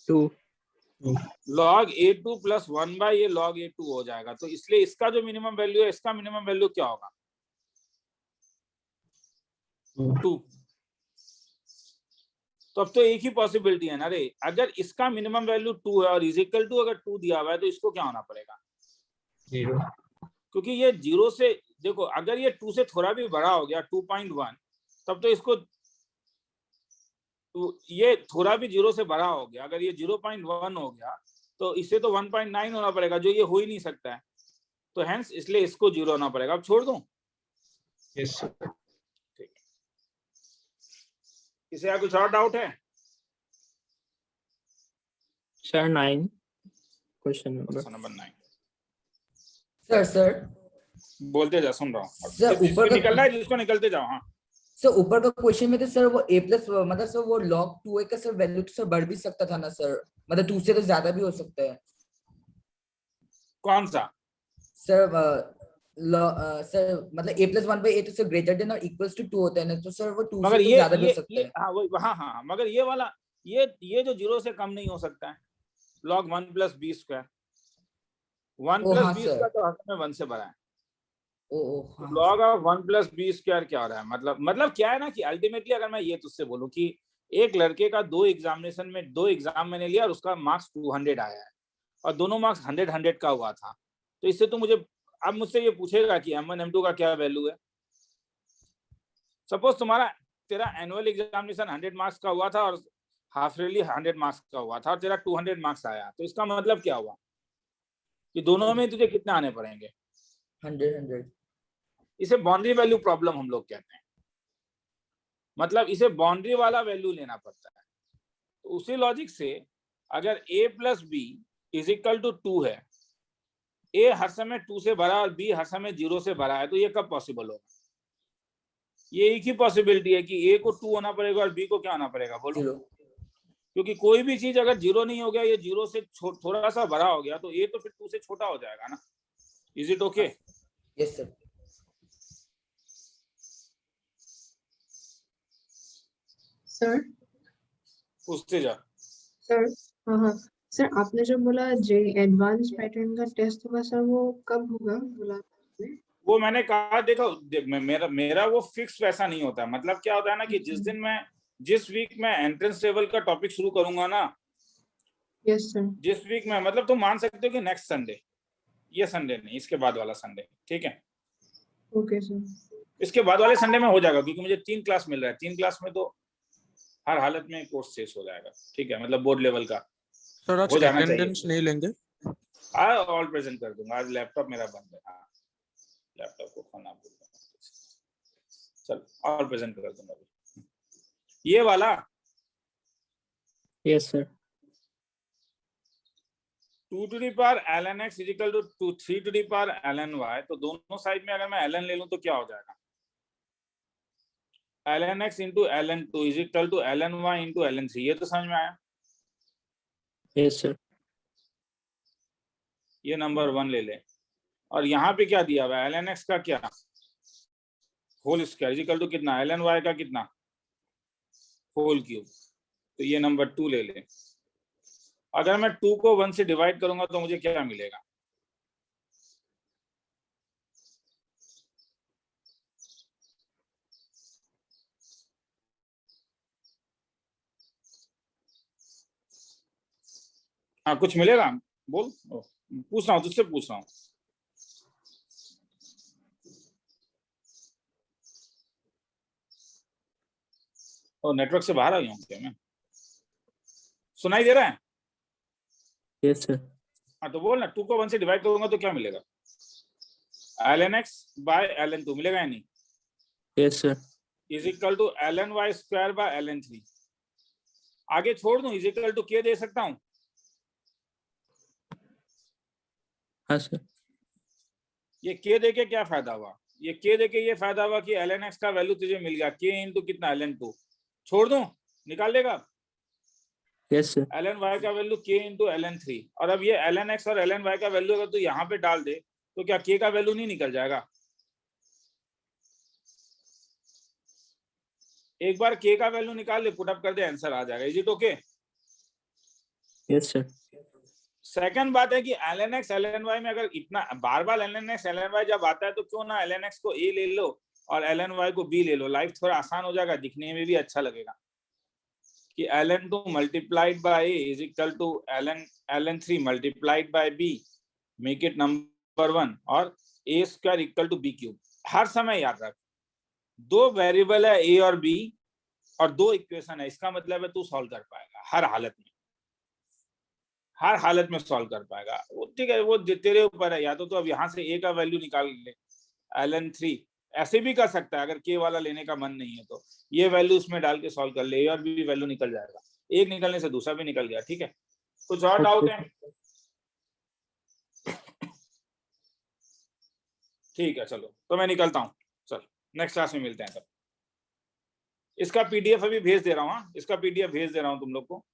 2 log a2 प्लस 1 बाय ये log a2 हो जाएगा, तो इसलिए इसका जो मिनिमम वैल्यू है, इसका मिनिमम वैल्यू क्या होगा? 2। तो अब तो एक ही पॉसिबिलिटी है ना रे, अगर इसका मिनिमम वैल्यू 2 है और इज इक्वल टू अगर 2 दिया हुआ है तो इसको क्या होना पड़ेगा? 0, क्योंकि ये 0 से देखो, अगर ये 2 से थोड़ा भी बड़ा हो गया 2.1, तब तो इसको तो ये थोड़ा भी 0 से बड़ा हो गया, अगर ये 0.1 हो गया तो इसे तो 1.9 होना पड़ेगा, जो ये हो ही नहीं सकता है, तो हेंस इसलिए इसको 0 होना पड़ेगा। अब छोड़ दूं? Yes sir. ठीक है, किसी का कुछ और डाउट है? सर 9 क्वेश्चन नंबर 9 सर बोलते जा, सुन रहा हूँ। सर, जिसको ऊपर का- निकलना है जिसको निकलते जाओ। हाँ सर ऊपर का क्वेश्चन में तो सर वो a प्लस मतलब सर वो log 2a का सर वैल्यू तो सर बढ़ भी सकता था ना सर, मतलब 2 से तो ज्यादा भी हो सकता है कौन सा? सर। सर मतलब a प्लस 1 बाई a तो सर ग्रेटर देन और इक्वल्स टू 2 होता है ना, तो सर वो 2 मगर से तो ये ज्यादा भी हो सकता है। हाँ वही, हाँ मगर ये वाला ये जो 0 से कम नहीं हो सकता है, log 1 प्लस बी स्क्वायर, 1 ओ प्लस हाँ बी सर। स्क्वायर तो हर समय 1 से बड़ा है। ओ हाँ log of 1 plus B square क्या हो रहा है? मतलब क्या है ना कि अल्टीमेटली अगर मैं ये तुझसे बोलूं कि एक लड़के का 2 एग्जामिनेशन में 2 एग्जाम मैंने लिया और उसका मार्क्स 200 आया है और दोनों मार्क्स 100 का हुआ था, तो इससे तो मुझे अब मुझसे ये पूछेगा कि M1 M2 का क्या वैल्यू है। सपोज तेरा एनुअल एग्जामिनेशन 100 मार्क्स का हुआ था और हाफ ईयरली 100 मार्क्स का हुआ था और तेरा 200 मार्क्स आया, तो इसका मतलब क्या हुआ कि दोनों में तुझे कितने आने पड़ेंगे? 100। इसे बाउंड्री वैल्यू प्रॉब्लम हम लोग कहते हैं, मतलब इसे बाउंड्री वाला वैल्यू लेना पड़ता है। तो उसी लॉजिक से अगर a plus B is equal to 2 है ए हर समय 2 से भरा और बी हर समय 0 से भरा है, तो ये कब पॉसिबल होगा? ये एक ही पॉसिबिलिटी है कि ए को 2 होना पड़ेगा और बी को क्या होना पड़ेगा, बोलो? 0। क्योंकि कोई भी चीज अगर 0 नहीं हो गया, ये 0 से थोड़ा सा भरा हो गया, तो ए तो फिर 2 से छोटा हो जाएगा ना। Is it okay? Yes sir. Sir पूछते जा। सर हाँ हाँ सर, आपने जो बोला जे एडवांस पैटर्न का टेस्ट होगा सर, वो कब होगा बोला आपने? वो मैंने कहा, देखो मेरा वो फिक्स वैसा नहीं होता। मतलब क्या होता है ना कि जिस वीक में एंट्रेंस लेवल का टॉपिक शुरू करूंगा ना, यस सर। जिस वीक में, मतलब तुम मान सकते हो कि नेक्स्ट संडे, ये संडे नहीं, इसके बाद वाला संडे, ठीक है? Okay sir. इसके बाद वाले संडे में हो जाएगा, क्योंकि मुझे 3 क्लास मिल रहा है। 3 क्लास में तो हर हालत में कोर्स शेष हो जाएगा, ठीक है? मतलब बोर्ड लेवल का सर आज हो जाना अटेंडेंस नहीं लेंगे? आज ऑल प्रेजेंट कर दूंगा। आज लैपटॉप मेरा बंद है। हाँ, लैपटॉप को खोना भूल गया। चल ऑल प्रेजेंट कर दूंगा। ये वाला yes sir. 2 to the power ln x is equal to 3 to the power ln y, तो दोनों साइड में अगर मैं ln ले लूं तो क्या हो जाएगा? ln x into ln 2 is equal to ln y into ln 3। ये तो समझ में आया? Yes sir. ये नंबर 1 ले ले। और यहाँ पे क्या दिया हुआ है? ln x का क्या whole square is equal to कितना? ln y का कितना होल क्यूब। तो ये नंबर 2 ले ले। अगर मैं 2 को 1 से डिवाइड करूंगा तो मुझे क्या मिलेगा? हाँ कुछ मिलेगा? बोल। पूछ रहा हूँ, तुझसे पूछ रहा हूँ। और नेटवर्क से बाहर आ गया हूँ क्या मैं? सुनाई दे रहा है? Yes sir. हाँ तो बोल ना, 2 को 1 से डिवाइड करूंगा तो क्या मिलेगा? ln x बाय ln 2 मिलेगा या नहीं? Yes sir. Is equal to ln y square by ln 3। आगे छोड़ दूं, इज इक्वल टू k दे सकता हूँ? हाँ सर। ये k दे के क्या फायदा हुआ? ये k दे के ये फायदा हुआ कि ln x का वैल्यू तुझे मिल गया, k इंटू कितना? ln 2। छोड़ दूं, निकाल लेगा? Yes sir. ln y का वैल्यू k इंटू ln 3। और अब ये ln x और ln y का वैल्यू अगर तू यहाँ पे डाल दे तो क्या k का वैल्यू नहीं निकल जाएगा? एक बार k का वैल्यू निकाल ले, पुट अप कर दे, आंसर आ जाएगा। Is it okay? Yes sir. Second बात है कि ln x ln y में अगर इतना बार बार ln x ln y जब आता है तो क्यों ना ln x को a ले लो और ln y को b ले लो। लाइफ थोड़ा आसान हो जाएगा, दिखने में भी अच्छा लगेगा कि ln 2 multiplied by a is equal to ln 3 multiplied by b, make it number 1, और a square equal to b cube. हर समय याद रख, 2 वेरिएबल है a और b और 2 इक्वेशन है। इसका मतलब है तू सॉल्व कर पाएगा हर हालत में, हर हालत में सॉल्व कर पाएगा। वो ठीक है, वो तेरे ऊपर है। या तो अब यहाँ से a का वैल्यू निकाल ले, ln 3 ऐसे भी कर सकता है। अगर k वाला लेने का मन नहीं है तो ये वैल्यू उसमें डाल के सॉल्व कर ले, a और b वैल्यू निकल जाएगा। एक निकलने से दूसरा भी निकल गया। ठीक है, कुछ और डाउट है? ठीक है चलो, तो मैं निकलता हूँ। चल नेक्स्ट क्लास में मिलते हैं तब। इसका पीडीएफ अभी भेज दे रहा हूँ। इसका पीडीएफ भेज दे रहा हूँ तुम लोग को।